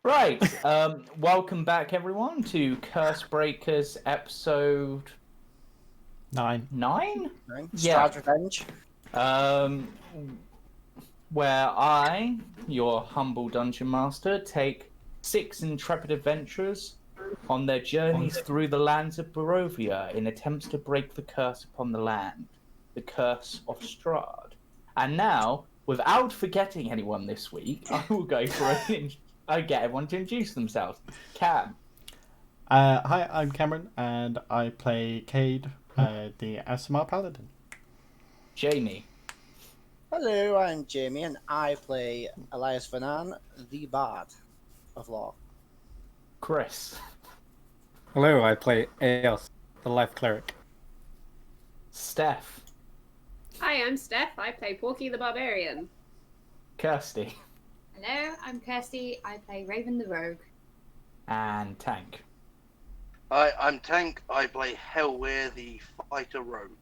Right. Welcome back, everyone, to Cursebreakers episode 9. 9? Strahd Revenge. Where I, your humble dungeon master, take 6 intrepid adventurers on their journeys through the lands of Barovia in attempts to break the curse upon the land, the curse of Strahd. And now, without forgetting anyone this week, I will go for I get everyone to introduce themselves. Cam. Hi, I'm Cameron, and I play Cade, the ASMR Paladin. Jamie. Hello, I'm Jamie, and I play Elias Vernan, the Bard of Law. Chris. Hello, I play Eos, the Life Cleric. Steph. Hi, I'm Steph. I play Porky the Barbarian. Kirsty. Hello, I'm Kirsty. I play Raven the Rogue. And Tank. Hi, I'm Tank. I play Hellweir, the Fighter Rogue.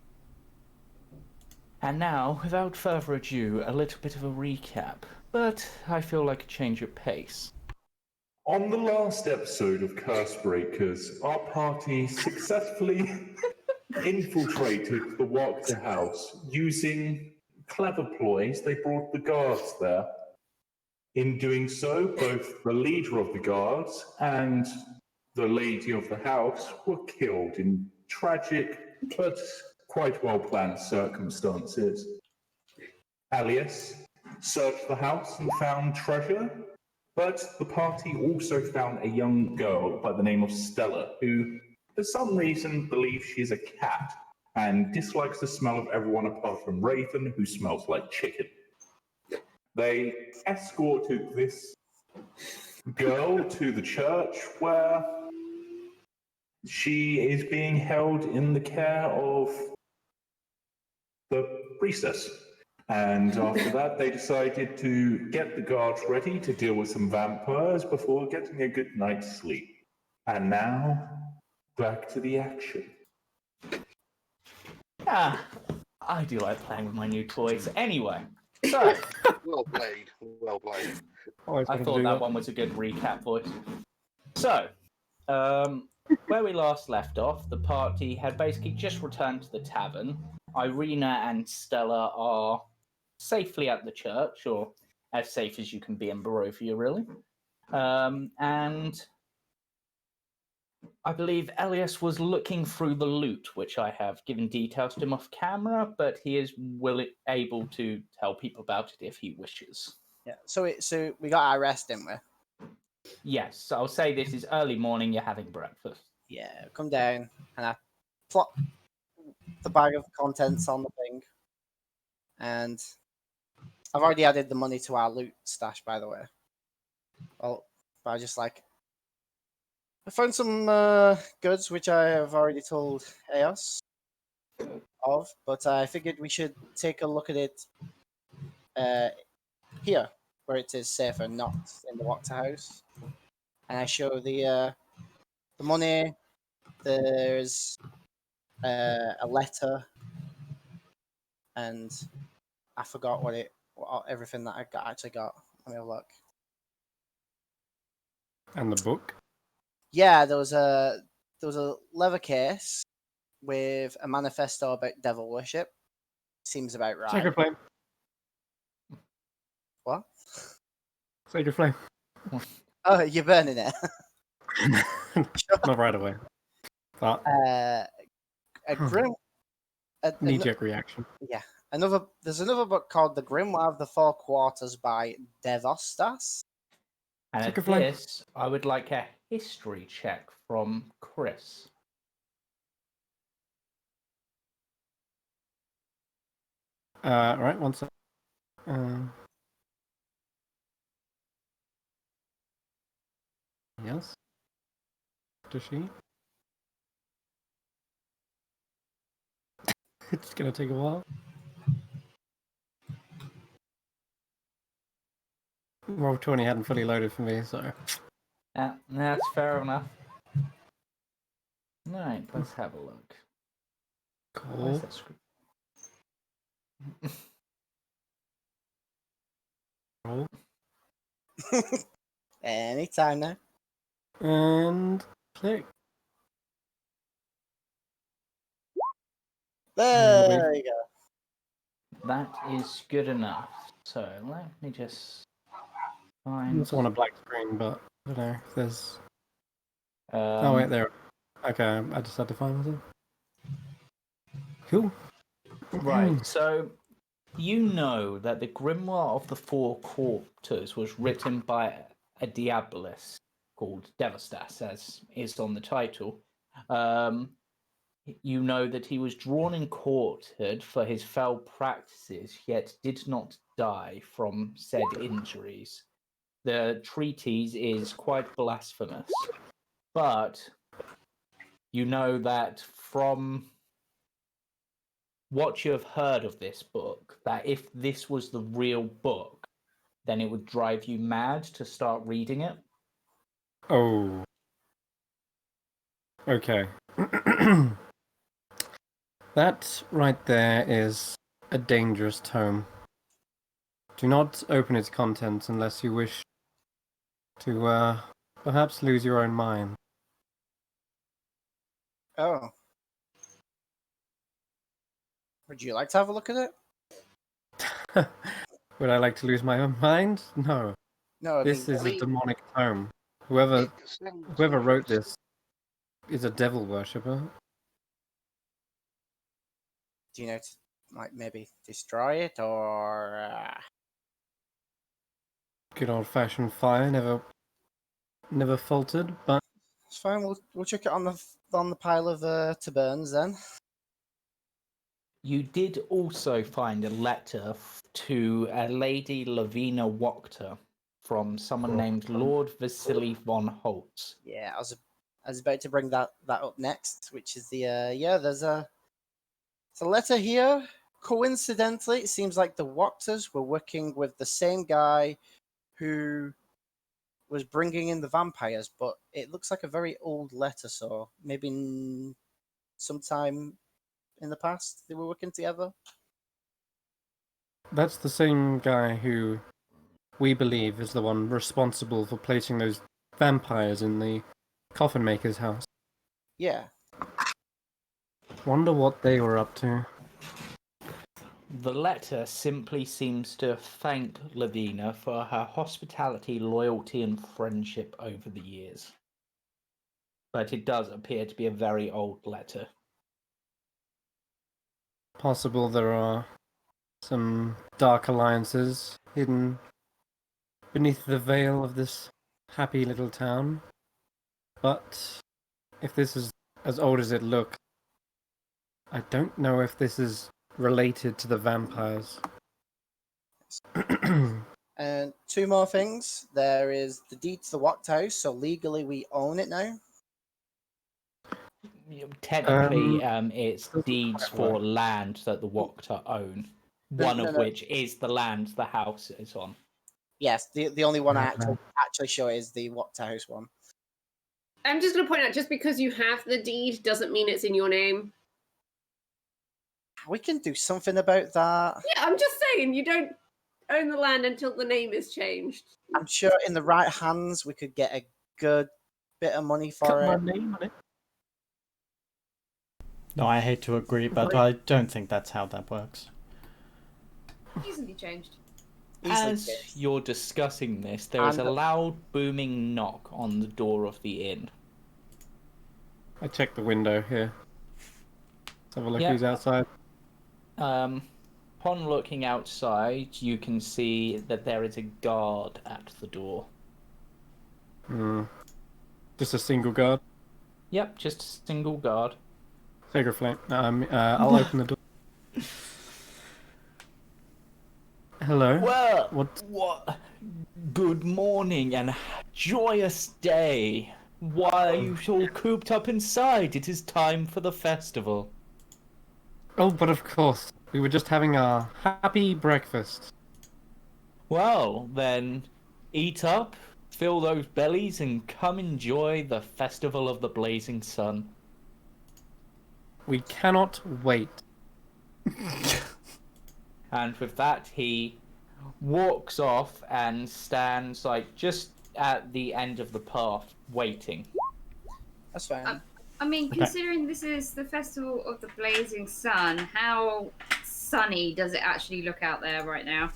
And now, without further ado, a little bit of a recap, but I feel like a change of pace. On the last episode of Cursebreakers, our party successfully infiltrated the Wachter house. Using clever ploys, they brought the guards there. In doing so, both the leader of the guards and the lady of the house were killed in tragic but quite well-planned circumstances. Alias searched the house and found treasure, but the party also found a young girl by the name of Stella, who for some reason believes she is a cat and dislikes the smell of everyone apart from Raven, who smells like chicken. They escorted this girl to the church where she is being held in the care of the priestess. And after that, they decided to get the guards ready to deal with some vampires before getting a good night's sleep. And now, back to the action. I do like playing with my new toys. Anyway, so Well played, well played. I thought that one was a good recap voice. So, where we last left off, the party had basically just returned to the tavern. Irina and Stella are safely at the church, or as safe as you can be in Barovia, really. And I believe Elias was looking through the loot, which I have given details to him off camera, but he is able to tell people about it if he wishes. Yeah. So we got our rest, didn't we? Yes, I'll say this is early morning, you're having breakfast. Yeah. Come down, and I plop the bag of contents on the thing, and I've already added the money to our loot stash, by the way. Well, but I just I found some goods which I have already told Eos of, but I figured we should take a look at it here, where it is safer, not in the Wachter house. And I show the money. There's a letter, and I forgot what everything that I actually got. Let me have a look. And the book? Yeah, there was a leather case with a manifesto about devil worship. Seems about right. Sacred Flame. What? Sacred Flame. Oh, you're burning it. Not right away. But A grim. knee-jerk reaction. Yeah. There's another book called The Grimoire of the Four Quarters by Devostas. And Take a at flank. this, I would like a history check from Chris. Right, one sec. Yes. Does she? It's gonna take a while. Roll 20 hadn't fully loaded for me, so. Yeah, that's fair enough. Right, let's have a look. Where's Cool. that script? Roll. Anytime now. And click. There you go. That is good enough. So let me just I find. also want a black screen, but I don't know if there's. Oh Um, wait, there. Okay, I just had to find myself. Cool. Right, so you know that the Grimoire of the Four Quarters was written by a Diabolist called Devastas, as is on the title. You know that he was drawn and quartered for his foul practices, yet did not die from said injuries. The treatise is quite blasphemous, but you know that from what you have heard of this book, that if this was the real book, then it would drive you mad to start reading it. Oh. Okay. That right there is a dangerous tome. Do not open its contents unless you wish to perhaps lose your own mind. Oh. Would you like to have a look at it? Would I like to lose my own mind? No. No, I This mean, is a demonic tome. Whoever wrote this is a devil worshipper. do you know to, like, maybe destroy it or Good old fashioned fire, never faltered, but it's fine. We'll chuck it on the pile of taverns then. You did also find a letter to a lady Lavina Wachter from someone named Lord Vasily von Holtz. Yeah, I was about to bring that up next, which is the there's a letter here. Coincidentally, it seems like the Wachters were working with the same guy who was bringing in the vampires, but it looks like a very old letter, so maybe sometime in the past they were working together. that's the same guy who we believe is the one responsible for placing those vampires in the coffin maker's house. Yeah. Wonder what they were up to. The letter simply seems to thank Lavina for her hospitality, loyalty, and friendship over the years. But it does appear to be a very old letter. Possible there are some dark alliances hidden beneath the veil of this happy little town. But if this is as old as it looks, I don't know if this is related to the vampires. And two more things. There is the deed to the Wacht House, so legally we own it now. Technically, it's doesn't deeds quite for work. land that the Wachter own, No, one no, of no. which is the land the house is on. Yes, the only one I Okay. actually show is the Wacht House one. I'm just going to point out, just because you have the deed doesn't mean it's in your name. We can do something about that. Yeah, I'm just saying, you don't own the land until the name is changed. I'm sure in the right hands we could get a good bit of money for Cut my it. name on it. No, I hate to agree, but I don't think that's how that works. Easily changed. Easily As changed. you're discussing this, there is a And- loud booming knock on the door of the inn. I checked the window here. Let's have a look Yeah. who's outside. Upon looking outside, you can see that there is a guard at the door. Just a single guard. Yep, just a single guard. Sacred Flame. I'll open the door. Hello. Well, What? Good morning and joyous day. Why are you all cooped up inside? It is time for the festival. Oh, but of course. We were just having our happy breakfast. Well, then, eat up, fill those bellies, and come enjoy the festival of the blazing sun. We cannot wait. And with that, he walks off and stands like just at the end of the path, waiting. That's fine. I mean, Okay. considering this is the Festival of the Blazing Sun, how sunny does it actually look out there right now?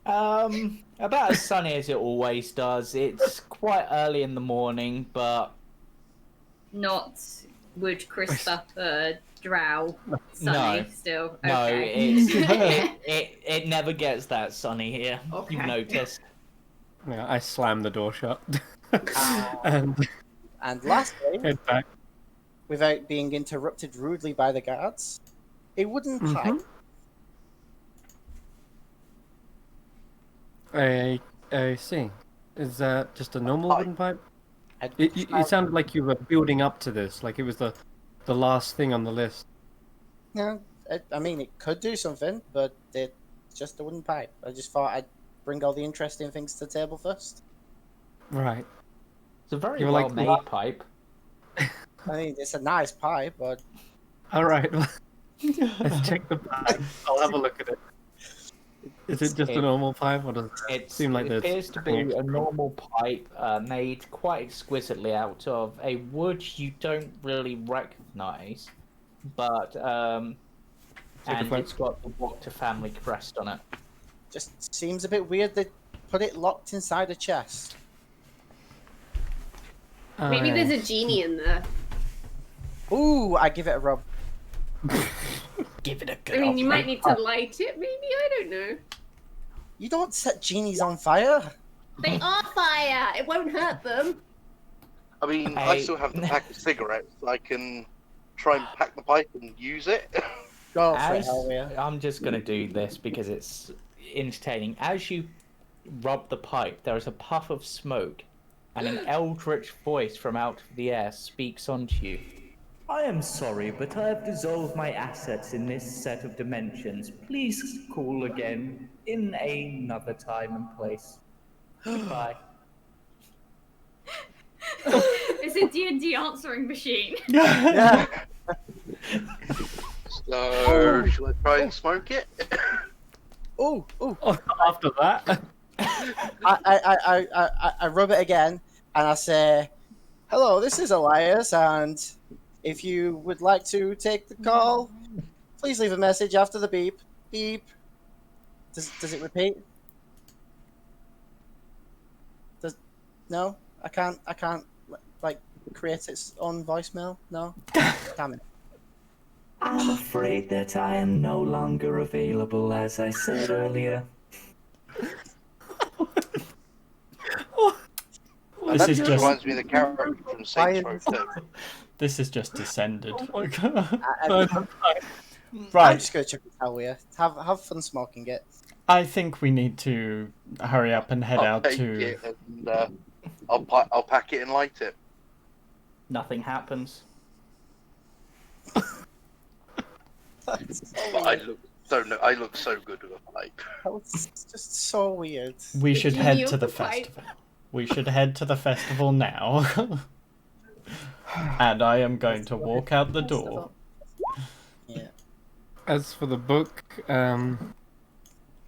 About as sunny as it always does. It's quite early in the morning, but Not would crisper drow sunny No. still. no, Okay. it never gets that sunny here. Okay. You've noticed. Yeah, I slam the door shut and And lastly, head back. without being interrupted rudely by the guards, a wooden pipe. I see. Is that just a normal wooden pipe? I'd- It sounded like you were building up to this, like it was the last thing on the list. Yeah, I mean, it could do something, but it's just a wooden pipe. I just thought I'd bring all the interesting things to the table first. Right. It's a very You're like, well-made pipe. I mean, it's a nice pipe, but All right. Let's check the pipe. I'll have a look at it. Is it just a normal pipe, or does it seem like It this? appears to be a normal pipe made quite exquisitely out of a wood you don't really recognize, but and it's got the Wachter family crest on it. just seems a bit weird they put it locked inside a chest. Maybe there's a genie in there. Ooh, I give it a rub. Give it a go. I mean, you might need to light it, maybe? I don't know. You don't set genies on fire. They are fire! It won't hurt them. I mean, I still have the pack of cigarettes. I can try and pack the pipe and use it. Go for it, As, Helwia. I'm just going to do this because it's entertaining. As you rub the pipe, there is a puff of smoke, and an eldritch voice from out of the air speaks onto you. I am sorry, but I have dissolved my assets in this set of dimensions. Please call again in another time and place. Goodbye. It's a D&D answering machine. Yeah. So, shall I try and smoke it? Ooh. After that, I rub it again, and I say, "Hello, this is Elias, and if you would like to take the call, please leave a message after the beep. Beep. Does it repeat? No, I can't like create its own voicemail. No, damn it. I'm afraid that I am no longer available, as I said earlier. This That is just just reminds me of the character from Saints Row 2. this is just descended. I'm Right. just gonna check with Helwia. Have fun smoking it. I think we need to hurry up and head I'll out take to. it and I'll pack it and light it. Nothing happens. But I look so good with a pipe. It's just so weird. We should genie head of to the the pipe. festival. We should head to the festival now. And I am going to walk out the door. Yeah. as for the book,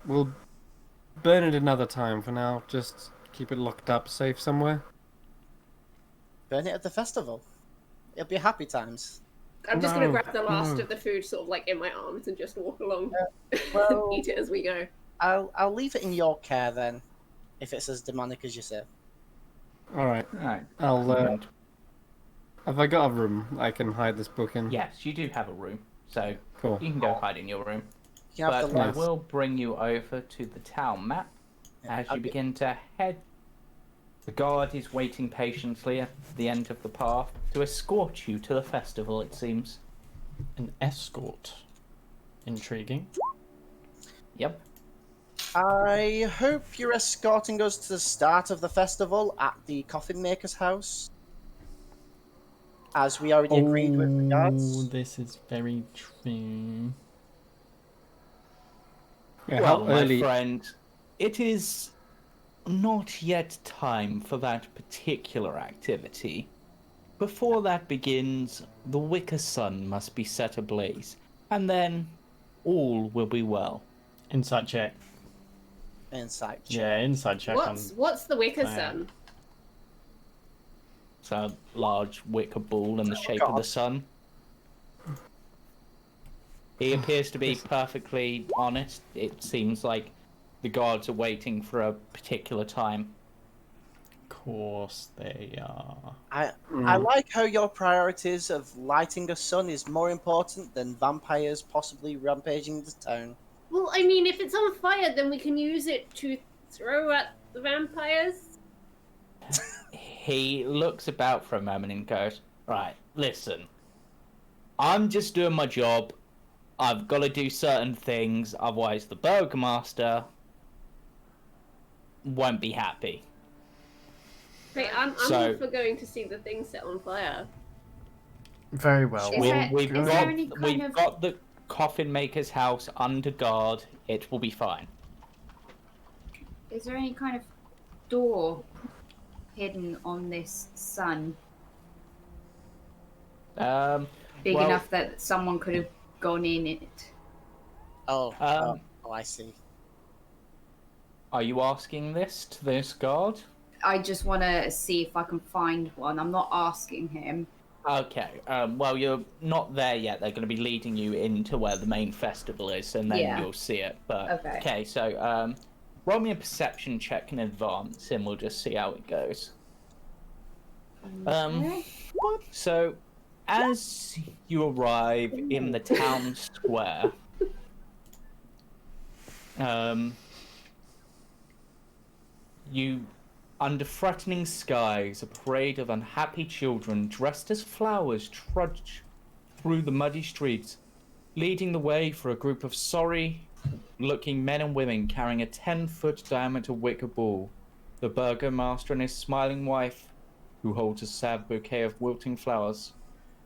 we'll burn it another time. For now, just keep it locked up, safe somewhere. Burn it at the festival. It'll be happy times. I'm just going to No, grab the last no. of the food sort of like in my arms and just walk along Well, and eat it as we go. I'll leave it in your care then, if it's as demonic as you say. All right. Alright. I'll. Have I got a room I can hide this book in? Yes, you do have a room, so Cool. you can go hide in your room. You can have But the I light. will bring you over to the town map as I'll you get- begin to head. The guard is waiting patiently at the end of the path to escort you to the festival, it seems. An escort. Intriguing. Yep. I hope you're escorting us to the start of the festival at the coffin maker's house. As we already agreed with the Oh, guards. this is very true. Yeah, Well, how early? my friend, it is not yet time for that particular activity. Before that begins, the wicker sun must be set ablaze, and then all will be well. Inside check. Insight. Yeah, inside check on. What's the Wicker Fire. Sun? It's a large wicker ball in the shape of the God. sun. He appears to be perfectly honest. It seems like the guards are waiting for a particular time. Of course they are. I like how your priorities of lighting a sun is more important than vampires possibly rampaging the town. Well, I mean, if it's on fire, then we can use it to throw at the vampires. He looks about for a moment and goes, right, listen. I'm just doing my job. I've got to do certain things, otherwise the burgomaster won't be happy. Hey, I'm So- all for going to see the thing set on fire. Very well. Is there- We've is there any kind of- got the coffin maker's house under guard. It will be fine. Is there any kind of door hidden on this sun? Big Well- enough that someone could have gone in it? Oh, I see. Are you asking this to this guard? I just want to see if I can find one. I'm not asking him. Okay. Well, you're not there yet. They're going to be leading you into where the main festival is, and then Yeah. you'll see it. But Okay. So roll me a perception check in advance, and we'll just see how it goes. Okay. So, as you arrive in the town square, you, under threatening skies, a parade of unhappy children dressed as flowers trudge through the muddy streets, leading the way for a group of sorry-looking men and women carrying a 10-foot diameter wicker ball. The burgomaster and his smiling wife, who holds a sad bouquet of wilting flowers,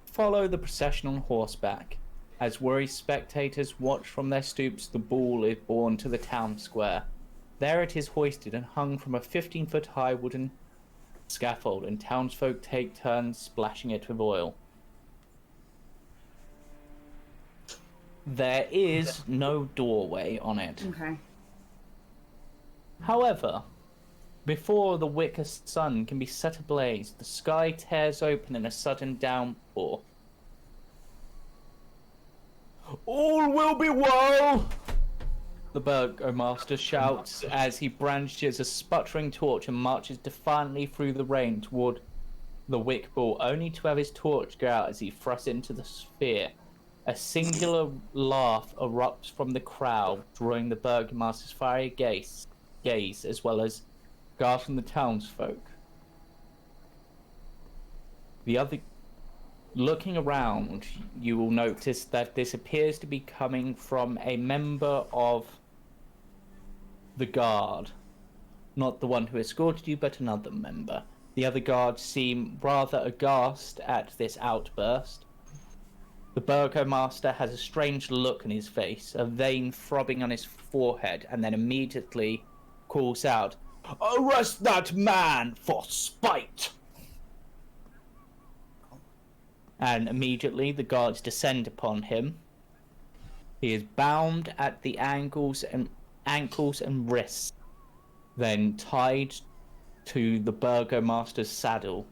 follow the procession on horseback. As worried spectators watch from their stoops, the ball is borne to the town square. There it is hoisted and hung from a 15-foot high wooden scaffold, and townsfolk take turns splashing it with oil. There is no doorway on it. Okay. However, before the wicker sun can be set ablaze, the sky tears open in a sudden downpour. All will be well! The burgomaster shouts as he brandishes a sputtering torch and marches defiantly through the rain toward the wick ball, only to have his torch go out as he thrusts into the sphere. A singular laugh erupts from the crowd, drawing the burgomaster's fiery gaze as well as guards from the townsfolk. Looking around, you will notice that this appears to be coming from a member of the guard. Not the one who escorted you, but another member. The other guards seem rather aghast at this outburst. The burgomaster has a strange look on his face, a vein throbbing on his forehead, and then immediately calls out, "Arrest that man for spite!" And immediately the guards descend upon him. He is bound at the ankles and wrists, then tied to the burgomaster's saddle,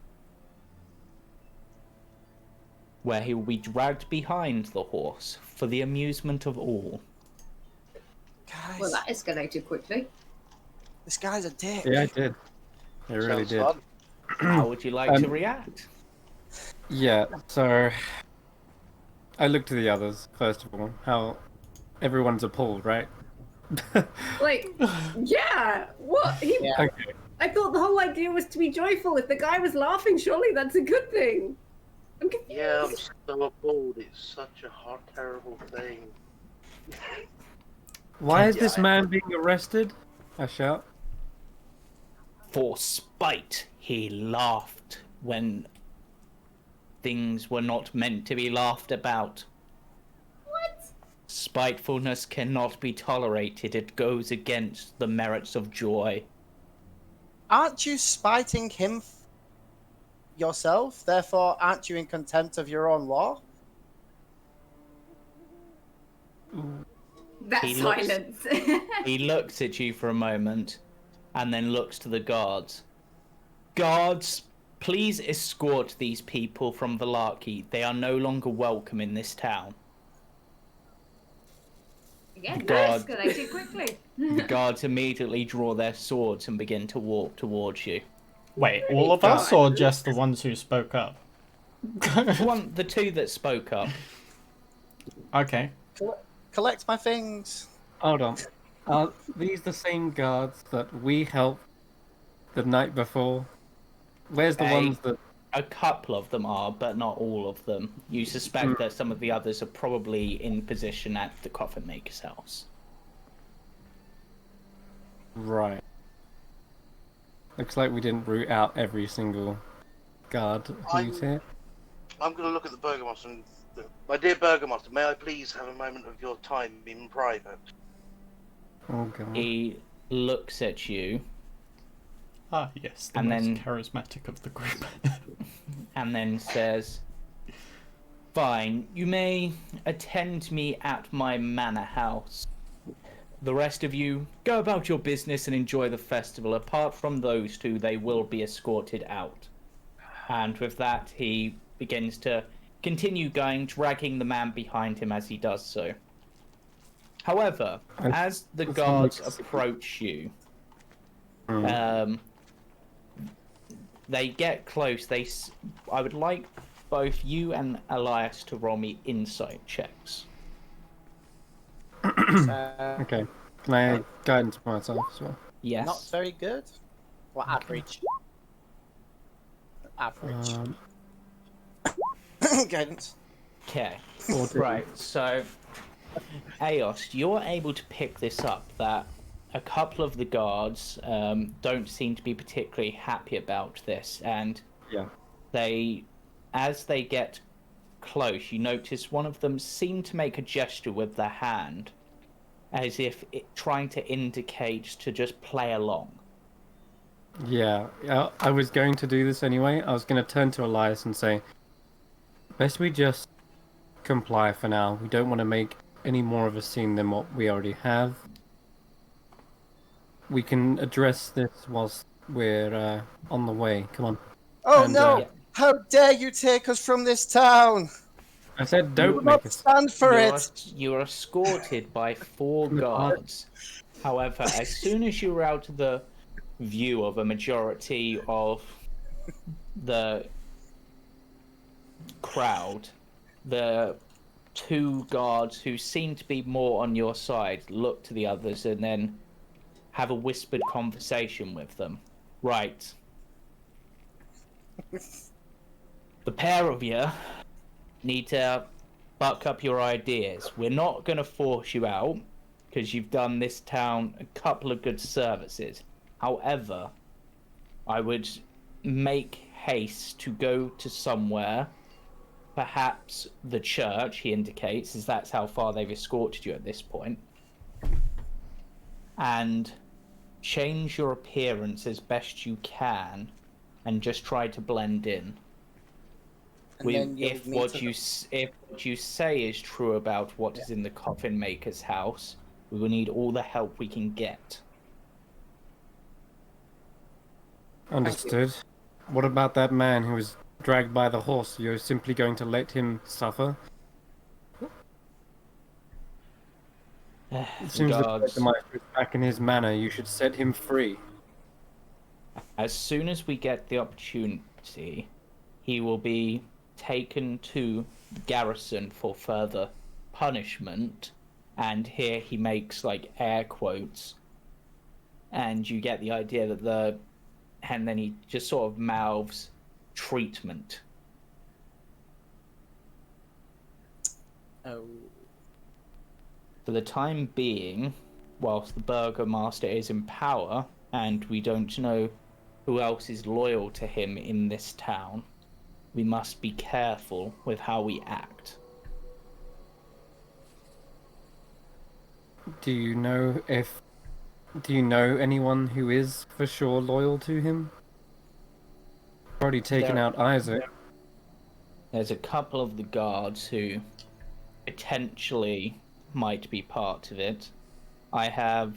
where he will be dragged behind the horse for the amusement of all. Guys, Well, that escalated quickly. this guy's a dick. Yeah, I did. I really Sounds did. fun. How would you like to react? Yeah, so I looked to the others, first of all. How everyone's appalled, right? Like, yeah. What? Yeah. Okay. I thought the whole idea was to be joyful. If the guy was laughing, surely that's a good thing. I'm confused. Yeah, I'm so appalled. It's such a terrible thing. Why is this man being arrested? I shout. For spite, he laughed when things were not meant to be laughed about. What? Spitefulness cannot be tolerated. It goes against the merits of joy. Aren't you spiting him yourself? Therefore, aren't you in contempt of your own law? That He looks- silence. He looks at you for a moment and then looks to the guards. Guards, Please escort these people from Valarki. They are no longer welcome in this town. Again, God. escalated quickly. The guards immediately draw their swords and begin to walk towards you. Wait, all of us or just the ones who spoke up? The two that spoke up. Okay. Collect my things. Hold on. Are these the same guards that we helped the night before? Where's the ones that... A couple of them are, but not all of them. You suspect that some of the others are probably in position at the coffin maker's house. Right. Looks like we didn't root out every single guard who's here. I'm going to look at the Burgomaster and... My dear Burgomaster, may I please have a moment of your time in private? Oh, God. He looks at you. Ah, yes, the And most then- charismatic of the group. And then says, "Fine, you may attend me at my manor house. The rest of you, go about your business and enjoy the festival. Apart from those two, they will be escorted out." And with that, he begins to continue going, dragging the man behind him as he does so. However, as the guards approach you, they get close. I would like both you and Elias to roll me insight checks. Okay. Can I guidance myself as well? Yes. Not very good. Well, average. Average. Guidance. Okay. Right. So, Aost, you're able to pick this up that a couple of the guards don't seem to be particularly happy about this, and as they get close, you notice one of them seemed to make a gesture with their hand, as if trying to indicate to just play along. Yeah, I was going to do this anyway. I was going to turn to Elias and say, best we just comply for now. We don't want to make any more of a scene than what we already have. We can address this whilst we're on the way. Come on. Oh And, no! How dare you take us from this town? I said We don't will make not us. stand for it. You are escorted by 4 guards. However, as soon as you're out of the view of a majority of the crowd, the 2 guards who seem to be more on your side look to the others and then have a whispered conversation with them. Right. The pair of you need to buck up your ideas. We're not going to force you out because you've done this town a couple of good services. However, I would make haste to go to somewhere, perhaps the church, he indicates, as that's how far they've escorted you at this point, and change your appearance as best you can and just try to blend in. If what you say is true about what is in the coffin maker's house, we will need all the help we can get. Understood. What about that man who was dragged by the horse? You're simply going to let him suffer? It seems Guards. the Burgomaster is back in his manor. You should set him free. As soon as we get the opportunity, he will be taken to garrison for further punishment. And here he makes like air quotes, and you get the idea that and then he just sort of mouths treatment. Oh. For the time being, whilst the Burgomaster is in power, and we don't know who else is loyal to him in this town, we must be careful with how we act. Do you know anyone who is for sure loyal to him? Already taken out Isaac. There's a couple of the guards who potentially might be part of it. I have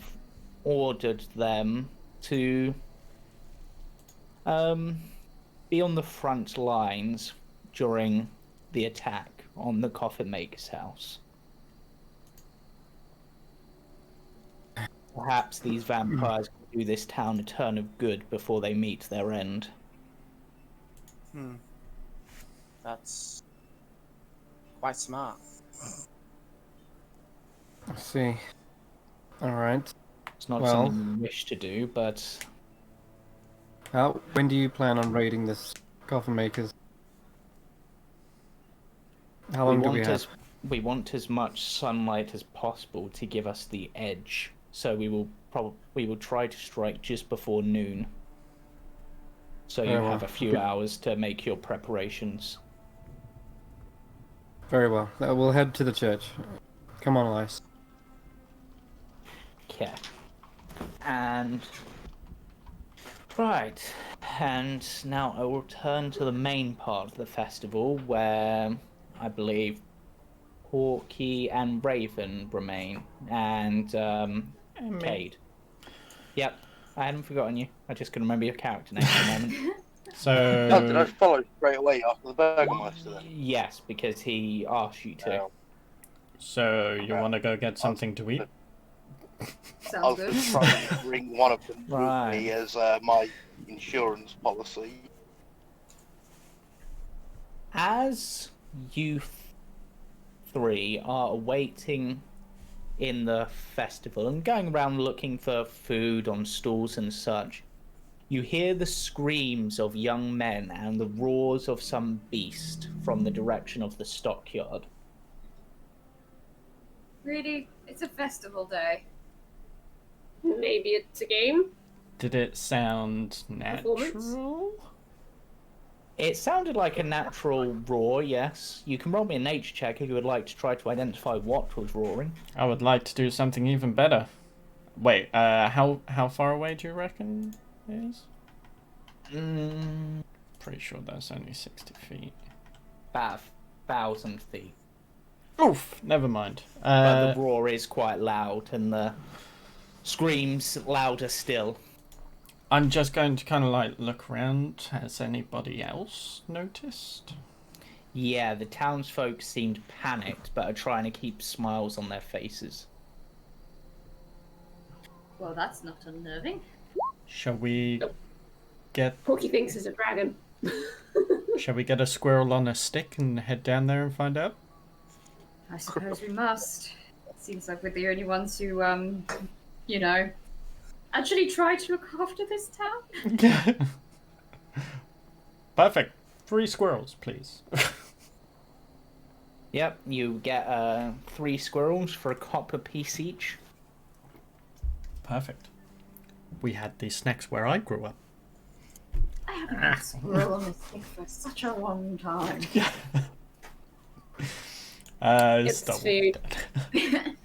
ordered them to be on the front lines during the attack on the Coffin Maker's house. Perhaps these vampires can do this town a turn of good before they meet their end. That's quite smart. I see. Alright. It's not Well- something you wish to do, but When do you plan on raiding this Coffin Makers? How long do we have? We want as much sunlight as possible to give us the edge. So we will try to strike just before noon. So you Very well. have a few hours to make your preparations. Very well. We'll head to the church. Come on, Elias. Okay. And right. And now I will turn to the main part of the festival where I believe Porky and Raven remain, and Cade. Yep, I hadn't forgotten you. I just couldn't remember your character name for a moment. Oh, did I So, follow straight away after the Burgermeister then? Yes, because he asked you to. you want to go get something to eat? I Sounds was good. just trying to bring one of them Right. with me as my insurance policy. As you three are waiting in the festival and going around looking for food on stalls and such, you hear the screams of young men and the roars of some beast from the direction of the stockyard. Really? It's a festival day. Maybe it's a game. Did it sound Performance? natural? It sounded like a natural roar, yes. You can roll me a nature check if you would like to try to identify what was roaring. I would like to do something even better. Wait, how far away do you reckon it is? Pretty sure that's only 60 feet. About 1,000 feet. Oof, never mind. But the roar is quite loud and the screams louder still. I'm just going to kind of like look around. Has anybody else noticed? Yeah, the townsfolk seemed panicked, but are trying to keep smiles on their faces. Well, that's not unnerving. Shall we get Porky thinks it's a dragon. Shall we get a squirrel on a stick and head down there and find out? I suppose we must. Seems like we're the only ones who, you know, actually try to look after this town. Perfect. 3 squirrels, please. Yep, you get 3 squirrels for a copper piece each. Perfect. We had these snacks where I grew up. I haven't had a squirrel on a stick for such a long time. It's stop food. that.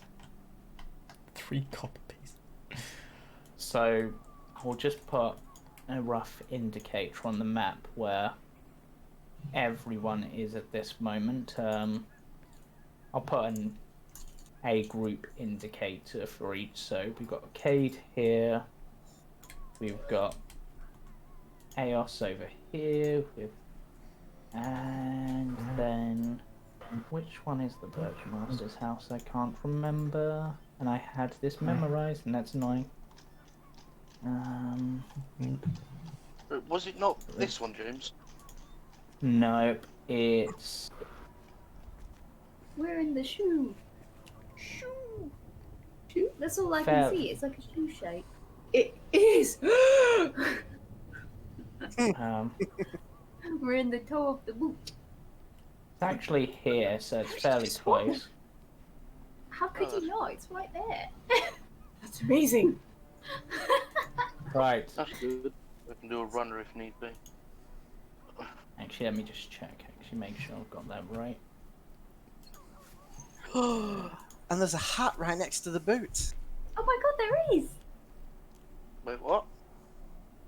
3 copper pieces. So I'll just put a rough indicator on the map where everyone is at this moment. I'll put a group indicator for each. So we've got Cade here. We've got Eos over here. And then which one is the Burgomaster's house? I can't remember. And I had this memorized, and that's annoying. Was it not this one, James? Nope, it's... We're in the shoe. Shoe. That's all I Fair. can see. It's like a shoe shape. It is. We're in the toe of the boot. It's actually here, so it's fairly close. How could you know? It's right there. That's amazing. Right, That's good. We can do a runner if need be. actually let me just check, make sure I've got that right. And there's a hat right next to the boot. Oh my god, there is. Wait, what?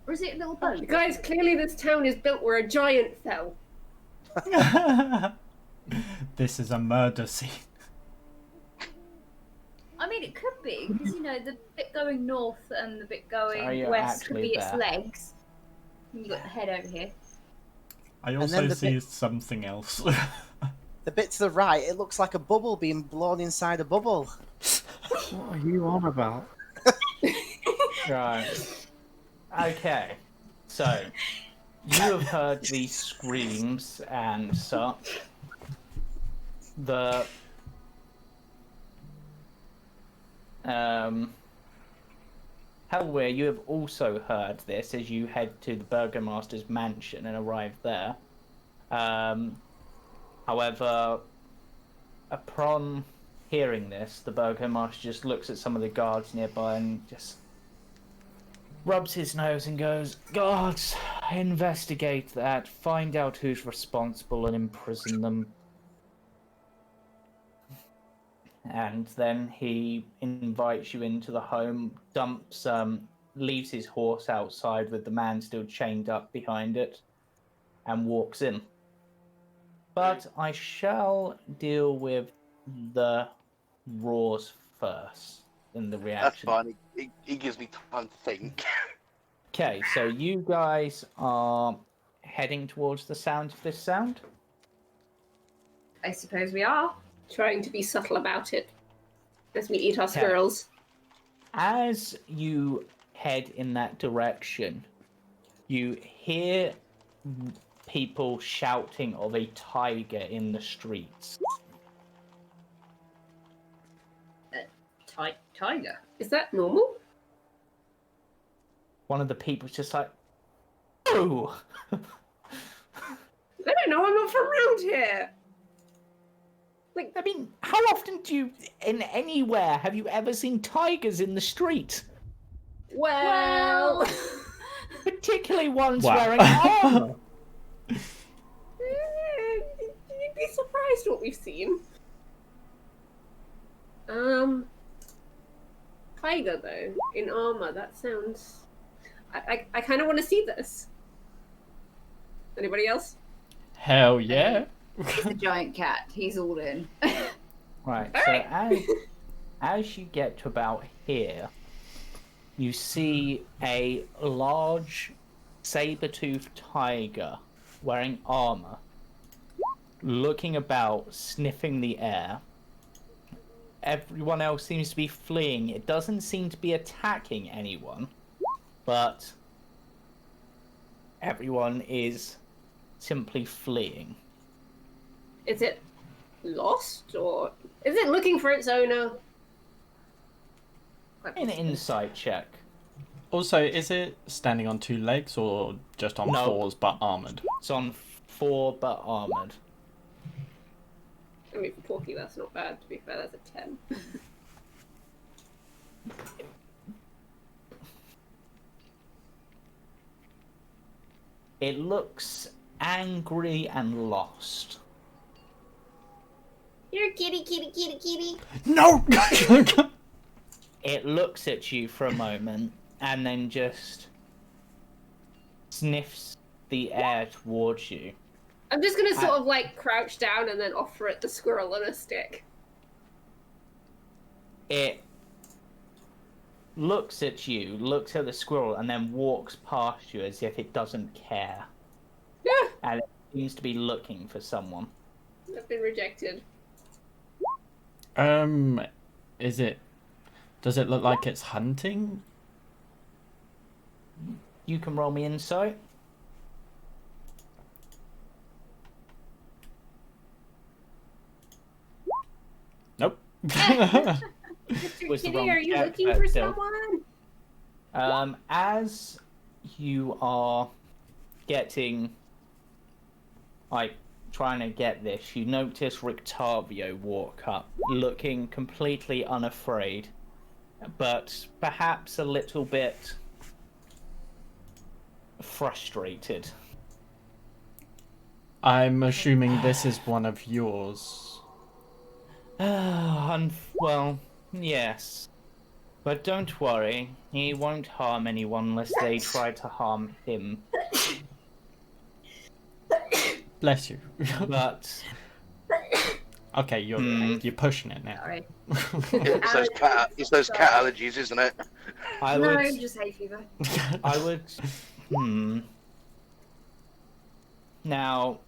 Or is it a little boat? Guys, clearly this town is built where a giant fell. This is a murder scene. I mean, it could be because you know the bit going north and the bit So going you're west could actually be its there. legs. And you got the head over here. I then also the see bit- something else. The bit to the right, it looks like a bubble being blown inside a bubble. What are you on about? Right. Okay. So, you have heard these screams and such. However, you have also heard this as you head to the Burgomaster's mansion and arrive there. However, upon hearing this, the Burgomaster just looks at some of the guards nearby and just rubs his nose and goes, "Guards, investigate that, find out who's responsible and imprison them." And then he invites you into the home, leaves his horse outside with the man still chained up behind it, and walks in. But I shall deal with the roars first in the That's reaction. fine. He gives me time to think. Okay, so you guys are heading towards the sound of this sound? I suppose we are. Trying to be subtle about it as we eat our Okay. squirrels. As you head in that direction, you hear people shouting of a tiger in the streets. Tiger. Is that normal? One of the people's just like, "Oh!" I don't know, I'm not from around here. I mean, how often in anywhere, have you ever seen tigers in the street? Well, Particularly ones Wow. wearing armor. you'd be surprised what we've seen. Tiger though, in armor, that sounds... I kind of want to see this. Anybody else? Hell yeah. He's a giant cat. He's all in. Right, All so right. as you get to about here, you see a large saber-toothed tiger wearing armor, looking about, sniffing the air. Everyone else seems to be fleeing. It doesn't seem to be attacking anyone, but everyone is simply fleeing. Is it lost, or is it looking for its owner? An insight check. Also, is it standing on two legs or just on No. fours but armored? It's on 4 but armored. I mean, for Porky, that's not bad. To be fair, that's a 10. It looks angry and lost. You're a kitty, kitty, kitty, kitty. No! It looks at you for a moment and then just sniffs the air towards you. I'm just gonna sort of like crouch down and then offer it the squirrel and a stick. It looks at you, looks at the squirrel, and then walks past you as if it doesn't care. Yeah, And it seems to be looking for someone. I've been rejected. Is it... Does it look like it's hunting? You can roll me insight. Nope. Mr. Was the Kitty, wrong are you check, looking but for still. someone? As you are getting, trying to get this, you notice Rictavio walk up, looking completely unafraid, but perhaps a little bit frustrated. I'm assuming this is one of yours. Well, yes. But don't worry, he won't harm anyone unless they try to harm him. Bless you. But Okay, you're pushing it now. Sorry. It's those cat allergies, isn't it? I No, would, just hay fever. I would, Now,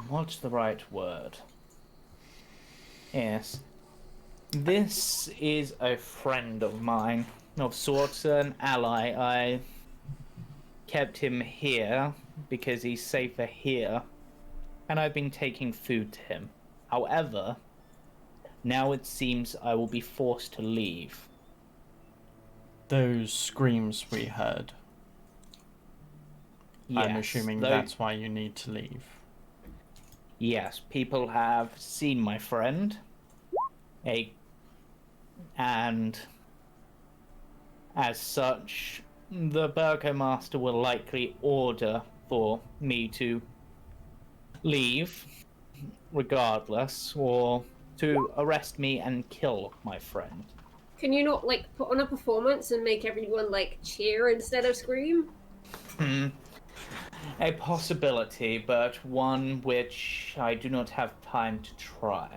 what's the right word? Yes. This is a friend of mine, of sorts, an ally. I kept him here because he's safer here, and I've been taking food to him. However, now it seems I will be forced to leave. Those screams we heard. Yes, I'm assuming that's why you need to leave. Yes, people have seen my friend, and as such, the burgomaster will likely order for me to leave, regardless, or to arrest me and kill my friend. Can you not like put on a performance and make everyone like cheer instead of scream? A possibility, but one which I do not have time to try.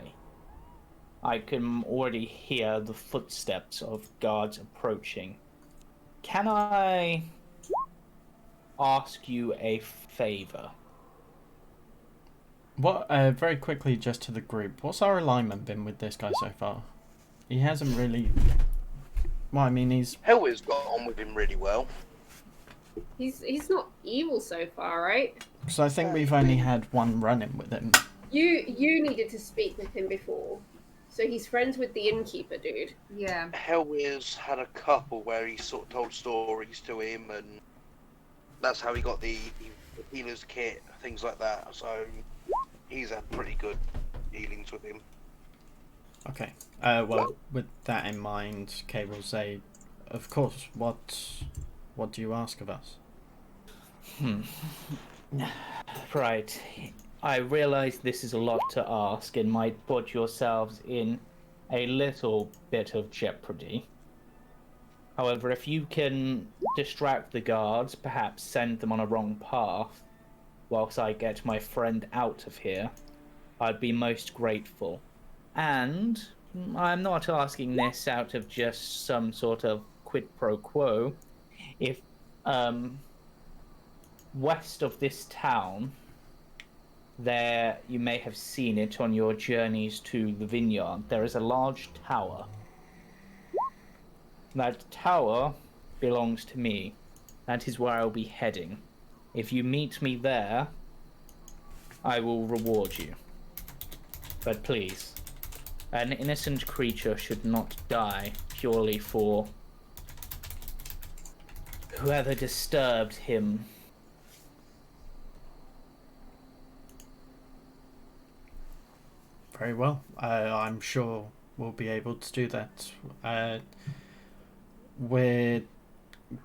I can already hear the footsteps of guards approaching. Can I ask you a favor? What? Very quickly, just to the group. What's our alignment been with this guy so far? He hasn't really. Well, I mean, he's. Hellweir's got on with him really well. He's not evil so far, right? Because I think we've only had one run-in with him. You needed to speak with him before. So he's friends with the innkeeper dude. Yeah. Hellweir's had a couple where he sort of told stories to him, and that's how he got the healer's kit, things like that. So he's had pretty good dealings with him. Okay. Well, with that in mind, Kay will say, "Of course. What do you ask of us?" Right. I realize this is a lot to ask and might put yourselves in a little bit of jeopardy. However, if you can distract the guards, perhaps send them on a wrong path, whilst I get my friend out of here, I'd be most grateful. And I'm not asking this out of just some sort of quid pro quo. If, west of this town, there, you may have seen it on your journeys to the vineyard, there is a large tower. That tower belongs to me. That is where I'll be heading. If you meet me there, I will reward you. But please, an innocent creature should not die purely for whoever disturbed him. Very well. I'm sure we'll be able to do that. We're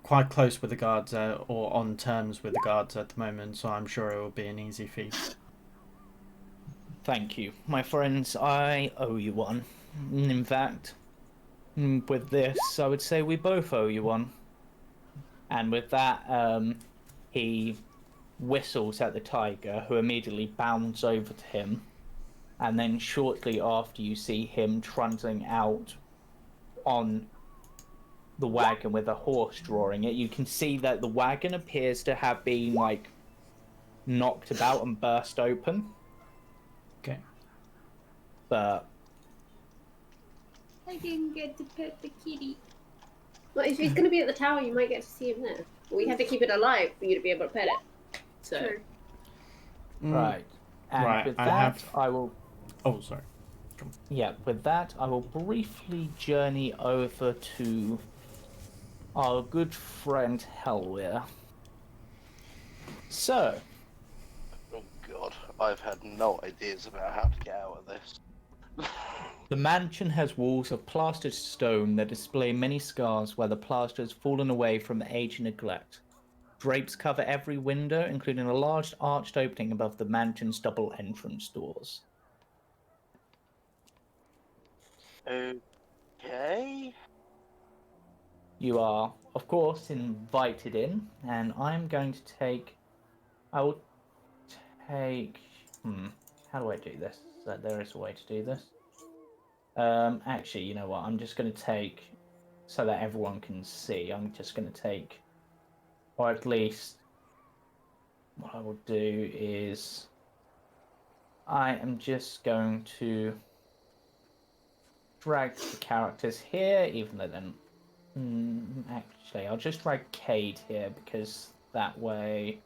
quite close with the guards, or on terms with the guards at the moment, so I'm sure it will be an easy feat. Thank you. My friends, I owe you one. In fact, with this, I would say we both owe you one. And with that, he whistles at the tiger, who immediately bounds over to him. And then shortly after, you see him trundling out on the wagon with a horse drawing it. You can see that the wagon appears to have been, like, knocked about and burst open. Okay. But I didn't get to pet the kitty. Well, if he's going to be at the tower, you might get to see him there. We have to keep it alive for you to be able to pet it. So. True. right. And Right, with I that, have- I will... Oh, sorry. Yeah, with that, I will briefly journey over to our good friend Hellweir. So, Oh god, I've had no ideas about how to get out of this. the mansion has walls of plastered stone that display many scars where the plaster has fallen away from age and neglect. Drapes cover every window, including a large arched opening above the mansion's double entrance doors. Okay. You are, of course, invited in, and I'm going to take... I will take... How do I do this? There is a way to do this. Actually, you know what? I'm just going to take... So that everyone can see, I'm just going to take Or at least, what I will do is, I am just going to drag the characters here, even though then, actually, I'll just drag Cade here because that way,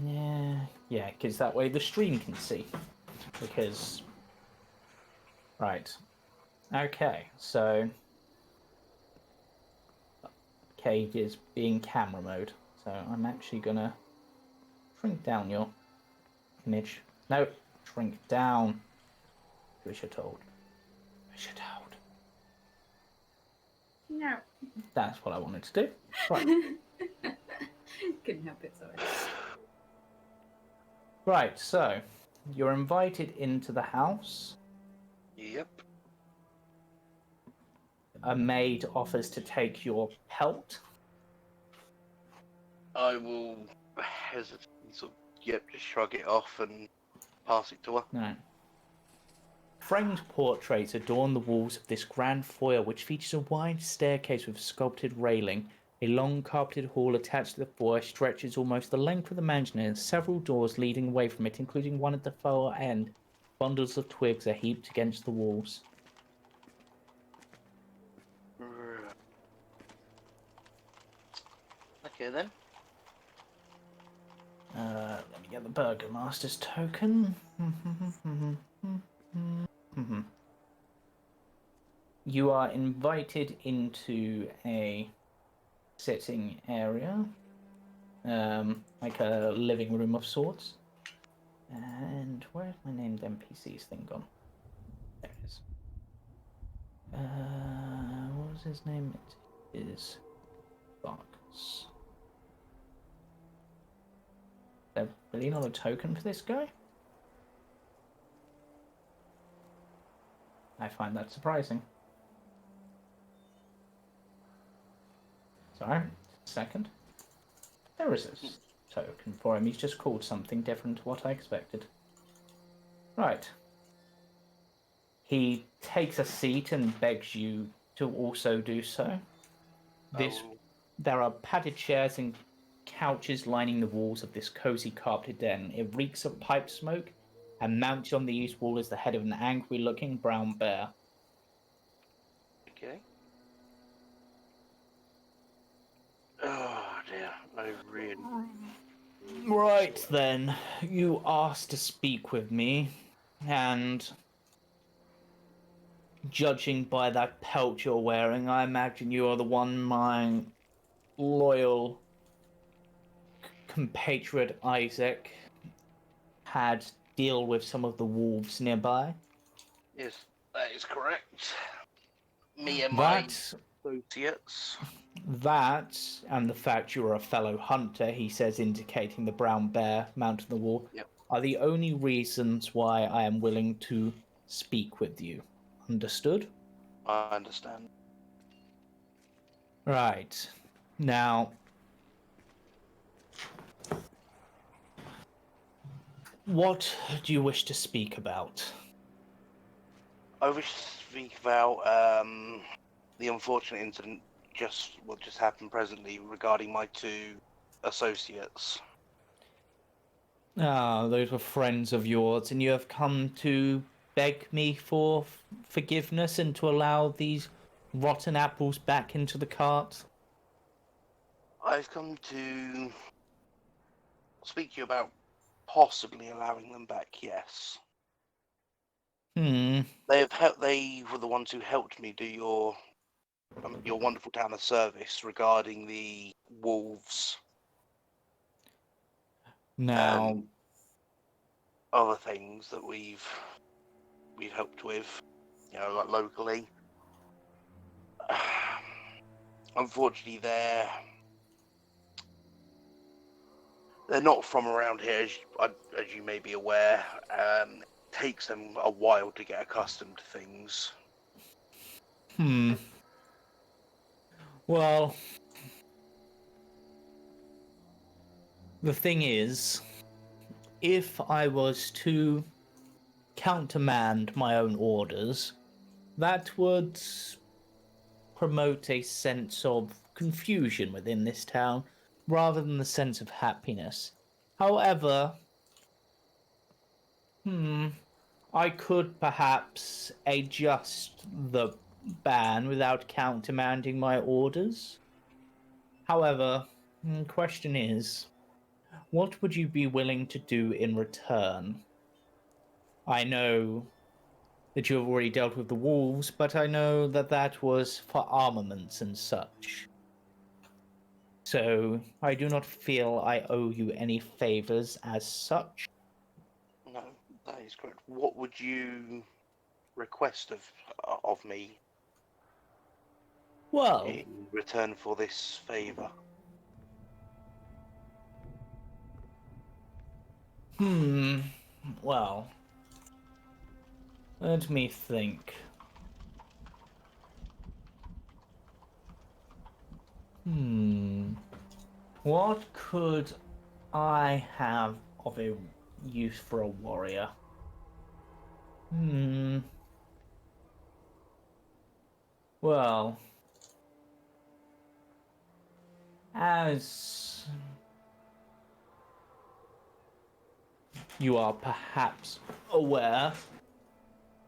yeah, because that way the stream can see. Because, right, okay, so Cade is being camera mode, so I'm actually gonna shrink down your image. No, shrink down. Wish I told. Wish I told. No. That's what I wanted to do. Right. Couldn't help it, sorry. Right, so you're invited into the house. Yep. A maid offers to take your pelt. I will hesitate, sort of, just shrug it off and pass it to her. No. Framed portraits adorn the walls of this grand foyer, which features a wide staircase with sculpted railing. A long carpeted hall attached to the foyer stretches almost the length of the mansion, and several doors leading away from it, including one at the far end. Bundles of twigs are heaped against the walls. Okay then. Let me get the Burgomaster's token. You are invited into a sitting area, like a living room of sorts. And where's my named NPCs thing gone? There it is. What was his name? It is Barkus. There really not a token for this guy? I find that surprising. Sorry, second. There is a token for him. He's just called something different to what I expected. Right. He takes a seat and begs you to also do so. There are padded chairs and couches lining the walls of this cozy carpeted den. It reeks of pipe smoke, and mounted on the east wall is the head of an angry-looking brown bear. Okay. Oh dear, I really... Right then, you asked to speak with me, and judging by that pelt you're wearing, I imagine you are the one my loyal compatriot Isaac had deal with some of the wolves nearby. Yes, that is correct. Me and my That, associates. that, and the fact you are a fellow hunter, he says, indicating the brown bear mounted on the wall, Yep. are the only reasons why I am willing to speak with you. Understood? I understand. Right. Now, what do you wish to speak about? I wish to speak about the unfortunate incident what just happened presently regarding my two associates. Ah, those were friends of yours, and you have come to beg me for forgiveness and to allow these rotten apples back into the cart? I've come to speak to you about possibly allowing them back, yes. Hmm. They were the ones who helped me do your wonderful town of service regarding the wolves Now, and other things that we've helped with, like locally. Unfortunately, they're not from around here, as you may be aware. It takes them a while to get accustomed to things. well, the thing is, if I was to countermand my own orders, that would promote a sense of confusion within this town rather than the sense of happiness. However, I could perhaps adjust the ban without countermanding my orders. However, the question is, what would you be willing to do in return? I know that you have already dealt with the wolves, but I know that that was for armaments and such. So I do not feel I owe you any favors as such. No, that is correct. What would you request of me Well, in return for this favor? well, let me think. What could I have of a use for a warrior? Well, as you are perhaps aware,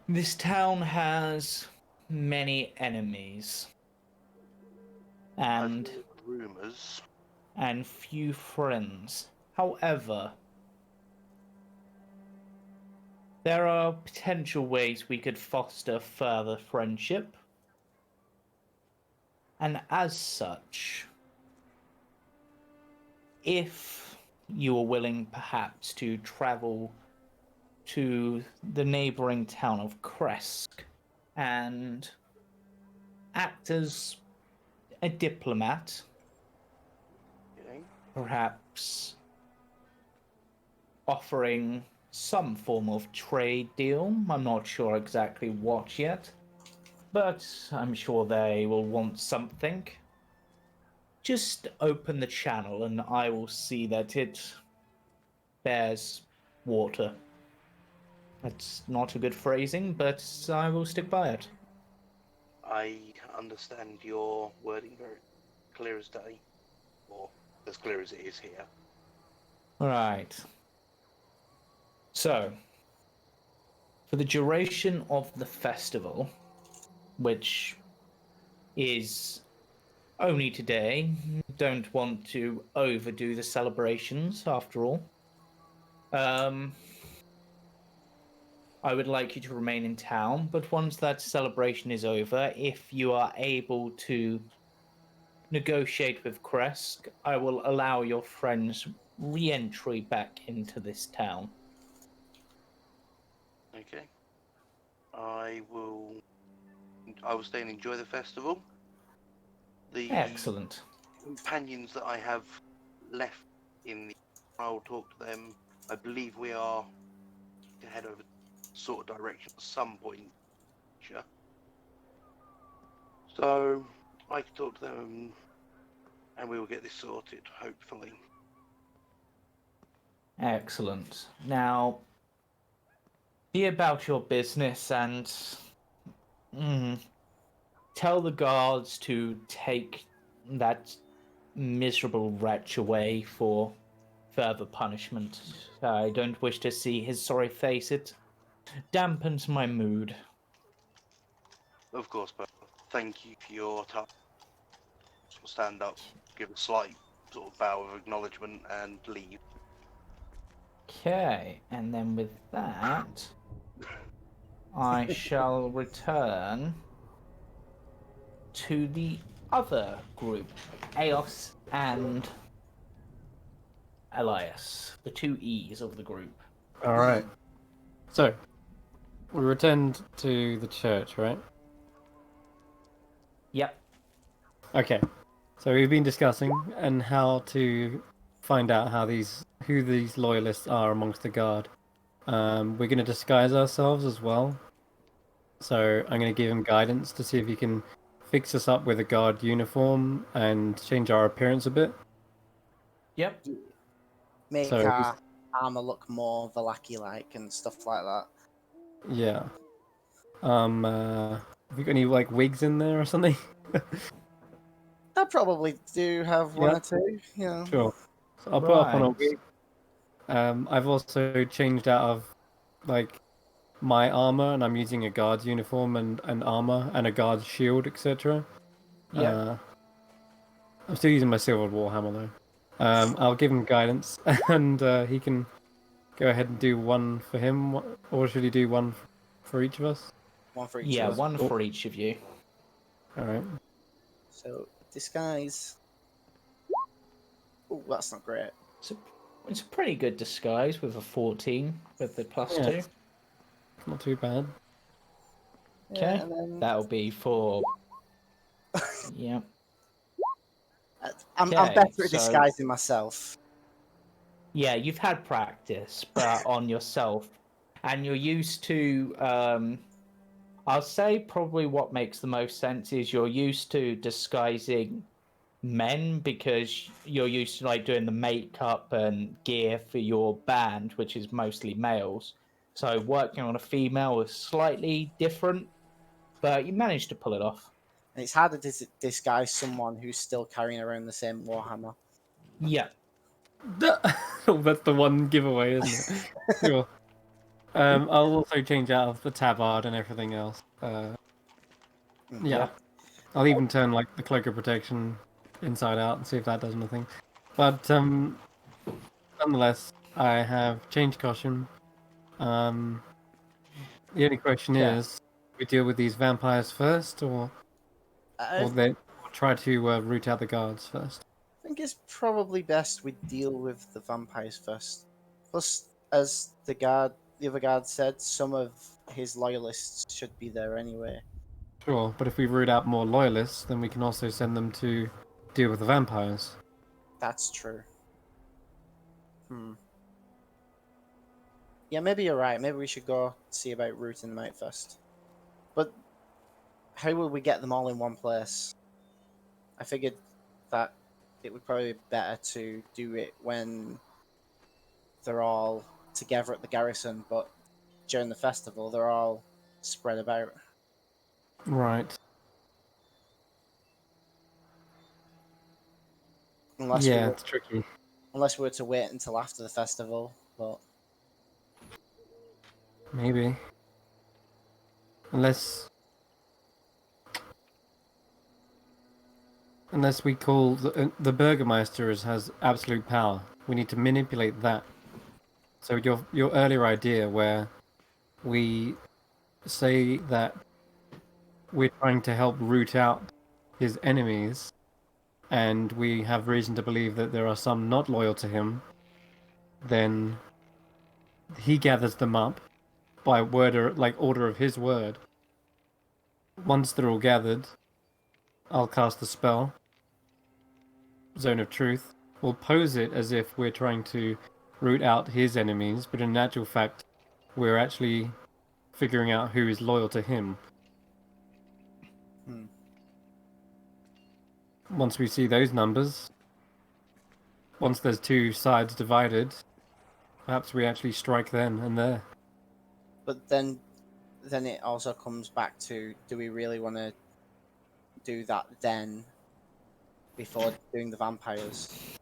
this town has many enemies I've and heard rumors. few friends. However, there are potential ways we could foster further friendship. And as such, if you are willing perhaps to travel to the neighboring town of Kresk and act as a diplomat, Okay. perhaps offering some form of trade deal. I'm not sure exactly what yet, but I'm sure they will want something. Just open the channel and I will see that it bears water. That's not a good phrasing, but I will stick by it. I understand your wording very clear as day, or as clear as it is here. Right. So, for the duration of the festival, which is only today, don't want to overdo the celebrations after all. I would like you to remain in town, but once that celebration is over, if you are able to negotiate with Kresk, I will allow your friends re-entry back into this town. Okay. I will stay and enjoy the festival. The Excellent. companions that I have left in the I'll talk to them. I believe we are to head over sort of direction at some point. Sure. So I can talk to them and we will get this sorted, hopefully. Excellent. Now, be about your business and tell the guards to take that miserable wretch away for further punishment. I don't wish to see his sorry face. It dampens my mood. Of course, but thank you for your time. We'll stand up, give a slight sort of bow of acknowledgement and leave. Okay, and then with that, I shall return to the other group, Eos and Elias, the two E's of the group. All right. So, we returned to the church, right? Yep. Okay. So we've been discussing and how to find out who these loyalists are amongst the guard. We're going to disguise ourselves as well. So I'm going to give him guidance to see if he can fix us up with a guard uniform and change our appearance a bit. Yep. Make So our armor look more Valaki-like and stuff like that. yeah. Have you got any like wigs in there or something? I probably do have one Yeah. or two. You know. Sure. So I'll put up on a Right. wig. I've also changed out of like my armor, and I'm using a guard's uniform and an armor and a guard's shield, etc. Yeah. I'm still using my silver warhammer though. I'll give him guidance, and he can go ahead and do one for him, or should he do one for each of us? One for each Yeah, of us. one for each of you. All right. So disguise. Oh, that's not great. It's a pretty good disguise with a 14 with the plus Yeah. 2. Not too bad. Okay, Yeah, and then that'll be for. Yeah. I'm Okay, better at so- disguising myself. Yeah, you've had practice, but on yourself, and you're used to. I'll say probably what makes the most sense is you're used to disguising men because you're used to like doing the makeup and gear for your band, which is mostly males. So working on a female is slightly different, but you managed to pull it off. And it's harder to disguise someone who's still carrying around the same warhammer. Yeah. That's the one giveaway, isn't it? Sure. I'll also change out of the tabard and everything else. Yeah. I'll even turn like the cloak of protection inside out and see if that does anything. But nonetheless, I have changed costume. The only question Yeah. is, we deal with these vampires first, or I try to root out the guards first? think it's probably best we deal with the vampires first. Plus, as the other guard said, some of his loyalists should be there anyway. Sure, but if we root out more loyalists, then we can also send them to deal with the vampires. That's true. Yeah, maybe you're right. Maybe we should go see about rooting them out first. But how will we get them all in one place? I figured that it would probably be better to do it when they're all together at the garrison, but during the festival they're all spread about. Right. Unless Yeah, we it's tricky. were to wait until after the festival, but Maybe. Unless we call the Burgermeister has absolute power. We need to manipulate that. So your earlier idea where we say that we're trying to help root out his enemies, and we have reason to believe that there are some not loyal to him, then he gathers them up by order of his word. Once they're all gathered, I'll cast the spell, Zone of Truth. We'll pose it as if we're trying to root out his enemies, but in actual fact, we're actually figuring out who is loyal to him. Once we see those numbers, once there's two sides divided, perhaps we actually strike then and there. but then it also comes back to, do we really want to do that then before doing the vampires?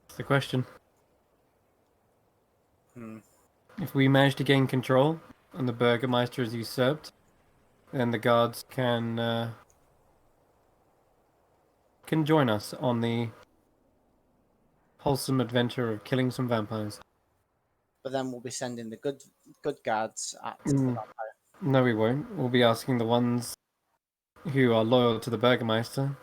That's the question. Hmm. If we manage to gain control and the Burgermeister is usurped, then the guards can join us on the wholesome adventure of killing some vampires. But then we'll be sending the good guards at the Mm. vampire. No, we won't. We'll be asking the ones who are loyal to the Burgermeister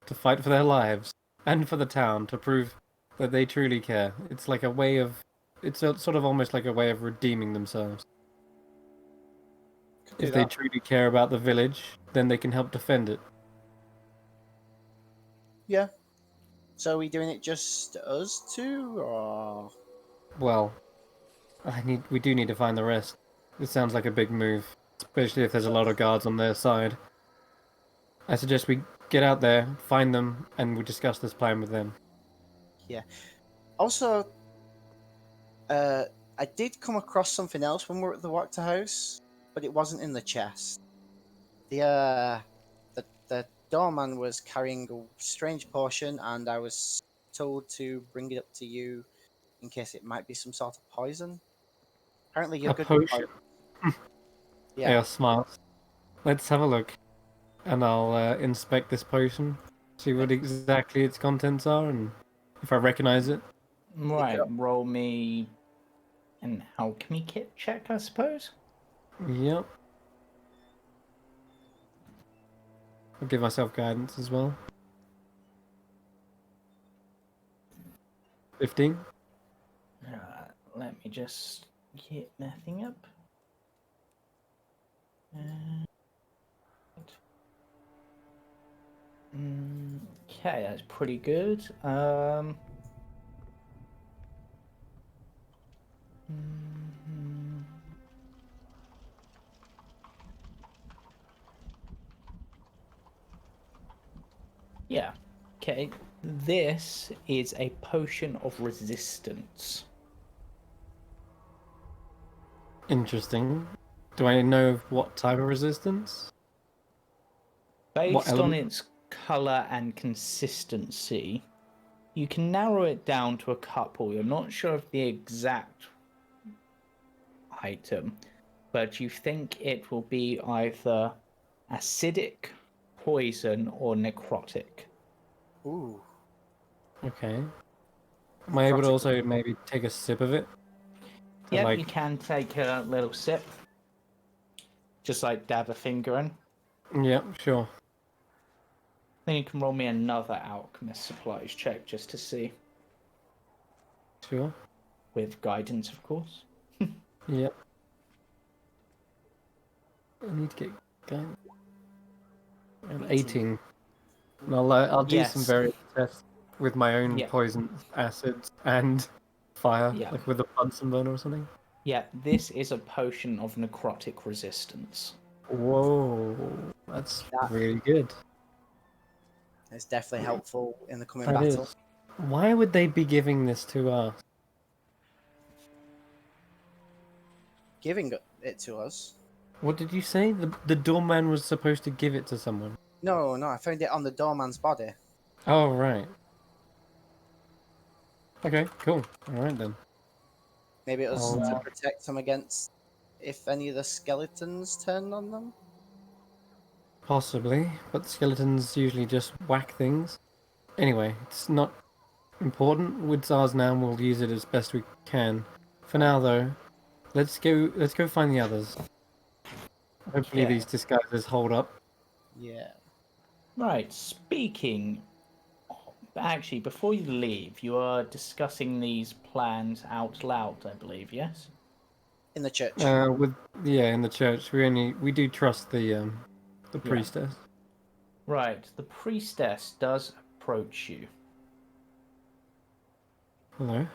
to fight for their lives and for the town to prove that they truly care. It's like a way of... It's sort of almost like a way of redeeming themselves. Could do If they that. truly care about the village, then they can help defend it. Yeah. So are we doing it just us two, or Well, we do need to find the rest. This sounds like a big move, especially if there's a lot of guards on their side. I suggest we get out there, find them, and we discuss this plan with them. also? I did come across something else when we were at the Wachter House, but it wasn't in the chest. The doorman was carrying a strange potion, and I was told to bring it up to you in case it might be some sort of poison. Apparently, you're A good with potion. poison. Yeah, Yeah. smart. Let's have a look, and I'll inspect this potion, see what exactly its contents are, and if I recognize it. Right, roll me an alchemy kit check, I suppose. Yep. I'll give myself guidance as well. 15. Let me just get my thing up. Okay, that's pretty good. Yeah. Okay. This is a potion of resistance. Interesting. Do I know what type of resistance? What Based on element? its color and consistency, you can narrow it down to a couple. You're not sure of the exact item, but you think it will be either acidic, poison, or necrotic. Ooh. Okay. Am I able to Necrotic. also maybe take a sip of it? To, Yep, like, you can take a little sip. Just like dab a finger in. yeah, sure. Then you can roll me another alchemist supplies check just to see. Sure. With guidance, of course. Yep. I need to get going. And 18. And I'll do some Yes. various tests with my own Yeah. poison, acids, and fire, Yeah. like with a Bunsen burner or something. Yeah, this is a potion of necrotic resistance. Whoa, that's That- really good. It's definitely helpful in the coming That battle. is. Why would they be giving this to us? Giving it to us. What did you say? The doorman was supposed to give it to someone. No, I found it on the doorman's body. Oh, right. Okay, cool. Alright then. Maybe it was to I'll, protect them against if any of the skeletons turned on them. possibly, but skeletons usually just whack things. Anyway, it's not important. It's ours now and we'll use it as best we can. For now though, let's go find the others. Hopefully Okay. these disguises hold up. Yeah. Right, speaking... Actually, before you leave, you are discussing these plans out loud, I believe, yes? In the church. In the church we do trust the priestess. Right, the priestess does approach you. Hello.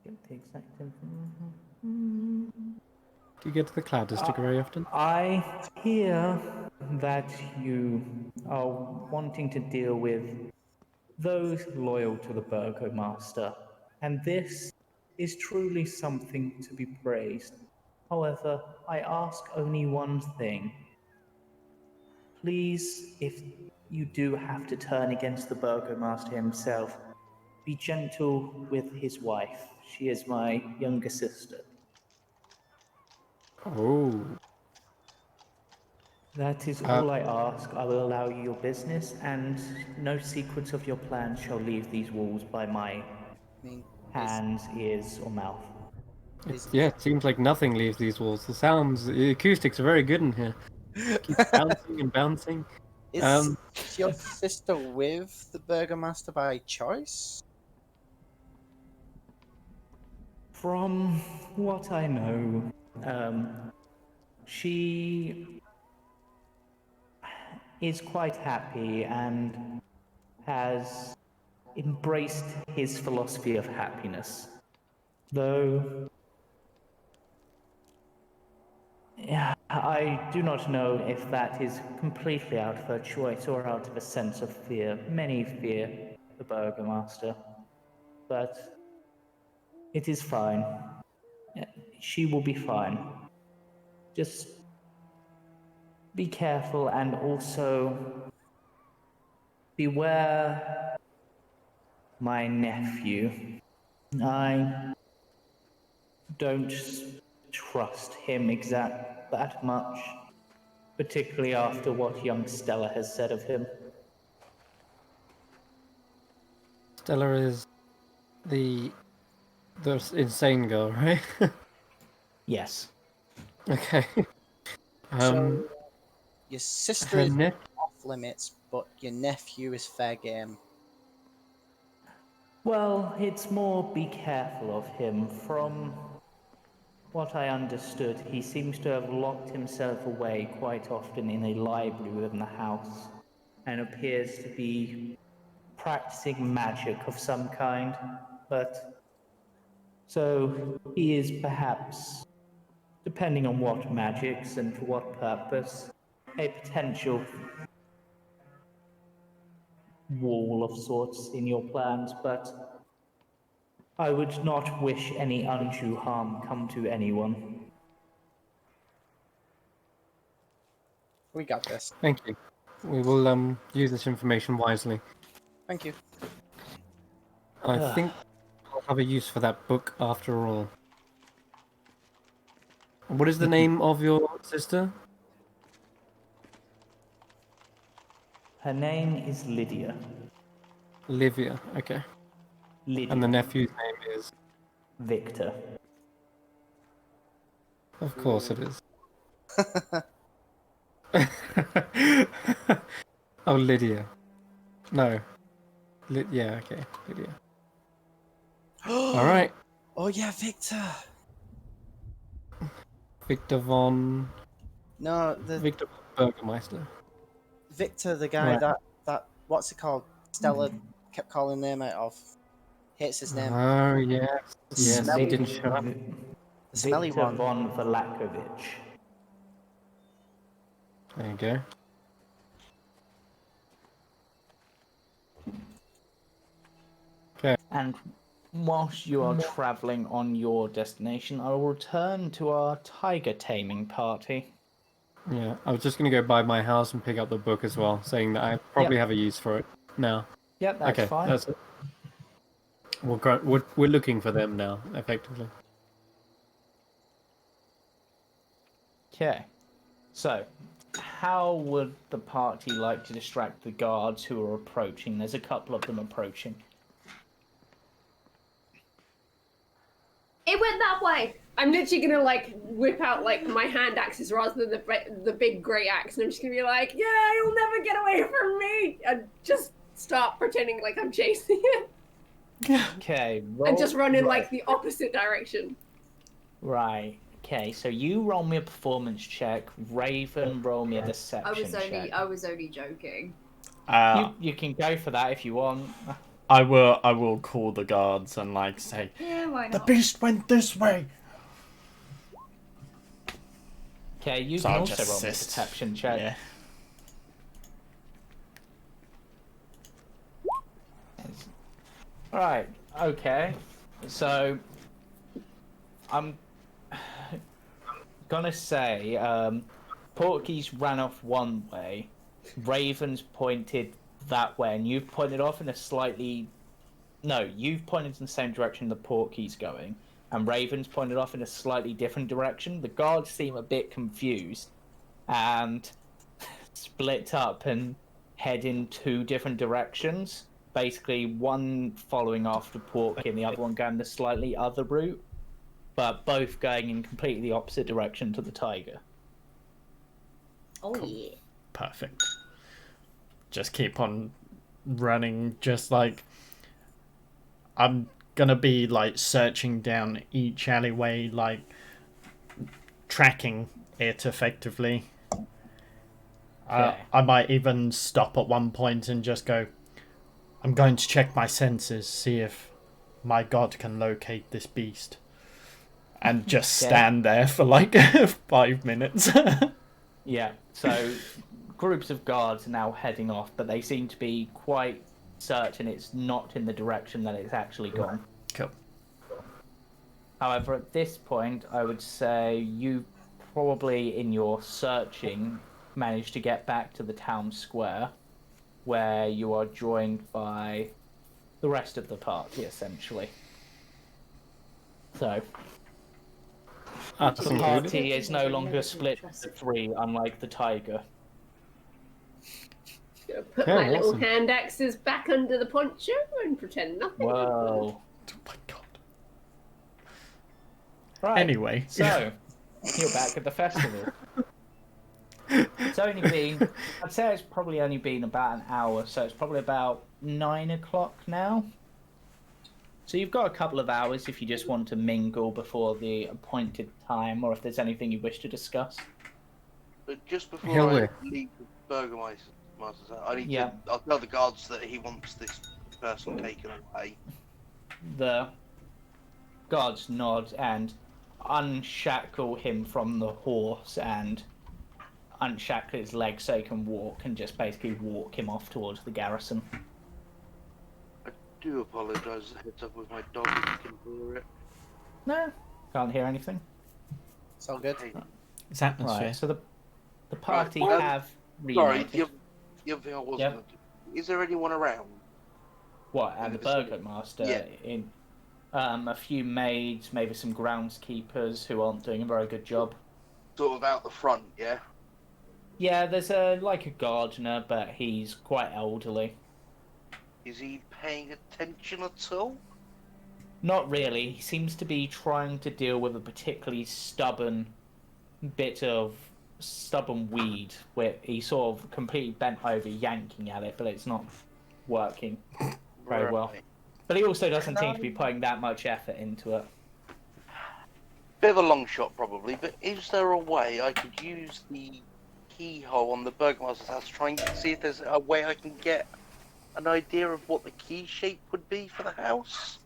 Get the exact information. Do you get to the Cloud District very often? I hear that you are wanting to deal with those loyal to the Burgomaster, and this is truly something to be praised. However, I ask only one thing. Please, if you do have to turn against the Burgomaster himself, be gentle with his wife. She is my younger sister. Oh. That is all I ask. I will allow you your business, and no secrets of your plans shall leave these walls by my I mean, hands, ears, or mouth. It seems like nothing leaves these walls. The acoustics are very good in here. Keep bouncing and bouncing. is your sister with the Burgomaster by choice? From what I know, she is quite happy and has embraced his philosophy of happiness. Though yeah, I do not know if that is completely out of her choice or out of a sense of fear. Many fear the Burgomaster, but it is fine. She will be fine. just be careful and also beware my nephew. I don't trust him that much, particularly after what young Stella has said of him. Stella is the insane girl, right? Yes. Okay. So your sister her is ne- off limits, but your nephew is fair game. Well, it's more be careful of him. From what I understood, he seems to have locked himself away quite often in a library within the house and appears to be practicing magic of some kind. But so he is perhaps, depending on what magics and for what purpose, a potential wall of sorts in your plans, but I would not wish any undue harm come to anyone. We got this. Thank you. We will use this information wisely. Thank you. I think I'll have a use for that book after all. What is the name of your sister? Her name is Lydia. Livia. Okay. Lydia. And the nephew's name is? Victor. Of course it is. Oh, Lydia. No. Yeah, okay. Lydia. All right. Oh yeah, Victor. Victor von... No, Victor Burgermeister. Victor, the guy Right. that what's it called? Stella kept calling name out of. Hates his name. Oh, yes. Yes, he smelly- didn't show up. The smelly Victor one. von Vlakovic. There you go. And whilst you are travelling on your destination, I will return to our tiger taming party. Yeah, I was just going to go by my house and pick up the book as well, saying that I probably have a use for it now. Yep, that's Okay, fine. that's it. We're looking for them now, effectively. Okay. So, how would the party like to distract the guards who are approaching? There's a couple of them approaching. It went that way. I'm literally gonna like whip out like my hand axes rather than the big grey axe, and I'm just gonna be like, "Yeah, you'll never get away from me," and just start pretending like I'm chasing it, Okay. and just run in right. like the opposite direction. Right. Okay, so you roll me a performance check. Raven, roll me a deception check. I was only joking. You can go for that if you want. I will call the guards and like say, Yeah, why the not? beast went this way. Okay, you So can I'll also just roll me a assist. deception check. Yeah. Right, okay. So, I'm gonna say, Porky's ran off one way, Raven's pointed that way, and you've pointed off in a slightly... No, you've pointed in the same direction the Porky's going, and Raven's pointed off in a slightly different direction. The guards seem a bit confused, and split up and head in two different directions. Basically, one following after Porky and the other one going the slightly other route, but both going in completely the opposite direction to the tiger. Oh yeah. Perfect. Just keep on running, just like I'm gonna be like searching down each alleyway, like tracking it effectively. Okay. I might even stop at one point and just go, I'm going to check my senses, see if my god can locate this beast. And just Okay. stand there for like 5 minutes. Yeah, so groups of guards are now heading off, but they seem to be quite certain it's not in the direction that it's actually gone. Cool. However, at this point, I would say you probably in your searching managed to get back to the town square, where you are joined by the rest of the party, essentially. So, That's the included. party is no longer split into three, unlike the tiger. Gonna put Yeah, my little awesome. hand axes back under the poncho and pretend nothing happened. Oh Whoa. my god. Right. Anyway. So, you're back at the festival. It's only been, I'd say it's probably only been about an hour, so it's probably about 9 o'clock now. So you've got a couple of hours if you just want to mingle before the appointed time, or if there's anything you wish to discuss. But just before Hell I yeah. leave the Burgermeister's I need Yeah. to. I'll tell the guards that he wants this person taken away. The guards nod and unshackle him from the horse and unshackle his legs so he can walk, and just basically walk him off towards the garrison. I do apologise. Heads up with my dog if you can hear it. No, can't hear anything. It's all good. Hey, It's atmosphere. Right, so the party Right, have sorry, reunited. the other thing I wasn't. Yeah. Gonna do. Is there anyone around? What, at in the the vicinity? Burgermaster? Yeah. In a few maids, maybe some groundskeepers who aren't doing a very good job. Sort of out the front, yeah. Yeah, there's a gardener, but he's quite elderly. Is he paying attention at all? Not really. He seems to be trying to deal with a particularly stubborn weed, where he's sort of completely bent over, yanking at it, but it's not working very well. Right. But he also doesn't seem to be putting that much effort into it. Bit of a long shot, probably. But is there a way I could use the keyhole on the Burgermaster's house to try and see if there's a way I can get an idea of what the key shape would be for the house?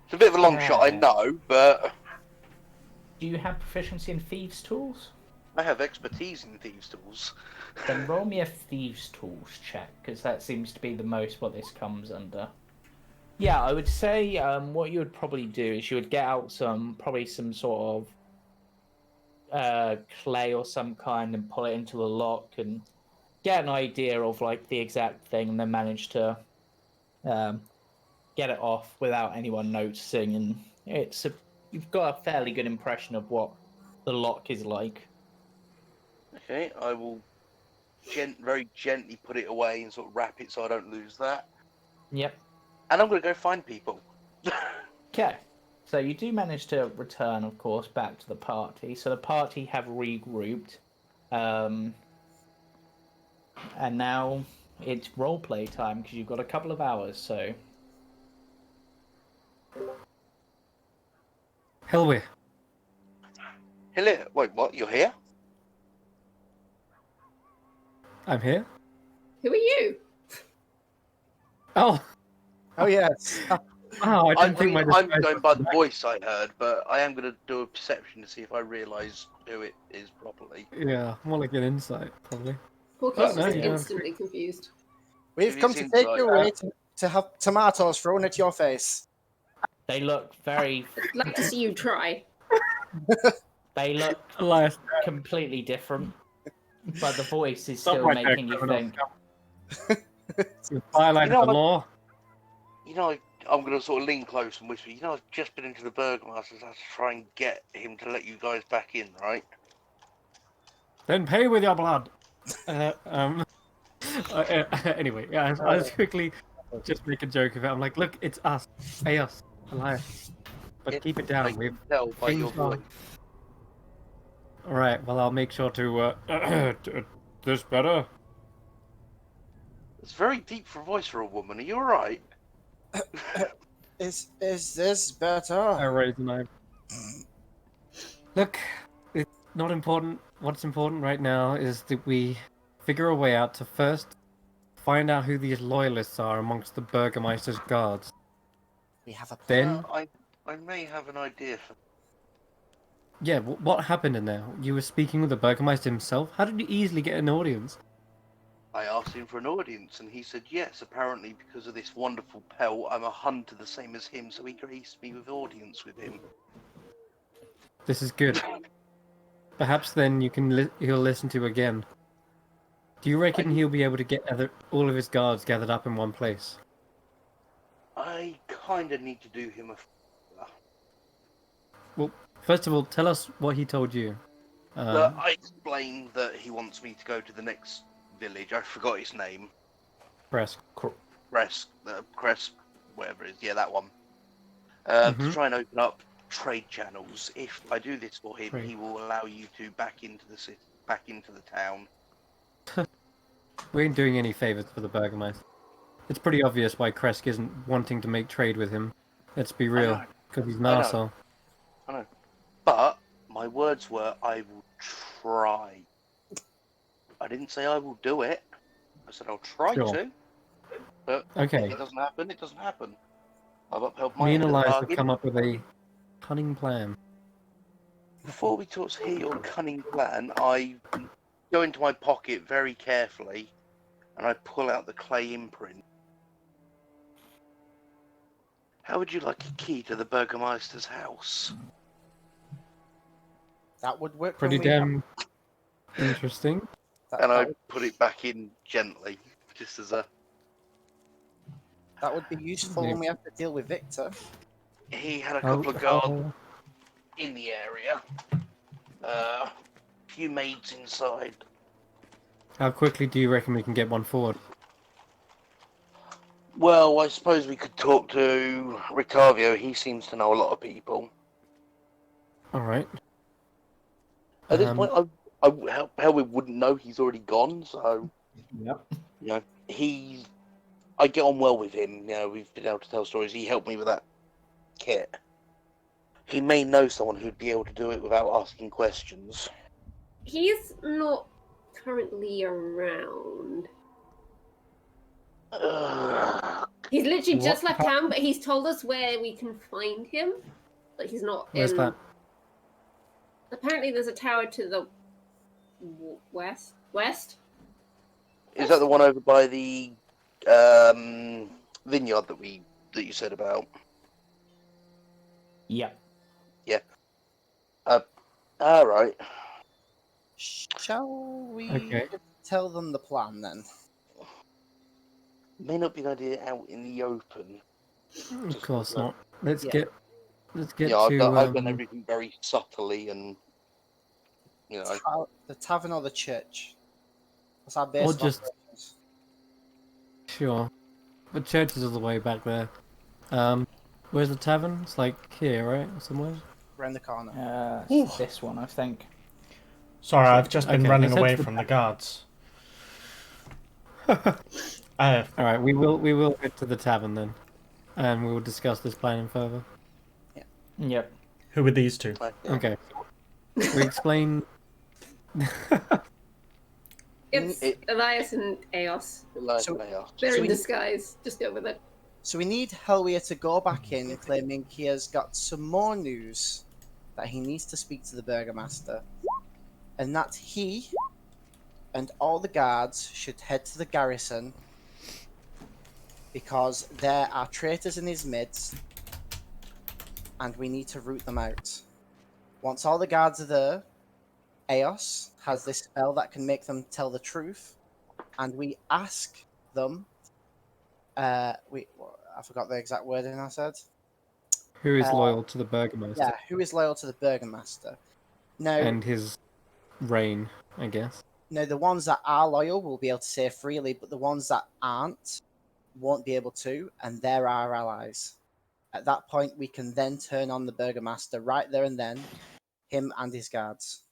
It's a bit of a long shot, I Yeah. know, but Do you have proficiency in thieves' tools? I have expertise in thieves' tools. Then roll me a thieves' tools check, because that seems to be the most what this comes under. Yeah, I would say what you would probably do is you would get out some sort of clay or some kind and pull it into the lock and get an idea of like the exact thing, and then manage to get it off without anyone noticing. And you've got a fairly good impression of what the lock is like. Okay, I will very gently put it away and sort of wrap it so I don't lose that. Yep. And I'm going to go find people. Okay, so you do manage to return, of course, back to the party. So the party have regrouped, and now it's roleplay time because you've got a couple of hours. So Hellway. Hello. Wait, what? You're here? I'm here. Who are you? Oh, Oh yes. wow! I didn't think my I'm disguise going was by the that. voice I heard, but I am going to do a perception to see if I realise who it is properly. Yeah, more like an insight, probably. Porky's no, just yeah. instantly confused. We've It come is to take you inside. away to have tomatoes thrown at your face. they look very, I'd like to see you try. they look Elias, completely different, but the voice is stop still right there, making you criminal think. scum. You violated You know the what? law. You know, I'm going to sort of lean close and whisper, you know, I've just been into the Burgermaster's house to try and get him to let you guys back in, right? Then pay with your blood. Anyway, yeah, I was quickly just make a joke of it. I'm like, look, it's us. Pay us. Elias. But Yeah, keep it I down. can We've tell by your things on. voice. Alright, well, I'll make sure to, this better? It's very deep for a voice for a woman. Are you alright? Is this better? I raise an eye. Look, it's not important. What's important right now is that we figure a way out to first find out who these loyalists are amongst the Burgermeister's guards. We have a Then, I may have an idea for... yeah, what happened in there? You were speaking with the Burgermeister himself? How did you easily get an audience? I asked him for an audience, and he said yes. Apparently, because of this wonderful pelt, I'm a hunter the same as him, so he graced me with audience with him. This is good. Perhaps then he'll listen to again. Do you reckon he'll be able to get all of his guards gathered up in one place? I kind of need to do him a favor. Well, first of all, tell us what he told you. I explained that he wants me to go to the next village. I forgot his name. Press. Crest, whatever it is. Yeah, that one. To Mhm. try and open up trade channels. If I do this for him, Trade. he will allow you to back into the city, back into the town. We ain't doing any favors for the Burgermeister. It's pretty obvious why Kresk isn't wanting to make trade with him. Let's be real, know. because he's an I know. arsehole. I know. But my words were, I will try. I didn't say I will do it. I said I'll try Sure. to. But Okay. if it doesn't happen, it doesn't happen. I've upheld my Me end and of the Elias have bargain. come up with a cunning plan. Before we talk to hear your cunning plan, I go into my pocket very carefully and I pull out the clay imprint. How would you like a key to the Burgermeister's house? That would work. Pretty when we damn interesting. And I would, put it back in gently, just as a... that would be useful Yeah. when we have to deal with Victor. He had a couple of guards in the area. A few maids inside. How quickly do you reckon we can get one forward? Well, I suppose we could talk to Ricavio. He seems to know a lot of people. All right. At this point, how we wouldn't know he's already gone, so... Yep. You know, I get on well with him. You know, we've been able to tell stories. He helped me with that kit. He may know someone who'd be able to do it without asking questions. He's not currently around. He's literally just What? left town, but he's told us where we can find him. But he's not Where's in. that? Apparently, there's a tower to the west. Is that the one over by the vineyard that you said about? Yep. All right. Shall we Okay. tell them the plan then? May not be an idea out in the open. Of course not. Let's Yeah. get Yeah, I've to. done everything very subtly and, you know. The tavern or the church? That's our base. Or of just- operations. Sure. The church is all the way back there. Where's the tavern? It's like here, right? Somewhere? Around the corner. It's this one, I think. Sorry, I've just been Okay, running let's head away to the from the back. guards. Alright, we will head to the tavern then. And we will discuss this plan further. Yep. Who are these two? Okay. We explain. It's Elias and Eos. So- They're So in we- disguise. Just go with it. So we need Helwier to go back in, claiming he has got some more news that he needs to speak to the Burgermaster, and that he and all the guards should head to the garrison because there are traitors in his midst, and we need to root them out. Once all the guards are there, Eos has this spell that can make them tell the truth, and we ask them. I forgot the exact wording I said. Who is loyal to the Burgermeister Yeah, who is loyal to the Burgermaster? Now, and his reign, I guess. now, the ones that are loyal will be able to say freely, but the ones that aren't won't be able to, and they're our allies. At that point, we can then turn on the Burgermaster right there and then, him and his guards.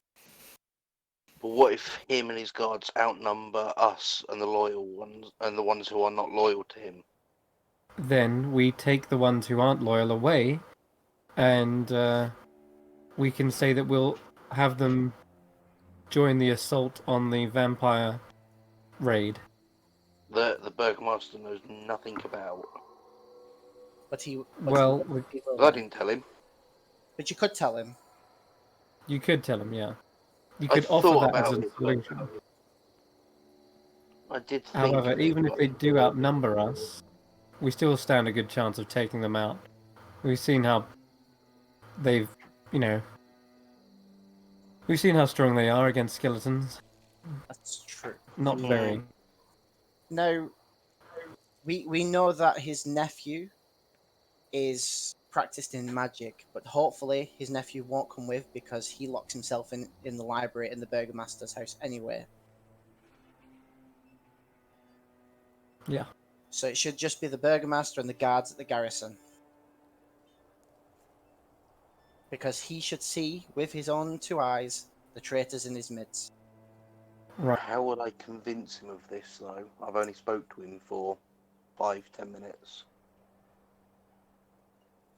But what if him and his guards outnumber us and the loyal ones, and the ones who are not loyal to him? Then we take the ones who aren't loyal away, and we can say that we'll have them join the assault on the vampire raid. The Burgermaster knows nothing about. But Well, I didn't tell him. but you could tell him. you could tell them, yeah. You I could offer thought that as about a it, solution. I did think. However, of it, even if but- they do outnumber us, we still stand a good chance of taking them out. We've seen how they've, We've seen how strong they are against skeletons. That's true. Not very. Now, we know that his nephew is practiced in magic, but hopefully his nephew won't come with because he locks himself in the library in the Burgomaster's house anyway. Yeah. So it should just be the Burgomaster and the guards at the garrison. Because he should see with his own 2 eyes the traitors in his midst. Right. How would I convince him of this, though? I've only spoke to him for 5-10 minutes.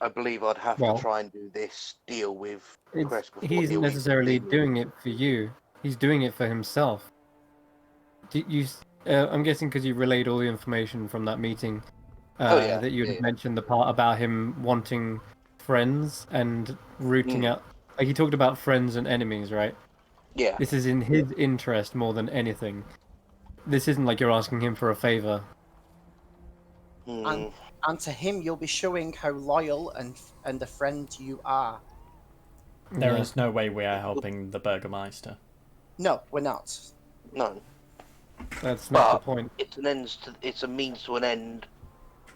I believe I'd have Well, to try and do this deal with Crest before He isn't he'll even necessarily see me. doing it for you. He's doing it for himself. I'm guessing because you relayed all the information from that meeting that you had mentioned the part about him wanting friends and rooting out. Like, he talked about friends and enemies, right? Yeah. This is in his interest more than anything. This isn't like you're asking him for a favor. And to him, you'll be showing how loyal and a friend you are. There is no way we are helping the Burgomaster. No, we're not. No. That's not the But point. it's a means to an end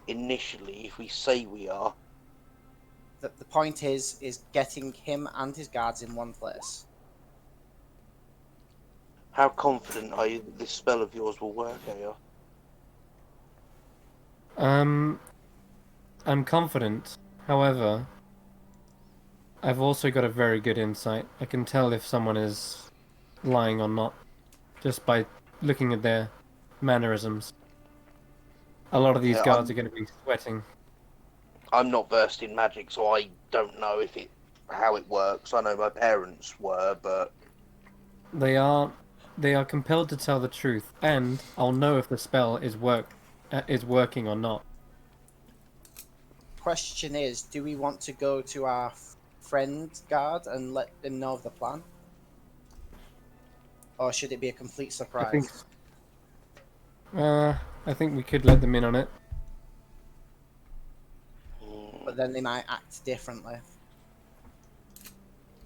initially, if we say we are. The point is getting him and his guards in one place. How confident are you that this spell of yours will work, Aya? I'm confident. However, I've also got a very good insight. I can tell if someone is lying or not, just by looking at their mannerisms. A lot of these guards are going to be sweating. I'm not versed in magic, so I don't know how it works. I know my parents were, but They are compelled to tell the truth, and I'll know if the spell is working or not. Question is, do we want to go to our friend guard and let him know of the plan? Or should it be a complete surprise? I think we could let them in on it. But then they might act differently.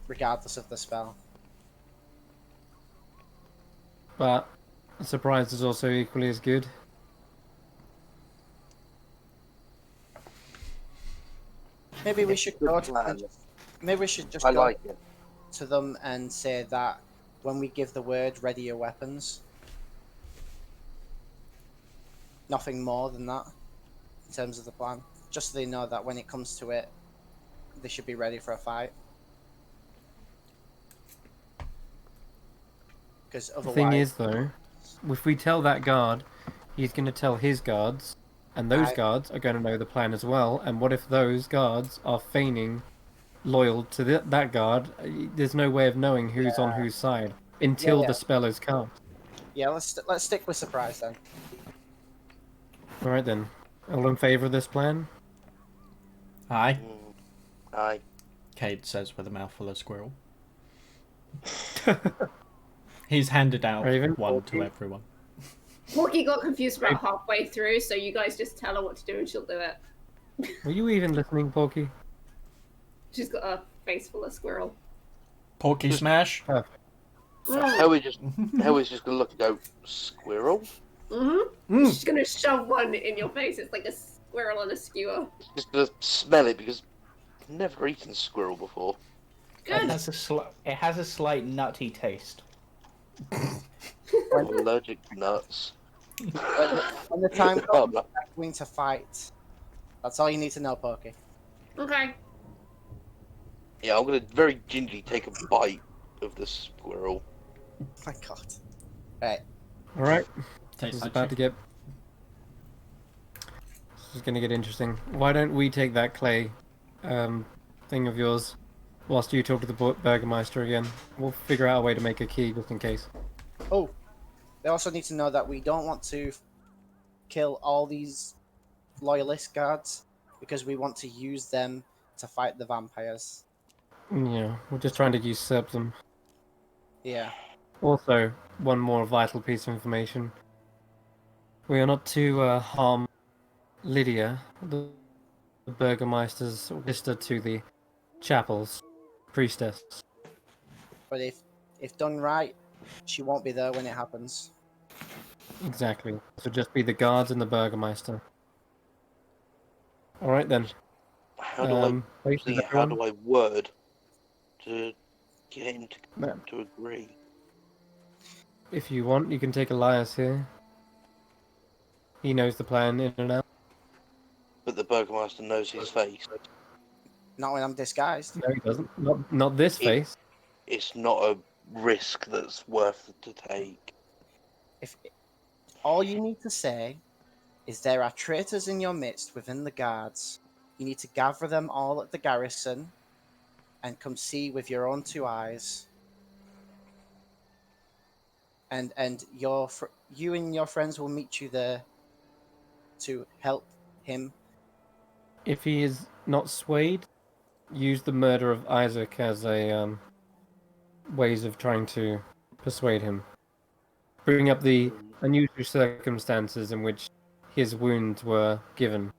Regardless of the spell. But a surprise is also equally as good. Maybe we should go to them. Maybe we should just go to them and say that when we give the word, ready your weapons. Nothing more than that in terms of the plan. Just so they know that when it comes to it, they should be ready for a fight. Because otherwise... The thing is, though, if we tell that guard, he's going to tell his guards, and those guards are going to know the plan as well. And what if those guards are feigning loyal to that guard? There's no way of knowing who's on whose side until the spell is cast. Yeah, let's stick with surprise then. All right then. All in favor of this plan? Aye. Aye. Cade says with a mouthful of squirrel. He's handed out one to everyone. Porky got confused about halfway through, so you guys just tell her what to do and she'll do it. Were you even listening, Porky? She's got a face full of squirrel. Porky smash? Perfect. How is just gonna look and go, squirrel? She's gonna shove one in your face. It's like a squirrel on a skewer. Just gonna smell it because I've never eaten squirrel before. Good. It has a slight nutty taste. I'm allergic to nuts. When the time comes, we're going to fight. That's all you need to know, Porky. Okay. Yeah, I'm gonna very gingerly take a bite of the squirrel. Oh my god. Right. Alright. Tastes This is like about to get... This is going to get interesting. Why don't we take that clay thing of yours whilst you talk to the Burgomaster again? We'll figure out a way to make a key just in case. Oh, they also need to know that we don't want to kill all these loyalist guards because we want to use them to fight the vampires. Yeah, we're just trying to usurp them. Yeah. Also, one more vital piece of information. We are not to harm Lydia, the Burgomaster's sister to the chapel's priestess. But if if done right, she won't be there when it happens. Exactly. So just be the guards and the Burgermeister. All right then. How do I Places, think? How everyone? do I word to get him No. to agree? If you want, you can take Elias here. He knows the plan in and out. But the Burgomaster knows his face. Not when I'm disguised. No, he doesn't. Not this It- face. It's not a risk that's worth to take. If all you need to say is there are traitors in your midst within the guards, you need to gather them all at the garrison and come see with your own two eyes. And you and your friends will meet you there to help him. If he is not swayed, use the murder of Isaac as a ways of trying to persuade him. Bring up the unusual circumstances in which his wounds were given.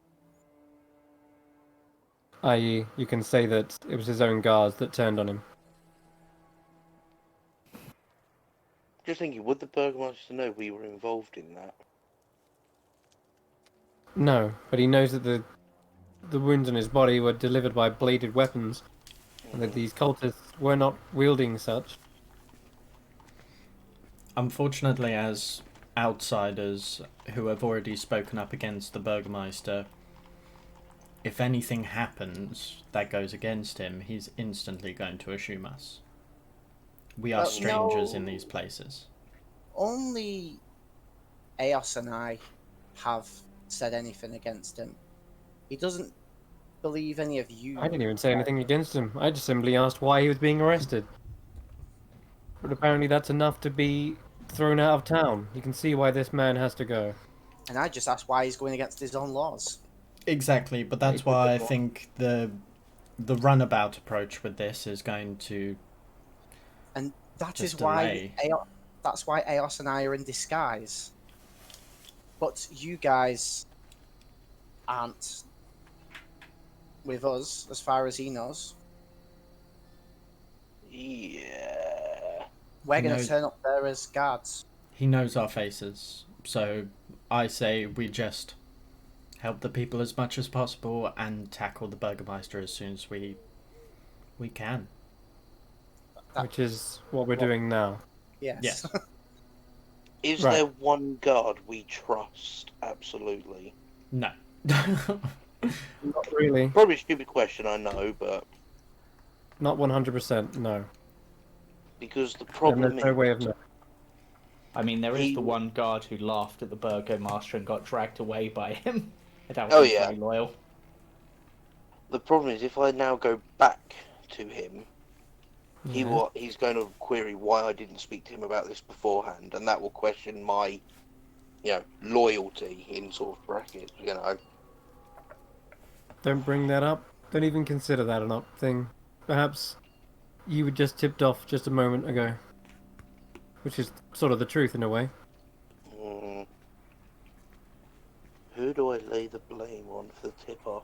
I.e., you can say that it was his own guards that turned on him. Just thinking, would the Burgomaster know we were involved in that? No, but he knows that the wounds on his body were delivered by bladed weapons, and that these cultists were not wielding such. Unfortunately, as outsiders who have already spoken up against the Burgomaster, if anything happens that goes against him, he's instantly going to assume us. We are Well, strangers no. in these places. Only Eos and I have said anything against him. He doesn't believe any of you. I didn't even say anything against him. I just simply asked why he was being arrested. But apparently that's enough to be thrown out of town. You can see why this man has to go. And I just asked why he's going against his own laws. Exactly, but that's why I think the runabout approach with this is going to And that just is why delay. that's why Eos and I are in disguise. But you guys aren't with us, as far as he knows. Yeah. We're He going to knows- turn up there as guards. He knows our faces, so I say we just help the people as much as possible and tackle the Burgomaster as soon as we can. Which is what we're doing now. Yes. Yes. Is Right. there one guard we trust? Absolutely. No. Not really. Probably a stupid question, I know, but Not 100%, no. because the And problem there's no is, way of knowing. I mean, there is He- the one guard who laughed at the Burgomaster and got dragged away by him. I doubt Oh, he's yeah. very loyal. the problem is if I now go back to him, Yeah. he's going to query why I didn't speak to him about this beforehand, and that will question my, loyalty in sort of brackets. Don't bring that up. Don't even consider that an thing. Perhaps you were just tipped off just a moment ago. Which is sort of the truth in a way. Mm. Who do I lay the blame on for the tip-off?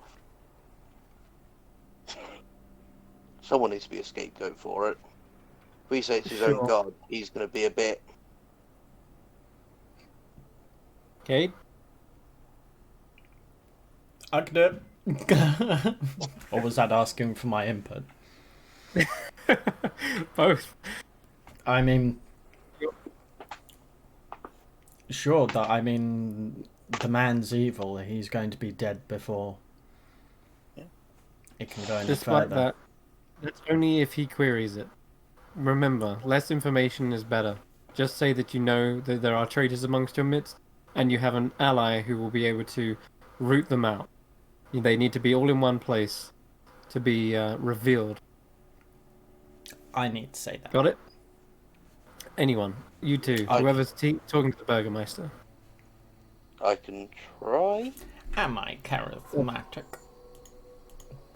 Someone needs to be a scapegoat for it. If we say it's his own Sure. guard, he's going to be a bit... Cade? I can do it. Or was that asking for my input? Both. I mean, sure, the man's evil. He's going to be dead before it can go any Despite further. that, that's only if he queries it. Remember, less information is better. Just say that you know that there are traitors amongst your midst, and you have an ally who will be able to root them out. They need to be all in one place to be revealed. I need to say that. Got it? Anyone. You two. I- Whoever's talking to the Burgomaster. I can try. Am I charismatic?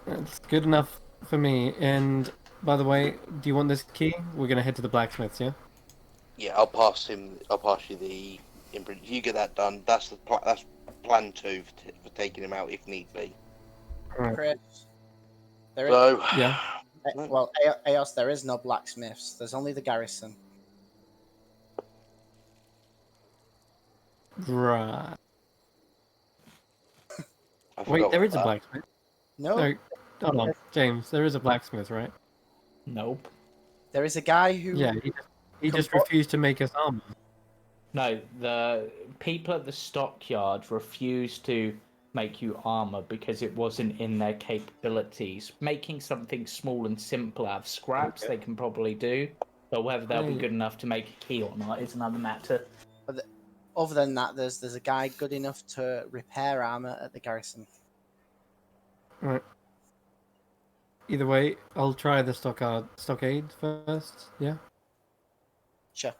That's good enough for me. And, by the way, do you want this key? We're going to head to the blacksmith's, yeah? Yeah, I'll pass you the imprint. If you get that done, that's that's plan 2 for taking him out if need be. Chris, there is, So, Yeah. No. Well, Eos, there is no blacksmiths. There's only the garrison. Right. I Wait, forgot there is a about blacksmith. No, No, hold on, James. There is a blacksmith, right? Nope. there is a guy who. Yeah, he just Compl- refused to make us armor. No, the people at the stockyard refused to make you armor because it wasn't in their capabilities. Making something small and simple out of scraps, Okay. they can probably do, but whether they'll be Right. good enough to make a key or not is another matter. Other than that, there's a guy good enough to repair armor at the garrison. Right. Either way, I'll try the stockade first. Yeah, Sure.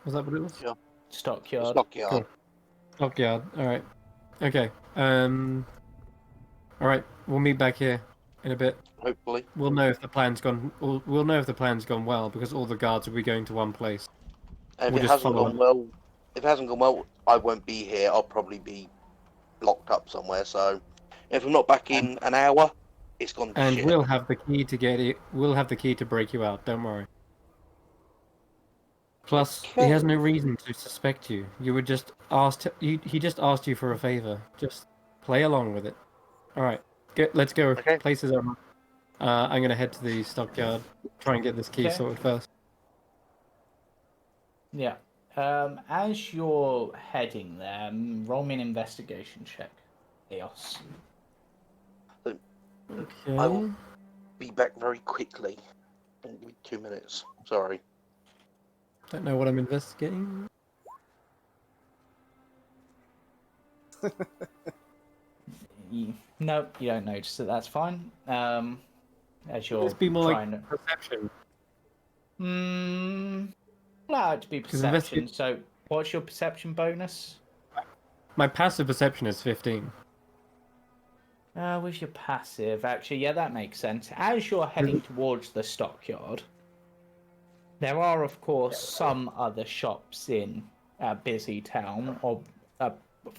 was that what it was? Yeah. Stockyard. Stockyard. Cool. Stockyard. All right. Okay. All right. We'll meet back here in a bit. Hopefully. We'll know if the plan's gone. We'll know if the plan's gone well because all the guards will be going to one place. And if We'll it just hasn't follow gone well, I won't be here. I'll probably be locked up somewhere. So if I'm not back in an hour, it's gone to And shit. we'll have the key to get it. We'll have the key to break you out. Don't worry. Plus, he has no reason to suspect you. You were just asked. He just asked you for a favor. Just play along with it. All right. Let's go. Okay. Places are. I'm gonna head to the stockyard. Try and get this key Okay. sorted first. Yeah. As you're heading there, roll me an investigation check, Eos. Okay. I will be back very quickly. Give me 2 minutes. Sorry. Don't know what I'm investigating. No, you don't notice it. That's fine. As you're Let's be more trying like perception. allow it to be 'Cause perception. So, what's your perception bonus? My passive perception is 15. With your passive, actually, yeah, that makes sense. As you're heading towards the stockyard, there are, of course, some other shops in a busy town, or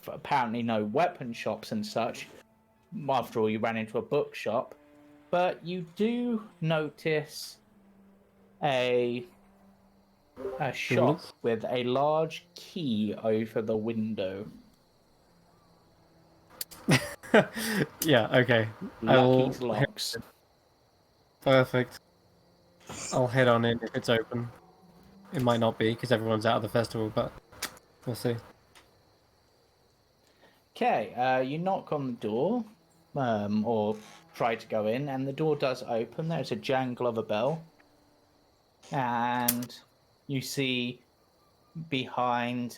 apparently no weapon shops and such. After all, you ran into a bookshop, but you do notice a shop Bullets? with a large key over the window. Yeah. Okay. I will. Lucky's locks. Perfect. I'll head on in if it's open. It might not be because everyone's out of the festival, but we'll see. Okay, you knock on the door, or try to go in, and the door does open. There's a jangle of a bell, and you see behind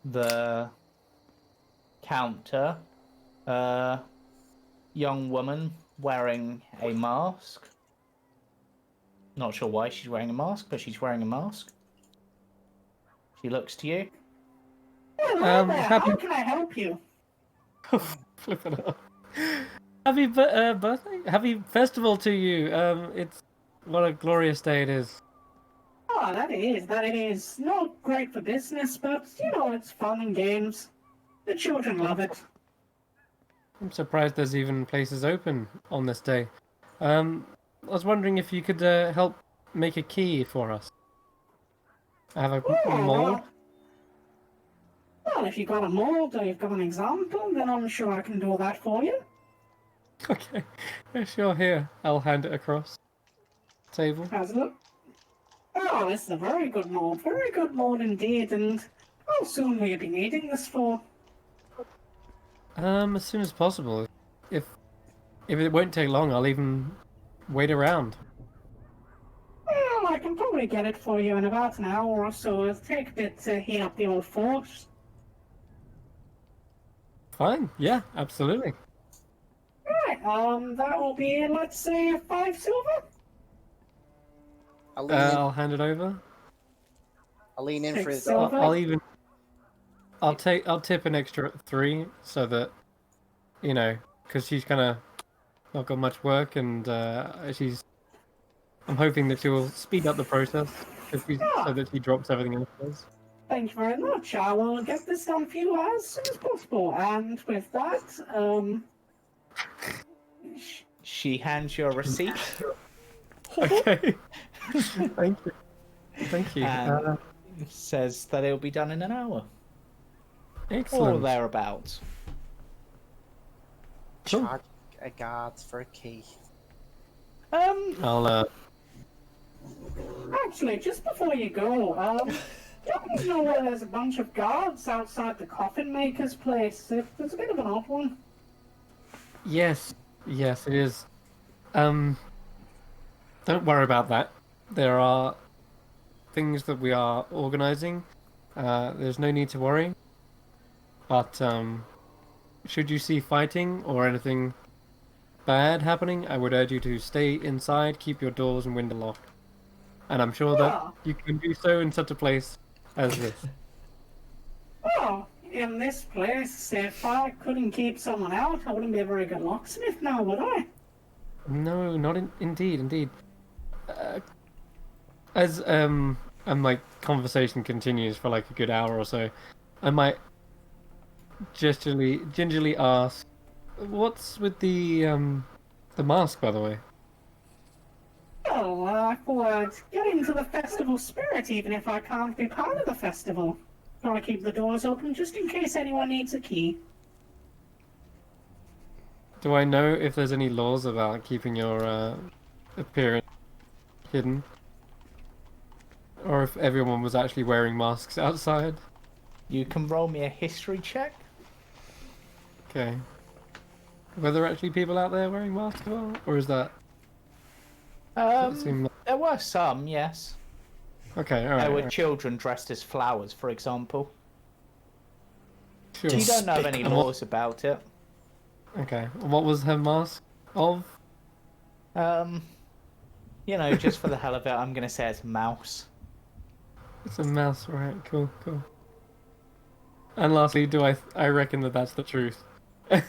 the counter a young woman wearing a mask. Not sure why she's wearing a mask, but she's wearing a mask. She looks to you. Hello there. happy- How can I help you? Flip it off. Happy birthday! Happy festival to you. It's what a glorious day it is. Oh, that is. Not great for business, but, it's fun and games. The children love it. I'm surprised there's even places open on this day. I was wondering if you could help make a key for us. I have a mold. Well, if you've got a mold or you've got an example, then I'm sure I can do that for you. Okay, yeah, sure. Here, I'll hand it across. Table. How's it look? Oh, this is a very good mold indeed, and how soon will you be needing this for? As soon as possible. If it won't take long, I'll even wait around. Well, I can probably get it for you in about an hour or so. It'll take a bit to heat up the old fort. Fine. Yeah, absolutely. Right, that will be, let's say, 5 silver. I'll lean, in, I'll hand it over. I'll lean in for his. So- I'll tip an extra 3 so that, because she's kind of not got much work and I'm hoping that she will speed up the process so that she drops everything else. Does. Thank you very much. I will get this done for you as soon as possible. And with that, She hands you a receipt. Okay. Thank you. Thank you. And says that it'll be done in an hour. Or Excellent. thereabouts. Cool. Charge a guard for a key. I'll Actually, just before you go, don't you know where there's a bunch of guards outside the coffin maker's place? It's a bit of an odd one. Yes, it is. Don't worry about that. There are things that we are organizing. There's no need to worry. But should you see fighting or anything bad happening, I would urge you to stay inside, keep your doors and windows locked. And I'm sure that you can do so in such a place as this. Oh, in this place, if I couldn't keep someone out, I wouldn't be a very good locksmith now, would I? No, not indeed. As and like conversation continues for like a good hour or so, I might gingerly ask, "What's with the mask, by the way?" Well, I thought get into the festival spirit even if I can't be part of the festival. Gotta keep the doors open just in case anyone needs a key. Do I know if there's any laws about keeping your appearance hidden? Or if everyone was actually wearing masks outside? You can roll me a history check. Okay. Were there actually people out there wearing masks as well? Or is that... seem There were some, yes. Okay, alright. There were children dressed as flowers, for example. Sure. You don't know of any laws about it. Okay. What was her mask of? You know, just for the hell of it, I'm gonna say it's mouse. It's a mouse, right? Cool. And lastly, I reckon that that's the truth. Roll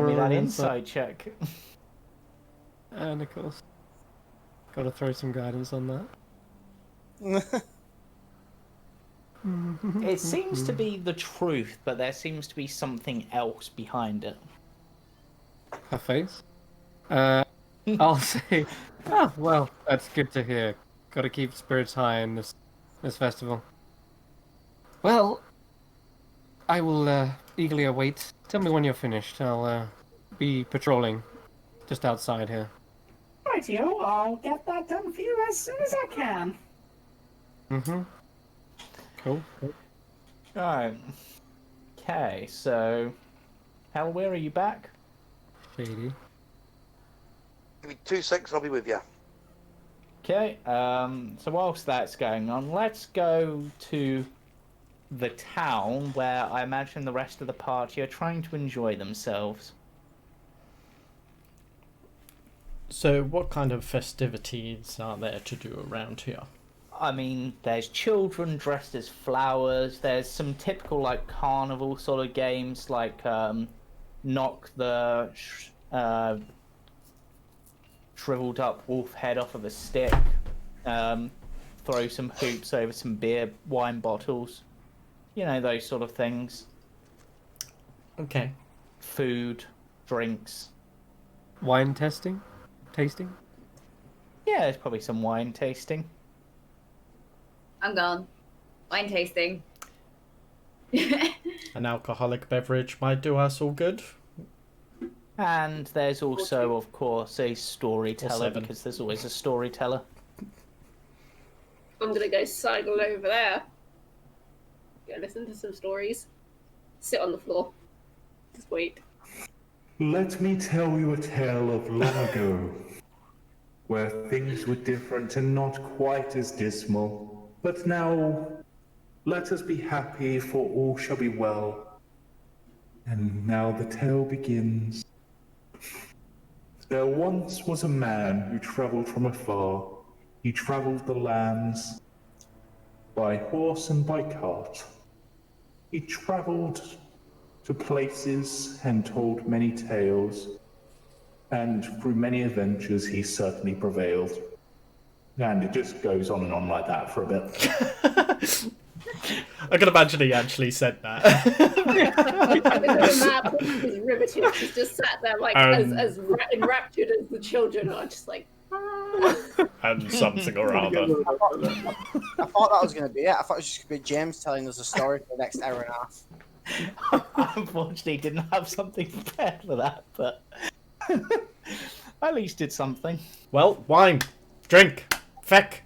me that roll inside check. And of course, gotta throw some guidance on that. It seems to be the truth, but there seems to be something else behind it. Her face. I'll say, oh well, that's good to hear. Gotta keep spirits high in this festival. Well, I will eagerly await. Tell me when you're finished. I'll be patrolling just outside here. Rightio, I'll get that done for you as soon as I can. Cool. Alright. Okay, so... Hal, where are you back? Shady. Give me 2 seconds, I'll be with you. Okay, so whilst that's going on, let's go to the town where I imagine the rest of the party are trying to enjoy themselves. So, what kind of festivities are there to do around here? I mean, there's children dressed as flowers, there's some typical, like, carnival sort of games, like, knock the shriveled up wolf head off of a stick, throw some hoops over some wine bottles, you know, those sort of things. Okay. Food, drinks. Wine tasting? Yeah, there's probably some wine tasting. I'm gone. Wine tasting. An alcoholic beverage might do us all good. And there's also, of course, a storyteller, 7. because there's always a storyteller. I'm gonna go sidle over there. Go listen to some stories. Sit on the floor. Just wait. Let me tell you a tale of long ago, where things were different and not quite as dismal. But now, let us be happy, for all shall be well. And now the tale begins. There once was a man who travelled from afar. He travelled the lands by horse and by cart. He travelled to places and told many tales, and through many adventures he certainly prevailed. And it just goes on and on like that for a bit. I can imagine he actually said that. The map is riveted. He's just sat there like as enraptured as the children are, just like. And something or other. I thought that was going to be it. I thought it was just going to be James telling us a story for the next hour and a half. Unfortunately, didn't have something prepared for that, but I at least did something. Well, wine, drink, feck,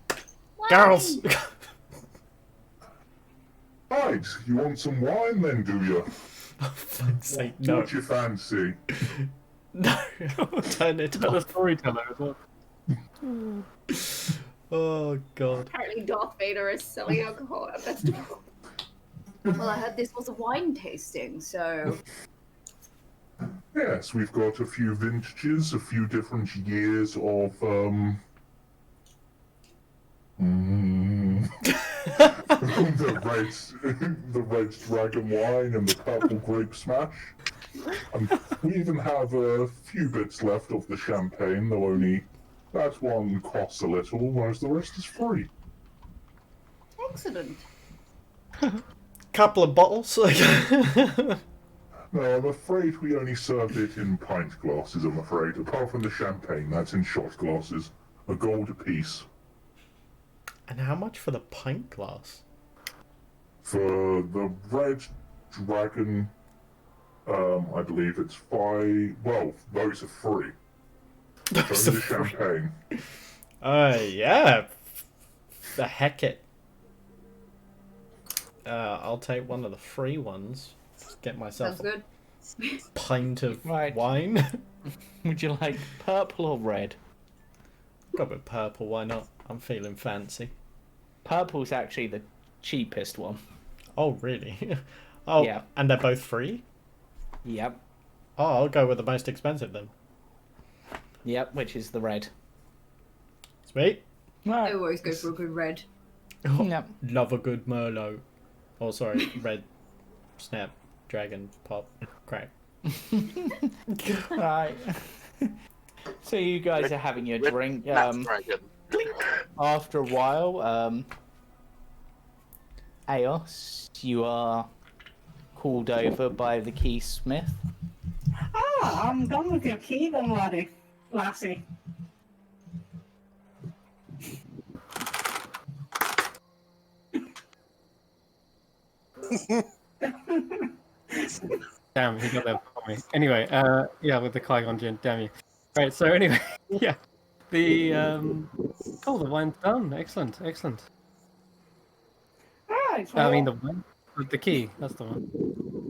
girls. Right, you want some wine then, do you? For fuck's sake, no. What you fancy? No, turn it But the off. storyteller as well. Oh, God. Apparently, Darth Vader is selling alcohol at a festival. Well, I heard this was a wine tasting, so Yes, we've got a few vintages, a few different years of the red dragon wine and the purple grape smash. And we even have a few bits left of the champagne, though only that one costs a little, whereas the rest is free. excellent. Couple of bottles. No, I'm afraid we only served it in pint glasses, I'm afraid. Apart from the champagne, that's in shot glasses. A gold apiece. And how much for the pint glass? For the red dragon, I believe it's 5... Well, those are free. Those Only are the free. champagne. Yeah. The heck it. I'll take one of the free ones. Just get myself Sounds a good. pint of Right. wine. Would you like purple or red? Go with purple, why not? I'm feeling fancy. Purple's actually the cheapest one. Oh, really? Oh, Yeah. and they're both free? Yep. Oh, I'll go with the most expensive then. Yep, which is the red. Sweet. I Right. always go for a good red. Yep. Love a good Merlot. Oh, sorry, red snap dragon pop crack. Right. So you guys are having your drink. That's dragon. After a while, Eos, you are called over by the keysmith. Ah, I'm done with your key then, lassie. Damn, he got there for me. Anyway, yeah, with the Qui-Gon Jinn, damn you. Right, so anyway, yeah. The, oh, the wine's done. Excellent, excellent. Right, I well, mean, the wine, the key, that's the one.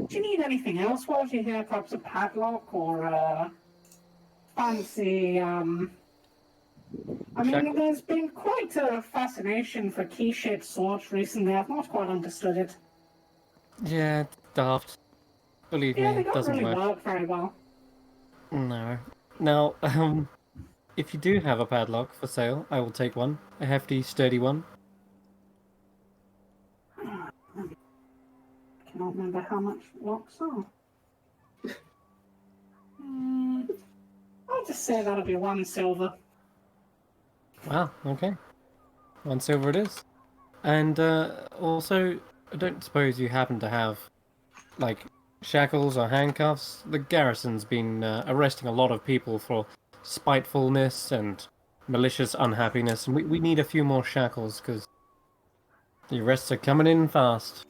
do you need anything else while you're here? Perhaps a padlock or a fancy, I mean, Shackle? there's been quite a fascination for key-shaped swords recently. I've not quite understood it. Yeah, it's daft. Believe Yeah, me, they it don't doesn't really work. work very well. No. Now, if you do have a padlock for sale, I will take one. A hefty, sturdy one. I cannot remember how much locks are. I'll just say that'll be 1 silver. Wow, okay. 1 silver it is. And also, I don't suppose you happen to have, like, shackles or handcuffs? The garrison's been arresting a lot of people for spitefulness and malicious unhappiness, and we need a few more shackles, because the arrests are coming in fast.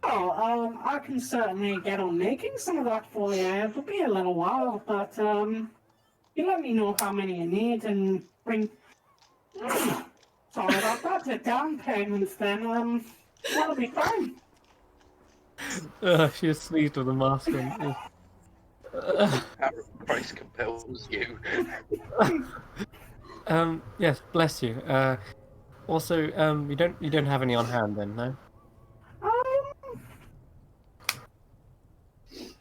Oh, I can certainly get on making some of that for you. It'll be a little while, but you let me know how many you need and bring. Sorry about that. The down payments, then that'll be fine. She was sneezed with a mask on. Price compels you. Yes, bless you. Also, you don't have any on hand then, no?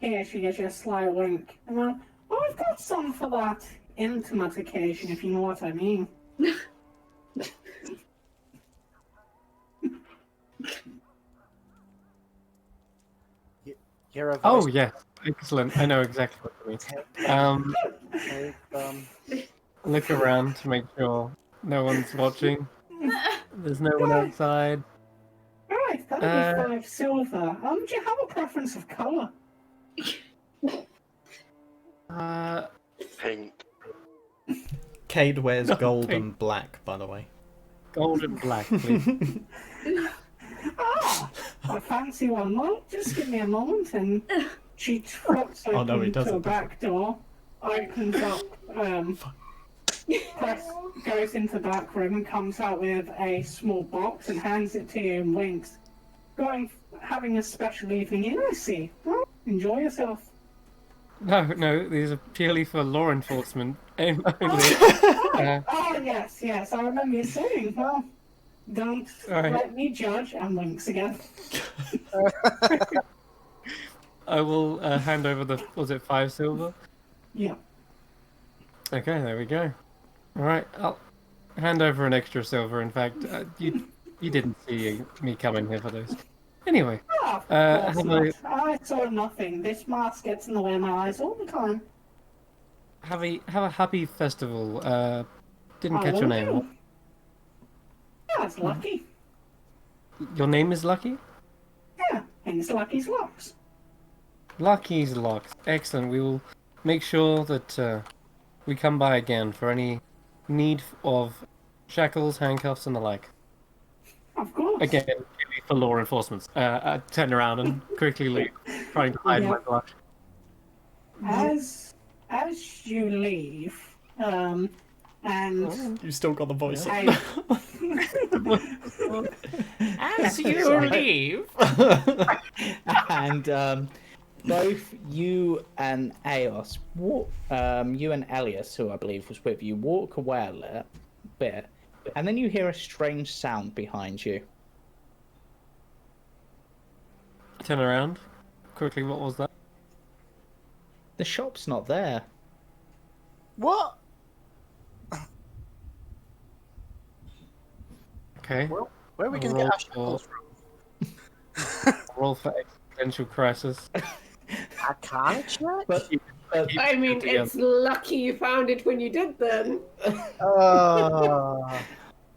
Here she gives you a sly wink. I've got some for that intimate occasion, if you know what I mean. You're a Oh voice. yeah, excellent. I know exactly what you mean. Look around to make sure no one's watching. There's no one outside. That'll be 5 silver. Do you have a preference of colour? Pink. Cade wears No, gold pink. and black, by the way. Gold and black, please. I fancy one. Well, just give me a moment, and she trots Oh, no, he open to a doesn't. back door, opens up, goes into the back room and comes out with a small box and hands it to you and winks. Having a special evening in, I see. Well, enjoy yourself. No, these are purely for law enforcement. Only. Yes, I remember you saying. Well, don't Alright. let me judge, and winks again. I will hand over was it 5 silver? Yeah. Okay, there we go. Alright, I'll hand over an extra silver. In fact, you didn't see me come in here for this. Anyway, Of course have not. I saw nothing. This mask gets in the way of my eyes all the time. have a happy festival. Didn't catch will your name. do. Yeah, it's Lucky. Your name is Lucky? Yeah, and it's Lucky's Locks. Lucky's Locks. Excellent. We will make sure that we come by again for any need of shackles, handcuffs, and the like. Of course. Again, purely for law enforcement. I turn around and quickly leave, trying to hide my blush. As you leave, and You still got the voice. I, As you leave. And both you and Eos, you and Elias, who I believe was with you, walk away a little bit, and then you hear a strange sound behind you. Turn around. Quickly, what was that? The shop's not there. What? Okay. Where are we going to Roll get our shackles from? Roll for existential crisis. I can't check. But I mean, it's lucky you found it when you did then.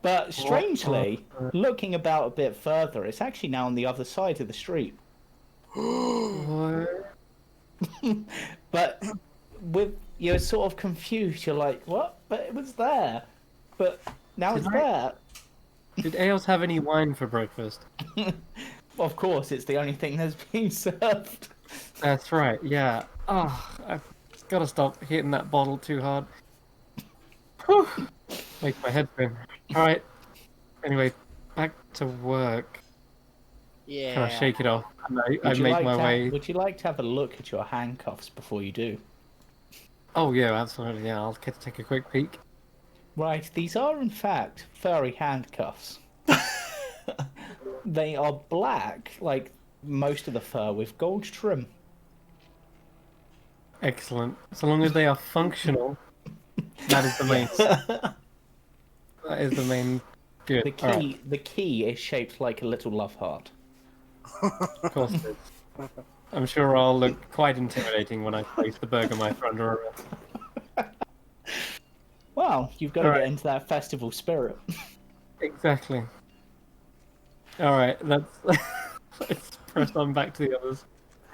But strangely, looking about a bit further, it's actually now on the other side of the street. What? But you're sort of confused. You're like, what? But it was there. But now it's there. Did Eos have any wine for breakfast? Of course, it's the only thing that's being served. That's right, yeah. Oh, I've gotta stop hitting that bottle too hard. Whew. Make my head spin. Alright. Anyway, back to work. Yeah. Kind of shake it off. I Would you make like my to- way. Would you like to have a look at your handcuffs before you do? Oh, yeah, absolutely. Yeah, I'll take a quick peek. Right, these are in fact furry handcuffs. They are black, like most of the fur, with gold trim. Excellent. So long as they are functional, that is the main. That is the main. Good. The Alright, the key is shaped like a little love heart. of course it is. I'm sure I'll look quite intimidating when I place the Burgermeister under arrest. Well, you've got to Alright. get into that festival spirit. Exactly. Alright, let's press on back to the others.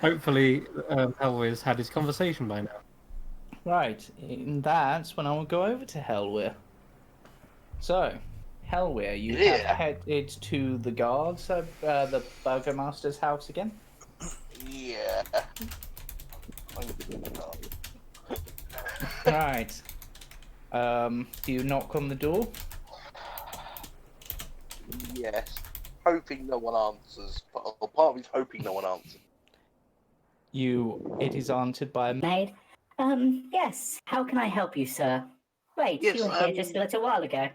Hopefully, Hellweir's had his conversation by now. Right, and that's when I will go over to Hellweir. So, Hellweir, you have Yeah. headed to the guards at the Burgomaster's house again? Yeah. Right. Do you knock on the door? Yes. Hoping no one answers. Part of me's hoping no one answers. It is answered by a Maid? Yes. How can I help you, sir? Wait, Yes, you were here just a little while ago.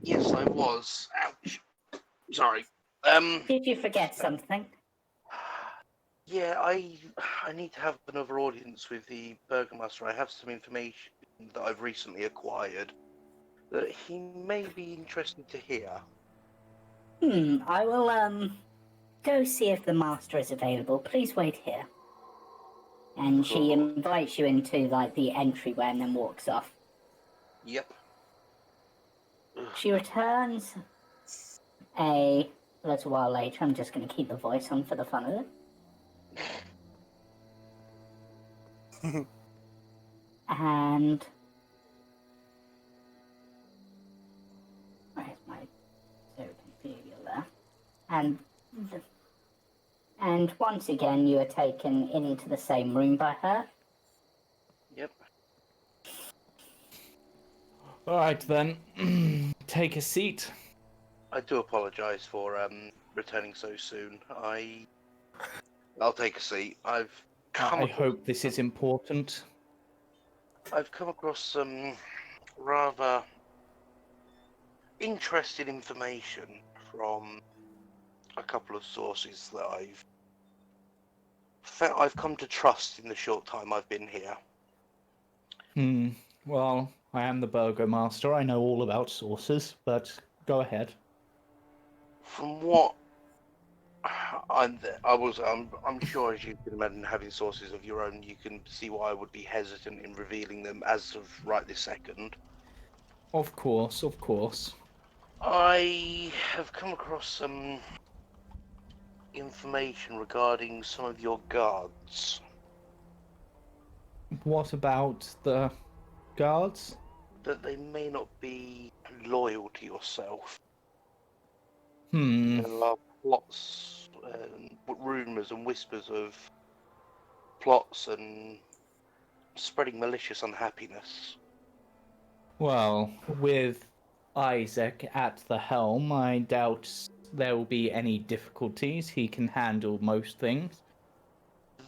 Yes, I was. Ouch. Sorry. Did you forget something? Yeah, I need to have another audience with the Burgomaster. I have some information that I've recently acquired that he may be interested to hear. I will, go see if the master is available. Please wait here. And she invites you into, like, the entryway and then walks off. Yep. She returns a A little while later, I'm just going to keep the voice on for the fun of it. And where's my behavior there? And once again, you are taken into the same room by her. Yep. All right then, take a seat. I do apologise for returning so soon. I'll take a seat. I hope this is important. I've come across some rather interesting information from a couple of sources that I've come to trust in the short time I've been here. Well, I am the burgomaster. I know all about sources, but go ahead. From what I'm sure, as you can imagine, having sources of your own, you can see why I would be hesitant in revealing them as of right this second. Of course, of course. I have come across some information regarding some of your guards. What about the guards? That they may not be loyal to yourself. Hmm. There are plots, rumours and whispers of plots and spreading malicious unhappiness. Well, with Isaac at the helm, I doubt there will be any difficulties. He can handle most things.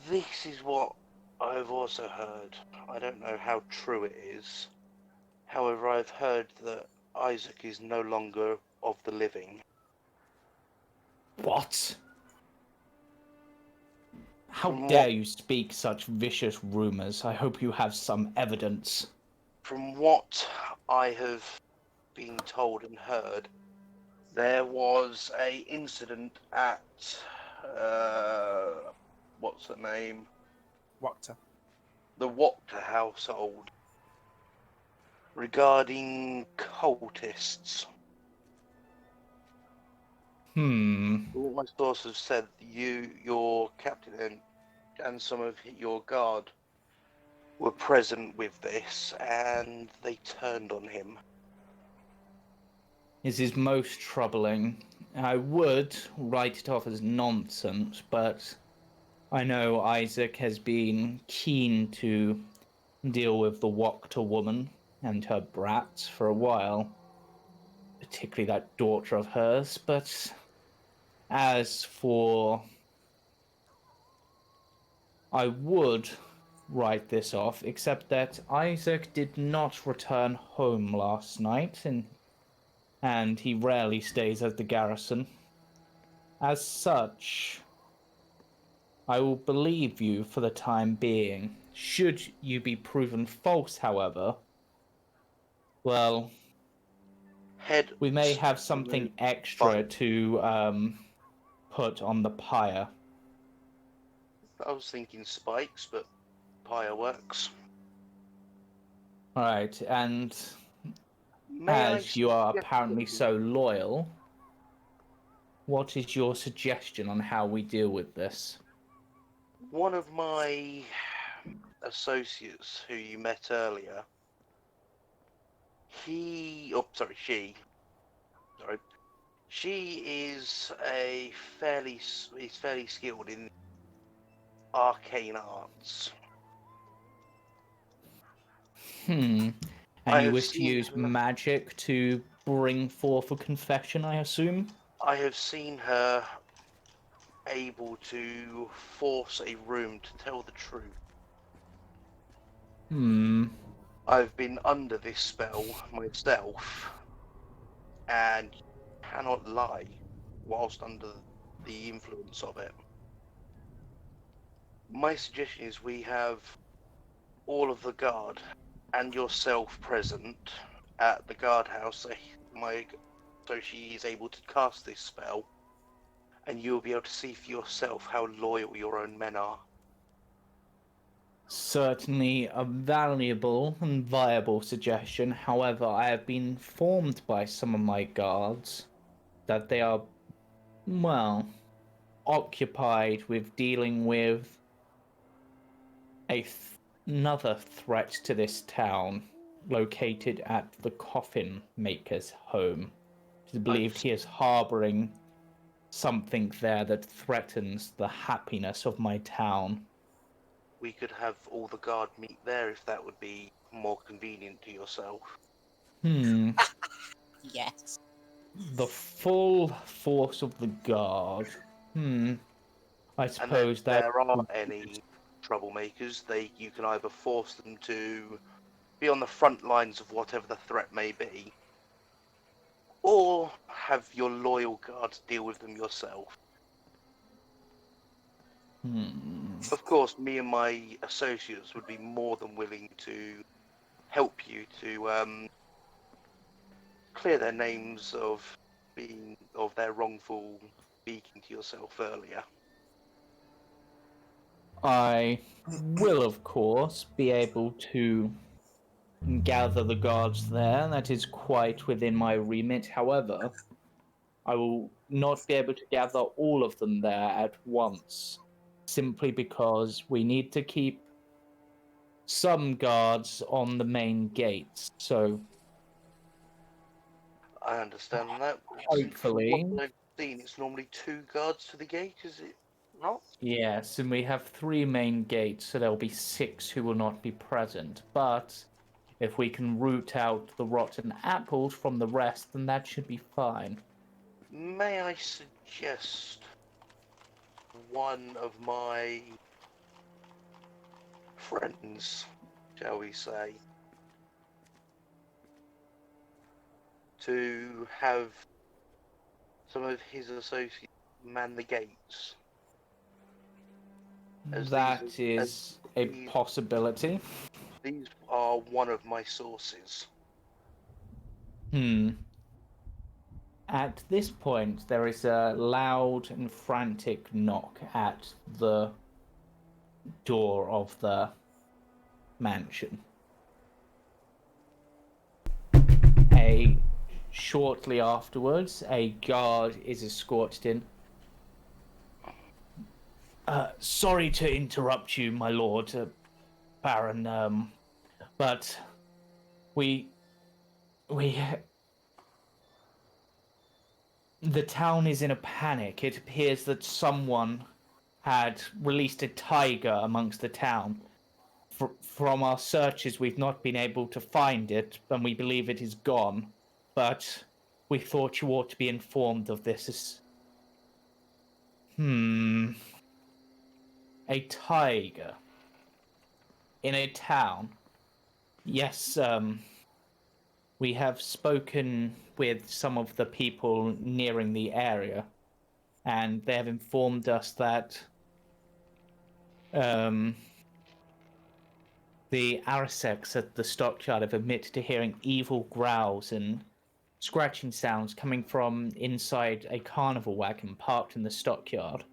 This is what I've also heard. I don't know how true it is. However, I've heard that Isaac is no longer of the living. What? How From dare what- you speak such vicious rumors? I hope you have some evidence. From what I have been told and heard, there was a incident at what's the name? Wachter. The Wachter household regarding cultists. All my sources said your captain, and some of your guard were present with this, and they turned on him. This is most troubling. I would write it off as nonsense, but I know Isaac has been keen to deal with the Wachter woman and her brats for a while, particularly that daughter of hers, but as for... I would write this off, except that Isaac did not return home last night, and he rarely stays at the garrison. As such, I will believe you for the time being. Should you be proven false, however, well, we may have something extra to put on the pyre. I was thinking spikes, but pyre works. Right, and May as you are apparently so loyal, what is your suggestion on how we deal with this? One of my associates who you met earlier, she is fairly skilled in arcane arts. And I you have wish to seen use her- magic to bring forth a confession, I assume? I have seen her able to force a room to tell the truth. I've been under this spell myself and cannot lie whilst under the influence of it. My suggestion is we have all of the guard and yourself present at the guardhouse, so she is able to cast this spell, and you'll be able to see for yourself how loyal your own men are. Certainly a valuable and viable suggestion. However, I have been informed by some of my guards that they are well, occupied with dealing with another threat to this town, located at the Coffin Maker's home. It is believed he is harboring something there that threatens the happiness of my town. We could have all the guard meet there if that would be more convenient to yourself. Yes. The full force of the guard. I And then suppose if that there are any troublemakers, you can either force them to be on the front lines of whatever the threat may be, or have your loyal guards deal with them yourself. Of course, me and my associates would be more than willing to help you to clear their names of their wrongful speaking to yourself earlier. I will, of course, be able to gather the guards there. That is quite within my remit. However, I will not be able to gather all of them there at once, simply because we need to keep some guards on the main gates. So, I understand that. hopefully, From what I've seen, it's normally 2 guards to the gate, is it not? yes, and we have 3 main gates, so there'll be 6 who will not be present. But if we can root out the rotten apples from the rest, then that should be fine. May I suggest one of my friends, shall we say, to have some of his associates man the gates? That is a possibility. These are one of my sources. At this point, there is a loud and frantic knock at the door of the mansion. Shortly afterwards, a guard is escorted in. Sorry to interrupt you, my lord, Baron, but we... The town is in a panic. It appears that someone had released a tiger amongst the town. From our searches, we've not been able to find it, and we believe it is gone. But we thought you ought to be informed of this. A tiger in a town. Yes, we have spoken with some of the people nearing the area, and they have informed us that the Araseks at the stockyard have admitted to hearing evil growls and scratching sounds coming from inside a carnival wagon parked in the stockyard.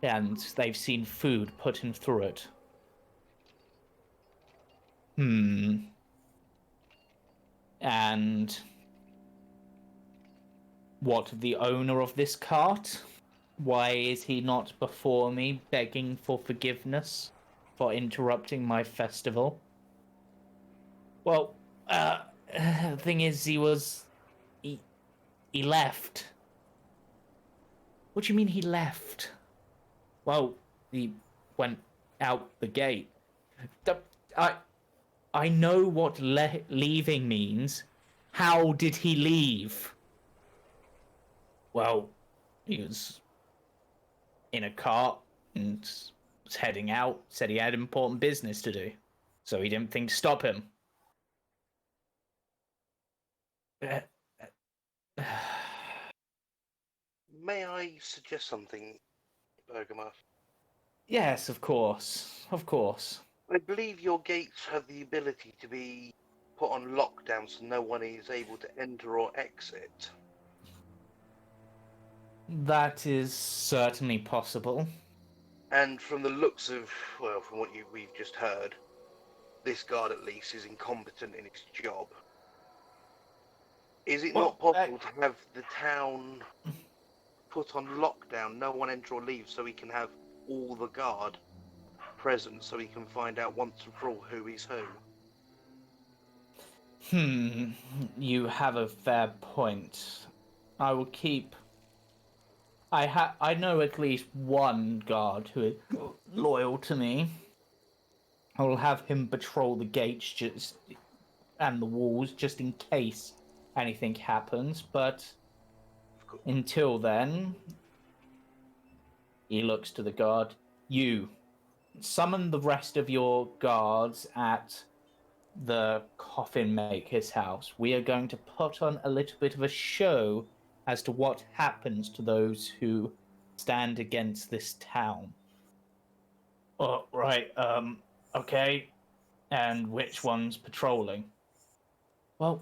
And they've seen food put in through it. And what of the owner of this cart? Why is he not before me begging for forgiveness for interrupting my festival? Well, the thing is, he left. What do you mean he left? Well, he went out the gate. I know what leaving means. How did he leave? Well, he was in a cart and was heading out, said he had important business to do, so he didn't think to stop him. May I suggest something, Bergamot? Yes, of course. Of course. I believe your gates have the ability to be put on lockdown so no one is able to enter or exit. That is certainly possible. And from the looks of, well, from what we've just heard, this guard at least is incompetent in his job. Is it not possible to have the town put on lockdown, no one enter or leave, so we can have all the guard present, so we can find out once and for all who is who. You have a fair point. I will keep. I know at least one guard who is loyal to me. I will have him patrol the gates and the walls just in case anything happens. But until then, he looks to the guard. You summon the rest of your guards at the coffin maker's house. We are going to put on a little bit of a show as to what happens to those who stand against this town. Oh, right, okay. And which one's patrolling? Well,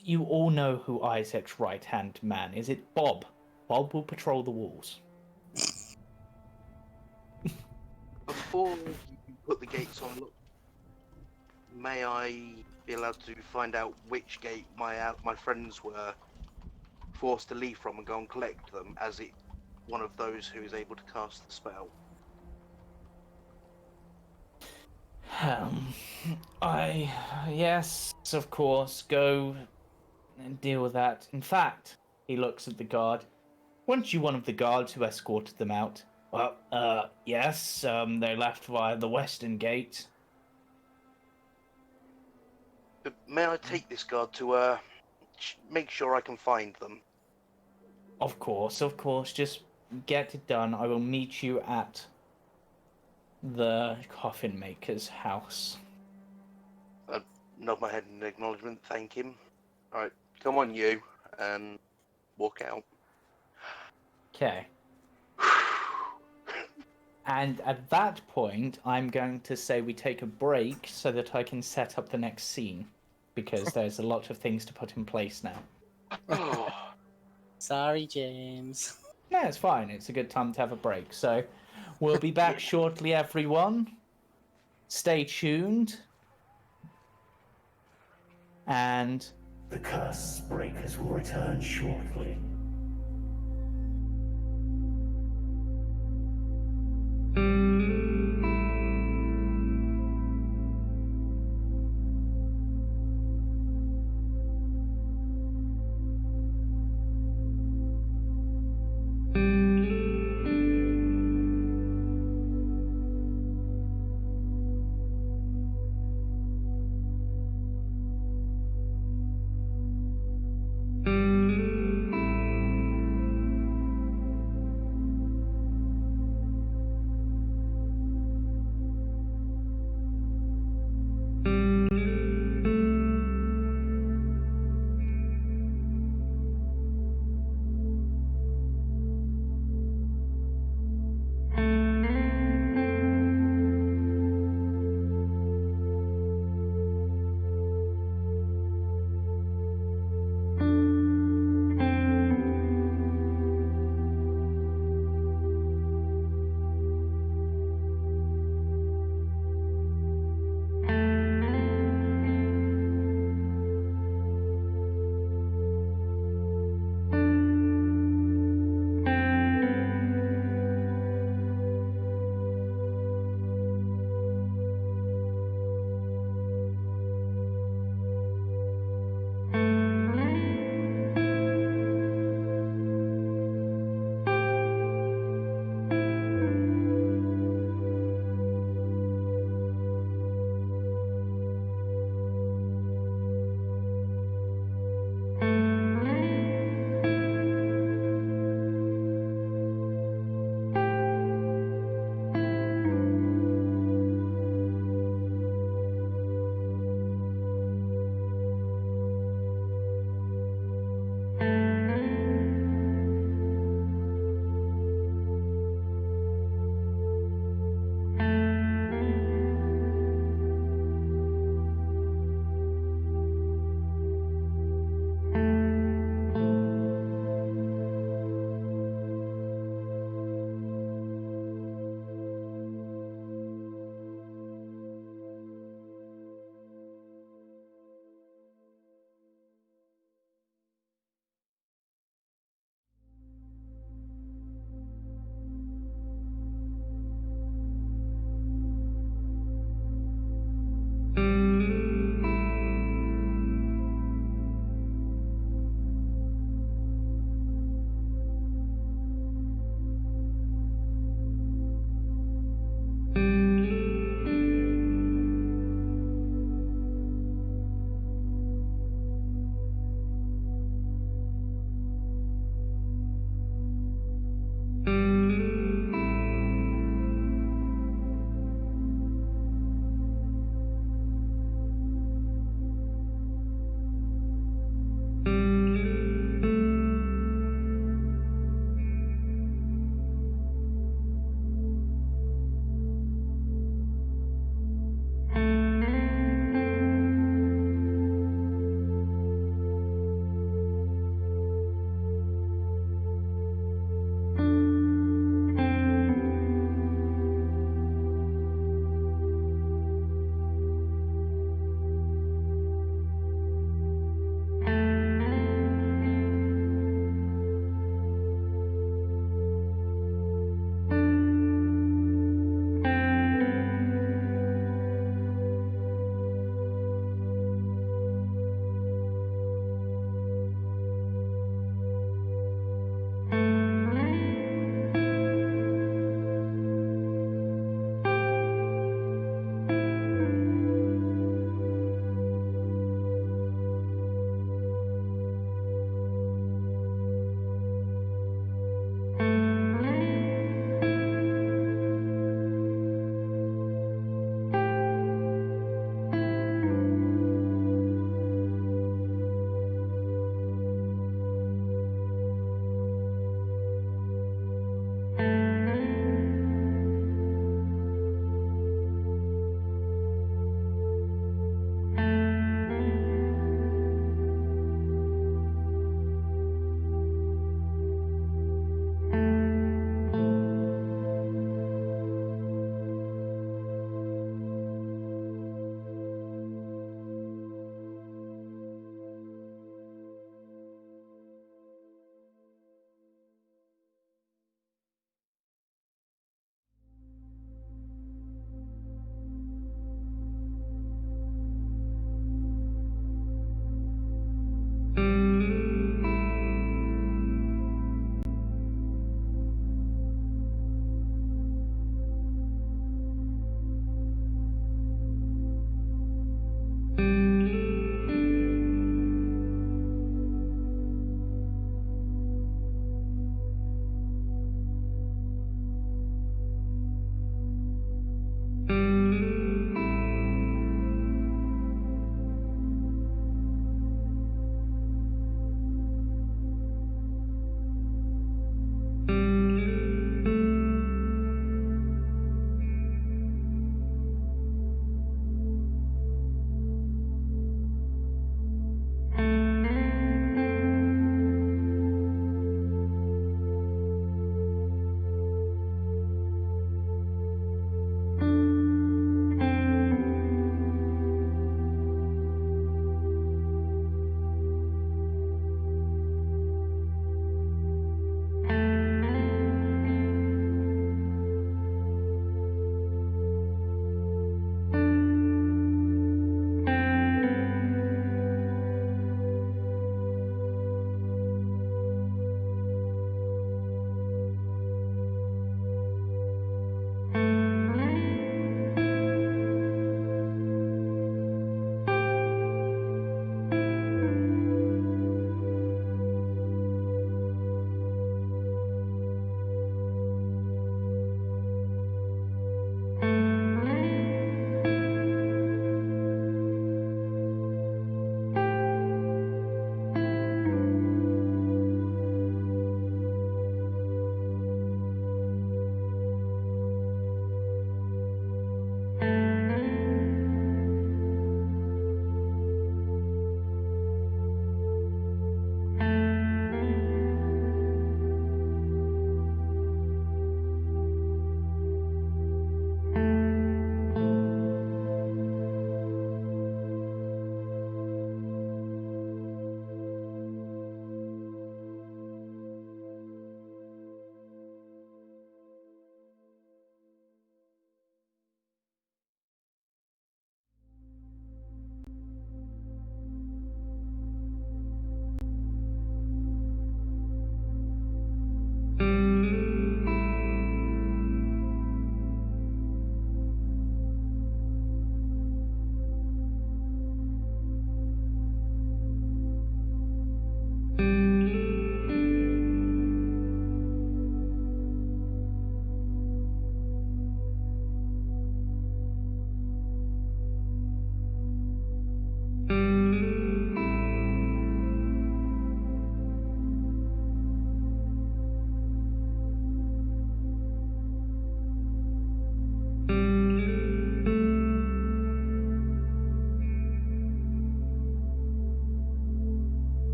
you all know who Isaac's right-hand man is. It Bob. Bob will patrol the walls. Before you put the gates on, look, may I be allowed to find out which gate my friends were forced to leave from and go and collect them, as it one of those who is able to cast the spell? Yes, of course, go and deal with that. In fact, he looks at the guard. Weren't you one of the guards who escorted them out? Well, yes, they left via the western gate. But may I take this guard to make sure I can find them? Of course, just get it done. I will meet you at the coffin maker's house. I nod my head in acknowledgement, thank him. Alright, come on you, and walk out. Okay. And at that point, I'm going to say we take a break so that I can set up the next scene, because there's a lot of things to put in place now. Oh, Sorry, James. No, it's fine. It's a good time to have a break. So we'll be back shortly, everyone. Stay tuned. And The Cursebreakers will return shortly.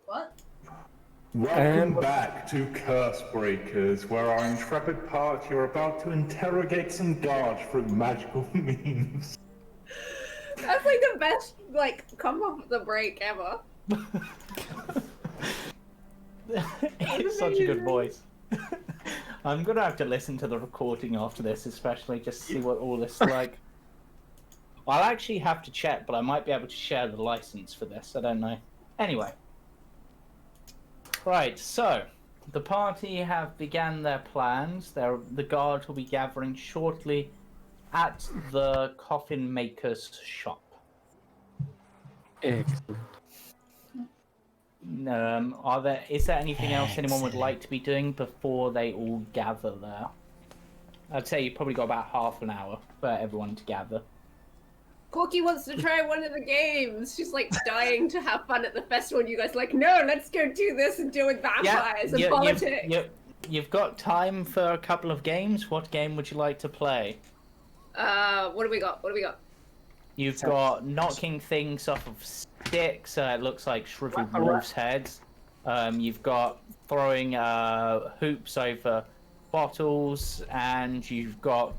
What? Welcome back to Cursebreakers, where our intrepid party are about to interrogate some guards through magical means. That's like the best come off the break ever. It's such a good voice. I'm gonna have to listen to the recording after this, especially just to see what all this is like. I'll actually have to check, but I might be able to share the license for this. I don't know. Anyway. Right, so the party have began their plans. The guard will be gathering shortly at the coffin maker's shop. Excellent. Is there anything else anyone would like to be doing before they all gather there? I'd say you've probably got about half an hour for everyone to gather. Corky wants to try one of the games. She's dying to have fun at the festival. And you guys no, let's go do this and deal with vampires and politics. You've got time for a couple of games. What game would you like to play? What do we got? You've got knocking things off of sticks. It looks like shriveled wolves' heads. You've got throwing hoops over bottles, and you've got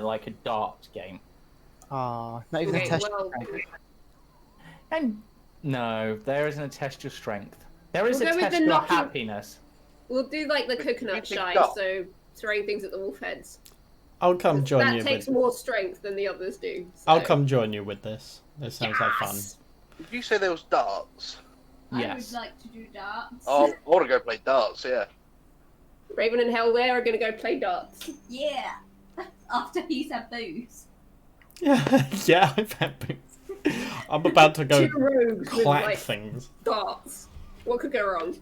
like a dart game. Not even a test. And no, there isn't a test your strength. There is We'll a go with test the your knocking- happiness. We'll do the coconut You shy, think so throwing things at the wolf heads. I'll come join That you takes with. more strength than the others do. So. I'll come join you with this. This sounds like fun. Yes! Did you say there was darts? Yes. I would like to do darts. Oh, I want to go play darts, yeah. Raven and Hellware are gonna go play darts. Yeah. After he's had booze. Yeah, I've had booze. I'm about to go Two rogues with clap things. darts. What could go wrong?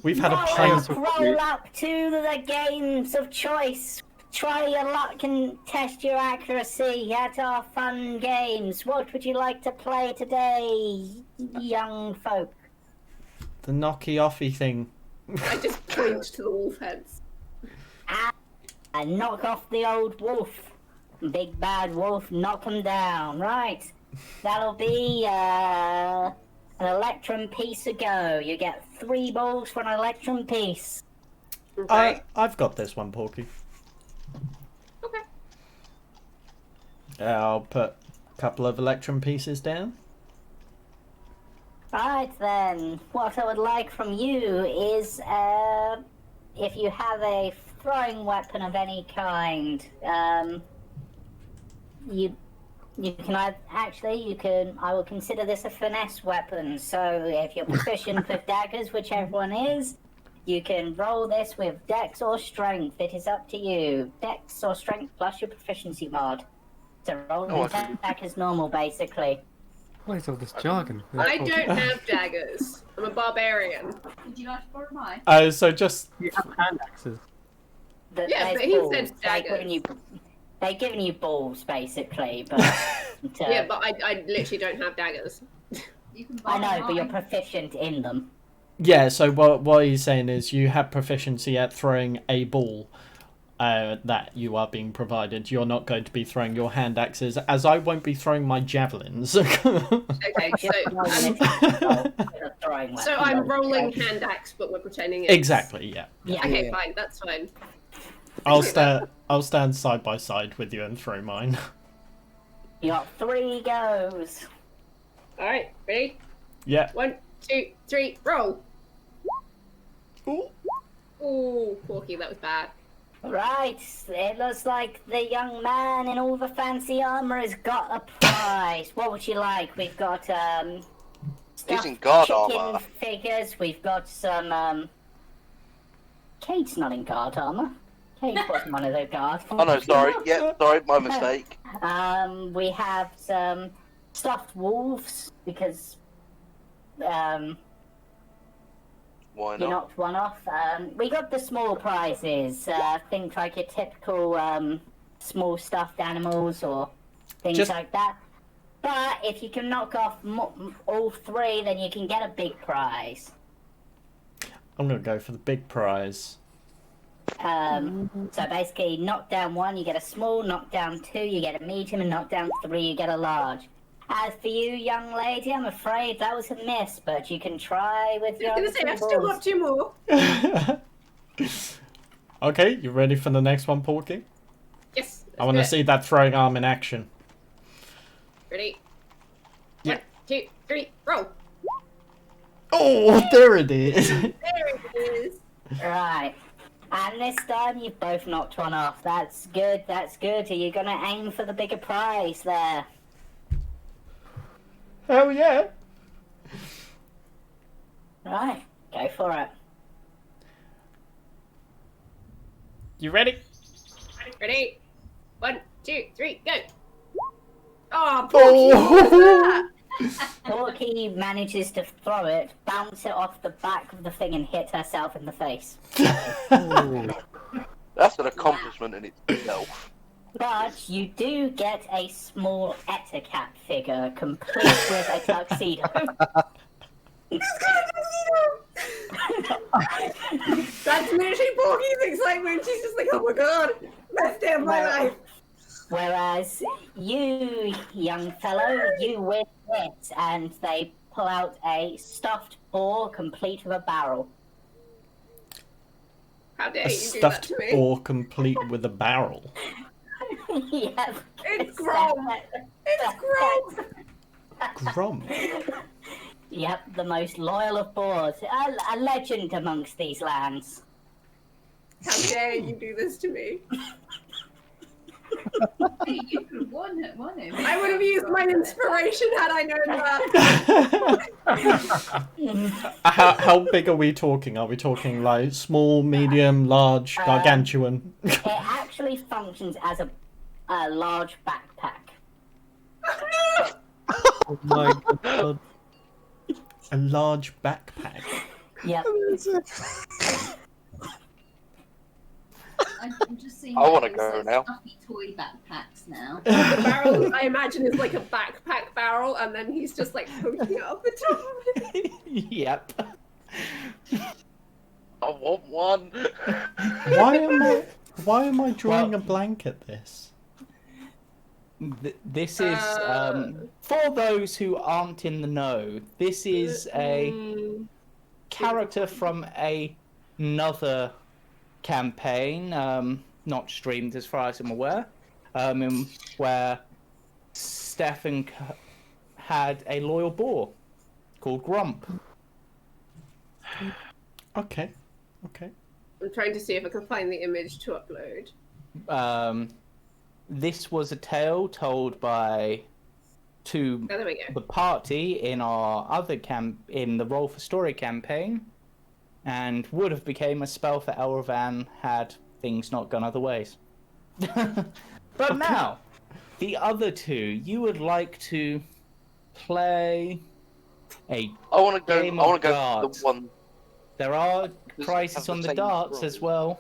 We've had a Roll pint. up, roll up to the games of choice. Try your luck and test your accuracy at our fun games. What would you like to play today, young folk? The knocky offy thing. I just point to the wolf heads. And knock off the old wolf. Big bad wolf, knock him down. Right. That'll be an electrum piece a go. You get 3 balls for an electrum piece. Okay. I've got this one, Porky. Okay. I'll put a couple of electrum pieces down. Right then, what I would like from you is if you have a throwing weapon of any kind, I will consider this a finesse weapon. So if you're proficient with daggers, whichever one is, you can roll this with dex or strength. It is up to you. Dex or strength plus your proficiency mod. So roll an attack as normal, basically. What is all this jargon? I don't have daggers. I'm a barbarian. Would you like to borrow mine? So just You have hand axes. Yeah, There's but he balls. said They're giving you balls, basically, but... Yeah, but I literally don't have daggers. You can I borrow know, but you're mine. proficient in them. yeah. So what he's saying is you have proficiency at throwing a ball. that you are being provided. You're not going to be throwing your hand axes, as I won't be throwing my javelins. Okay, so I'm rolling hand axe, but we're pretending it's... Exactly, yeah. Okay, fine, that's fine. I'll stand side by side with you and throw mine. You got 3 goes. Alright, ready? Yeah. 1, 2, 3, roll! Ooh. Ooh, Porky, that was bad. Right, it looks like the young man in all the fancy armor has got a prize. What would you like? We've got He's in guard chicken armor. figures. We've got some Kate's not in guard armor. Kate wasn't one of the guards. Oh no, sorry. Yeah, sorry, my mistake. We have some stuffed wolves because Why you not? knocked one off. We got the small prizes, things like your typical small stuffed animals or things like that. But if you can knock off all 3, then you can get a big prize. I'm gonna go for the big prize. So basically, knock down 1, you get a small, knock down 2, you get a medium, and knock down 3, you get a large. As for you, young lady, I'm afraid that was a miss, but you can try with your... I was gonna say, I've still got 2 more. Okay, you ready for the next one, Porky? Yes. I want to see that throwing arm in action. Ready? Yeah. 1, 2, 3, roll! Oh, there it is. There it is. Right. And this time you've both knocked one off. That's good, that's good. Are you going to aim for the bigger prize there? Hell yeah. Right, go for it. You ready? Ready? 1, 2, 3, go! Oh, Porky! Porky manages to throw it, bounce it off the back of the thing, and hit herself in the face. That's an accomplishment in itself. But you do get a small Eticat figure, complete with a tuxedo. That's literally Porky's excitement. She's just like, oh my god, best day of my life. Whereas you, young fellow, you win it, and they pull out a stuffed boar complete with a barrel. How dare A you do that stuffed to me? boar complete with a barrel. Yep. It's Grom! It's Grom! Grom. Yep, the most loyal of boars. A legend amongst these lands. How dare you do this to me? You could have won him. I would have used my inspiration had I known that. How big are we talking? Are we talking like small, medium, large, gargantuan? It actually functions as a large backpack. Oh my god. A large backpack. Yep. I'm just seeing. I wanna go now. Stuffy toy backpacks now. The barrel, I imagine, is like a backpack barrel, and then he's just like poking it up the top of it. Yep. I want one. Why am I drawing a blank at this? This is for those who aren't in the know. This is a character from another campaign, not streamed as far as I'm aware, where Stefan had a loyal boar called Grump. Okay. I'm trying to see if I can find the image to upload. This was a tale told by Oh, there we go. the party in our other in the Roll for Story campaign, and would have became a spell for Elravan had things not gone other ways. But now, the other two, you would like to play a I want to go. Game I want of to go for darts. the one. There are Does it prizes have the on the same darts prize? as well.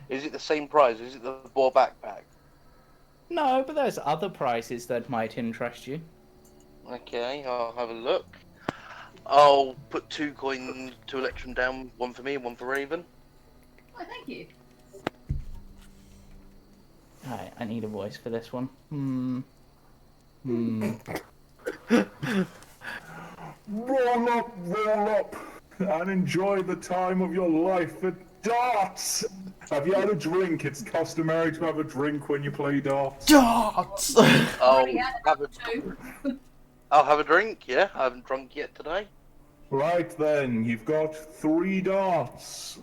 Is it the same prize? Is it the boar backpack? No, but there's other prizes that might interest you. Okay, I'll have a look. I'll put 2 coins, 2 electrum down, one for me and one for Raven. Oh, thank you. I need a voice for this one. Roll up, and enjoy the time of your life at darts. Have you had a drink? It's customary to have a drink when you play darts. Darts! I'll Yeah, have a drink. Yeah, I haven't drunk yet today. Right then, you've got 3 darts.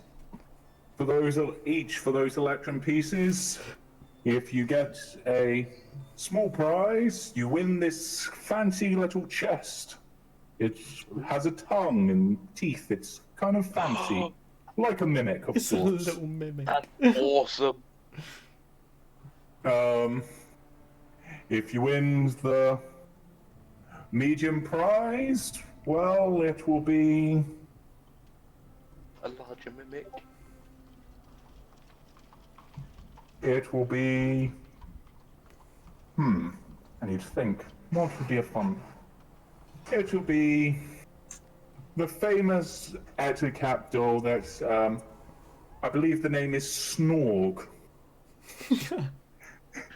For those each for those election pieces. If you get a small prize, you win this fancy little chest. It has a tongue and teeth. It's kind of fancy. Like a mimic of It's a sorts. little mimic. That's awesome. If you win the medium prize, well, it will be... A larger mimic. It will be... I need to think. What would be a fun... It will be... the famous Ettercap doll that's, I believe the name is Snorg.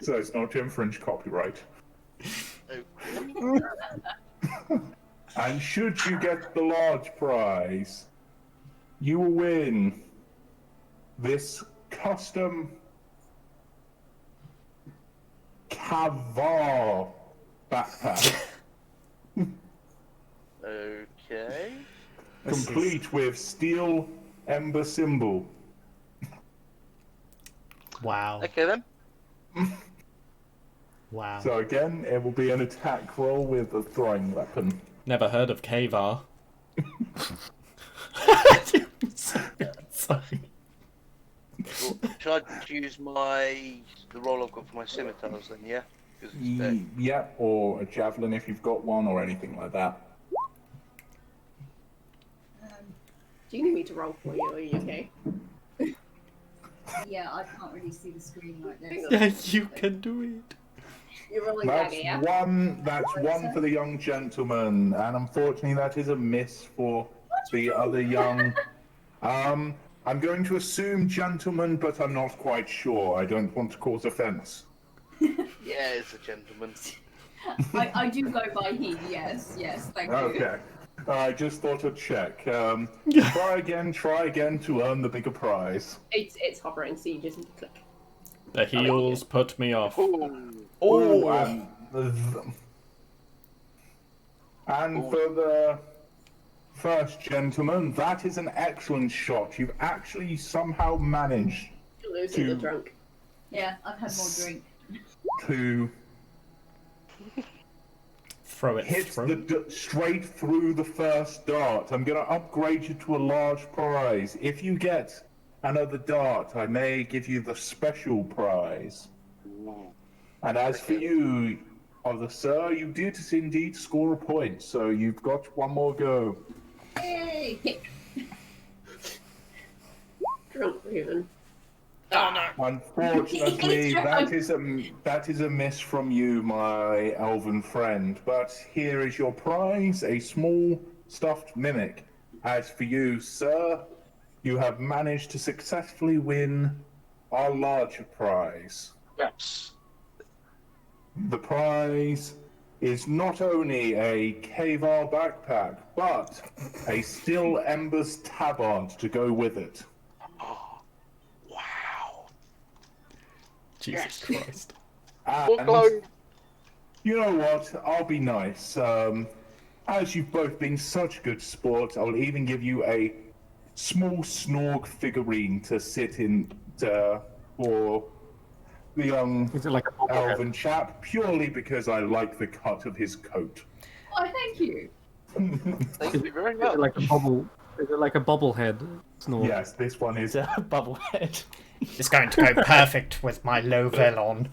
So it's not to infringe copyright. And should you get the large prize, you will win this custom Kavar backpack. Okay. Complete with steel ember symbol. Wow. Okay then. Wow. So again, it will be an attack roll with a throwing weapon. Never heard of Kavar. Sorry. Should I choose the roll I've got for my scimitars then? Yeah. 'Cause it's dead. Yeah, or a javelin if you've got one, or anything like that. Do you need me to roll for you? Are you okay? Yeah, I can't really see the screen like this. Yeah, you can do it. You're rolling That's dagger, yeah? one. That's one for the young gentleman, and unfortunately, that is a miss for the other young. I'm going to assume gentleman, but I'm not quite sure. I don't want to cause offence. Yeah, it's a gentleman. I do go by he, yes, thank you. Okay. I just thought I'd check. Try again to earn the bigger prize. It's hovering, so you just need to click. The heels put me off. Oh, and for the first gentleman, that is an excellent shot. You've actually somehow managed You're losing the drunk. Yeah, I've had more drink. to Throw it hit through. straight through the first dart. I'm going to upgrade you to a large prize. If you get another dart, I may give you the special prize. And as for you, sir, you did indeed score a point, so you've got one more go. Yay! Drunk even. Unfortunately, that is a miss from you, my elven friend. But here is your prize, a small stuffed mimic. As for you, sir, you have managed to successfully win our larger prize. Yes. The prize is not only a Kavar backpack, but a Still Embers tabard to go with it. Wow. Jesus Christ. And you know what? I'll be nice. As you've both been such good sports, I'll even give you a small Snorg figurine to sit in for the young Is it like a bobblehead? elven chap, purely because I like the cut of his coat. Oh, thank you. Thank you very Is much. it like a bubble? Is it like a bobblehead snore? Yes, this one is. It's a bubblehead. It's going to go perfect with my low on.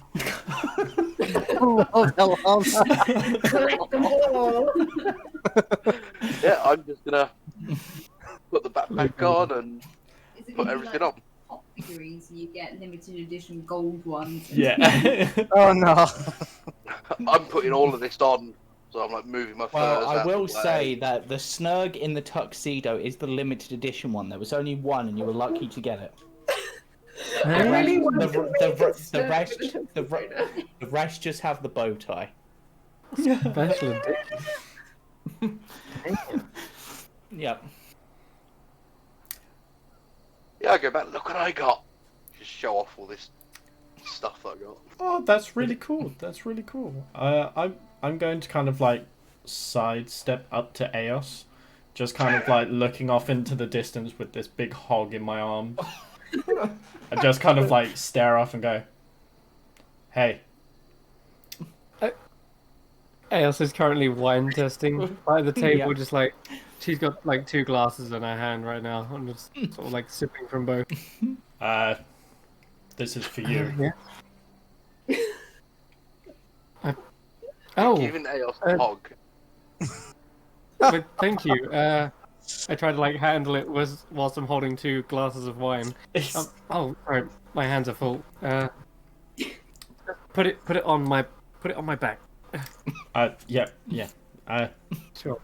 Collect them all. Yeah, I'm just gonna put the backpack on and Is it put gonna be everything like on. pop figurines and you get limited edition gold ones? Yeah. Oh no. I'm putting all of this on, so I'm like moving my furs Well, I out will the way. say that the Snurg in the tuxedo is the limited edition one. There was only one, and you were lucky to get it. I really want The, to the rest just have the bow tie. Special edition. Yep. Yeah, I go back. Look what I got. Just show off all this stuff that I got. Oh, that's really cool. That's really cool. I'm going to kind of like sidestep up to Eos, just kind of like looking off into the distance with this big hog in my arms. I just kind of like stare off and go, "Hey." Eos is currently wine testing by the table, Yeah. just like she's got like 2 glasses in her hand right now. I'm just sort of like sipping from both. This is for you. Yeah. Oh, Giving Eos a hog. but thank you. I tried to like handle it whilst I'm holding 2 glasses of wine. Oh, sorry, my hands are full. Put it on my back. Yeah. Sure.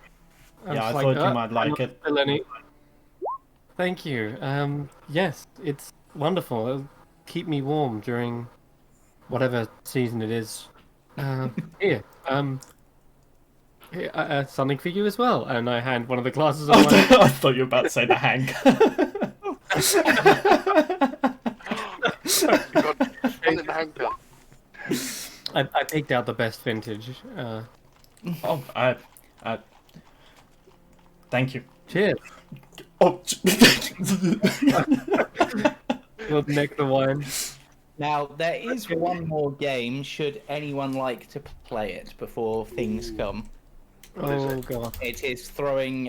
Yeah, I thought you might like it. Lenny. Thank you. Yes, it's wonderful. It'll keep me warm during whatever season it is. Here, something for you as well. And I hand one of the glasses of wine. I thought you were about to say the Hank. God, one in the hanker. I picked out the best vintage. Thank you. Cheers. Oh, We'll neck the wine. Now, there is one more game, should anyone like to play it before things come. Oh god. It is throwing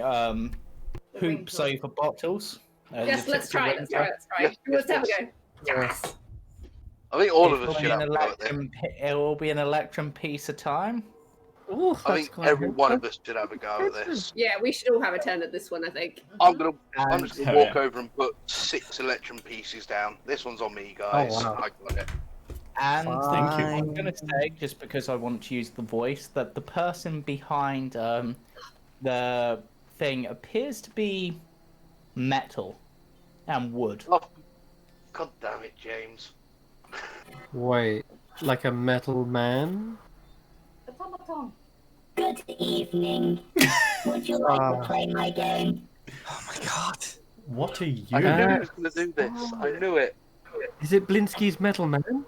hoops over bottles. Yes, let's try it. Let's have a go. Yes. I think all of us should have a go at this. It will be an electrum piece at a time. Ooh, I think every one of us should have a go at this. Yeah, we should all have a turn at this one, I think. I'm just gonna Hell walk yeah. over and put 6 electrum pieces down. This one's on me, guys. Oh, wow. I got it. And Thank you. I'm going to say, just because I want to use the voice, that the person behind the thing appears to be metal and wood. Oh, God damn it, James. Wait, like a metal man? Good evening. Would you like to play my game? Oh my god. what are you? I knew he was gonna do this. I knew it. Is it Blinsky's metal man?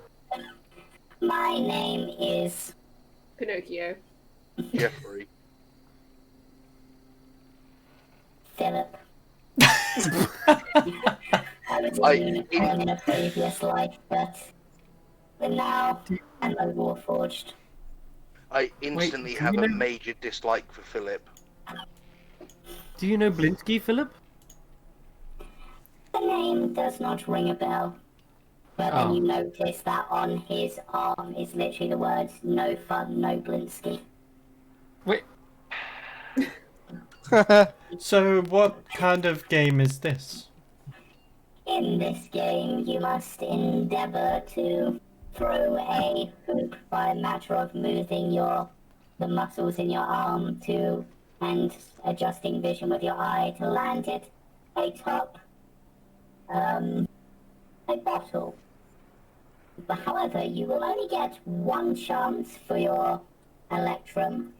My name is Pinocchio. Jeffrey. Philip. I was a unicorn in a previous life, but now I'm a Warforged. I instantly do have you a know- major dislike for Philip. Do you know Blinsky, Philip? The name does not ring a bell. But then you notice that on his arm is literally the words, "No fun, no Blinsky." Wait, So, what kind of game is this? In this game, you must endeavor to throw a hoop by a matter of moving the muscles in your arm and adjusting vision with your eye to land it atop a bottle. But however, you will only get one chance for your electrum,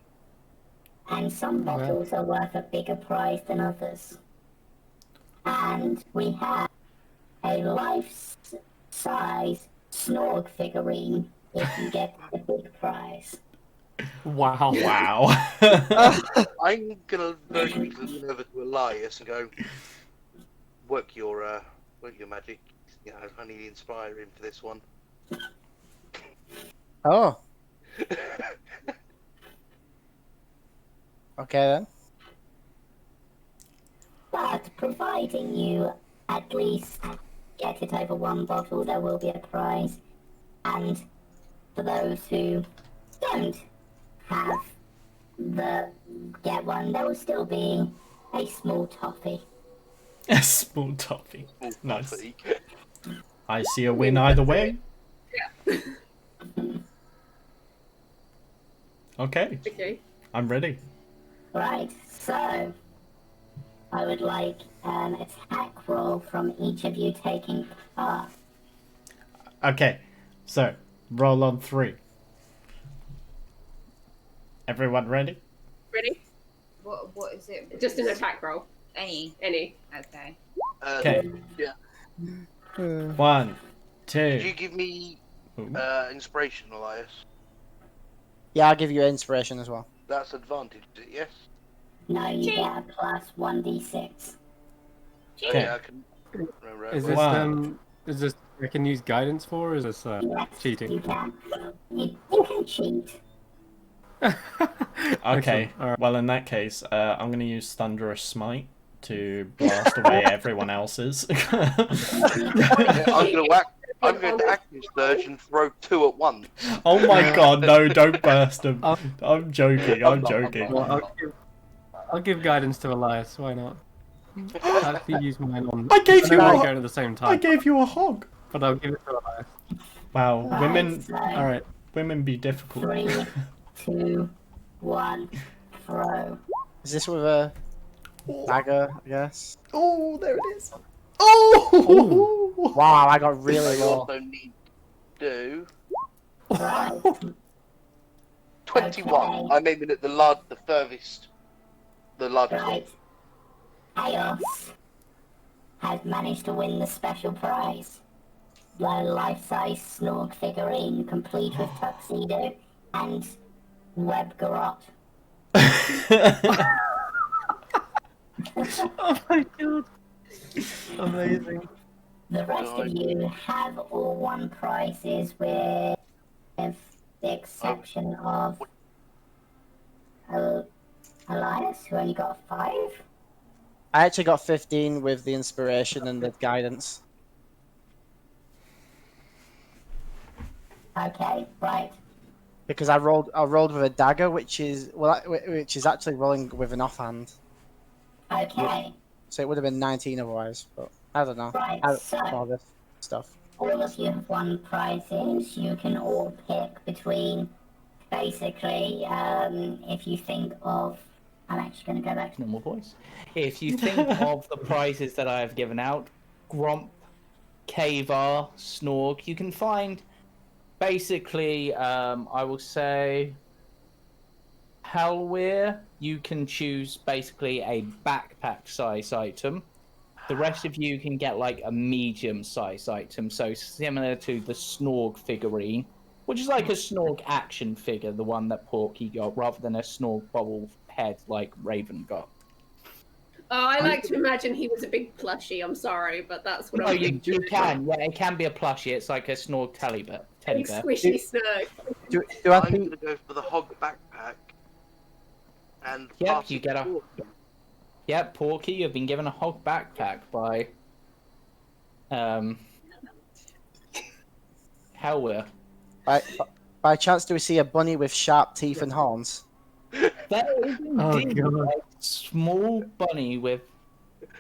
and some bottles are worth a bigger prize than others. And we have a life-size Snorg figurine if you get the big prize. wow. Wow. I'm gonna very quickly lean over to Elias and go, work your magic. You know, I need to inspire him for this one. Oh. Okay then. But providing you at least get it over one bottle, there will be a prize. And for those who don't get one, there will still be a small toffee. A small toffee. Oh, Nice. toffee. I see a win either way. Okay, Okay. I'm ready. Right, so I would like an attack roll from each of you taking part. Okay, so roll on 3. Everyone ready? Ready? What is it? Just an attack roll. Any. Any. Okay. Okay. Yeah. 1, 2. Did you give me Ooh. inspiration, Elias? Yeah, I'll give you inspiration as well. That's advantage, is it? Yes. No, you get a plus 1d6. Okay. Yeah, I can. Is this is this I can use guidance for, or is this Yes, cheating? you can. You can cheat. Okay. Excellent. All right. Well, in that case, I'm going to use Thunderous Smite to blast away everyone else's. I'm going to active surge and throw 2 at once. Oh my god, no, don't burst them. I'm joking, I'm joking. Well, I'll give guidance to Elias. Why not? I'll actually use mine on. I gave you we're a going at the same time. I gave you a hog. But I'll give it to Elias. Wow, Right, women. so All right. Women be difficult. 3, 2, 1, throw. Is this with a dagger, I guess? Oh, there it is. Oh! Wow, I got really I low. also need to do Right. 21. Okay. I'm aiming at the furthest. The largest one. Right. Chaos has managed to win the special prize. The life-size Snorg figurine complete with tuxedo and web garrote. Oh my god. Amazing. The rest of you have all won prizes with the exception of Elias, who only got 5. I actually got 15 with the inspiration and the guidance. Okay, right. Because I rolled with a dagger, which is actually rolling with an offhand. Okay, So it would have been 19 otherwise, but I don't know. right. So All this stuff. all of you have won prizes. You can all pick between, basically, if you think of, I'm actually going to go back to Normal voice. If you think of the prizes that I have given out, Gromp, Kavar, Snorg, you can find basically, I will say, Halwir, you can choose basically a backpack size item. The rest of you can get like a medium size item, so similar to the Snorg figurine, which is like a Snorg action figure, the one that Porky got, rather than a Snorg bobble head like Raven got. Oh, I like to imagine he was a big plushie. I'm sorry, but that's what No, I'm you can. Yeah, it can be a plushie. It's like a Snorg teddy bear. big squishy snug. Do I I'm think going to go for the hog backpack. And Yep, pass you it get a. forward. Yep, Porky, you've been given a hog backpack by. Halwir. by chance do we see a bunny with sharp teeth and horns? That is indeed God. a small bunny with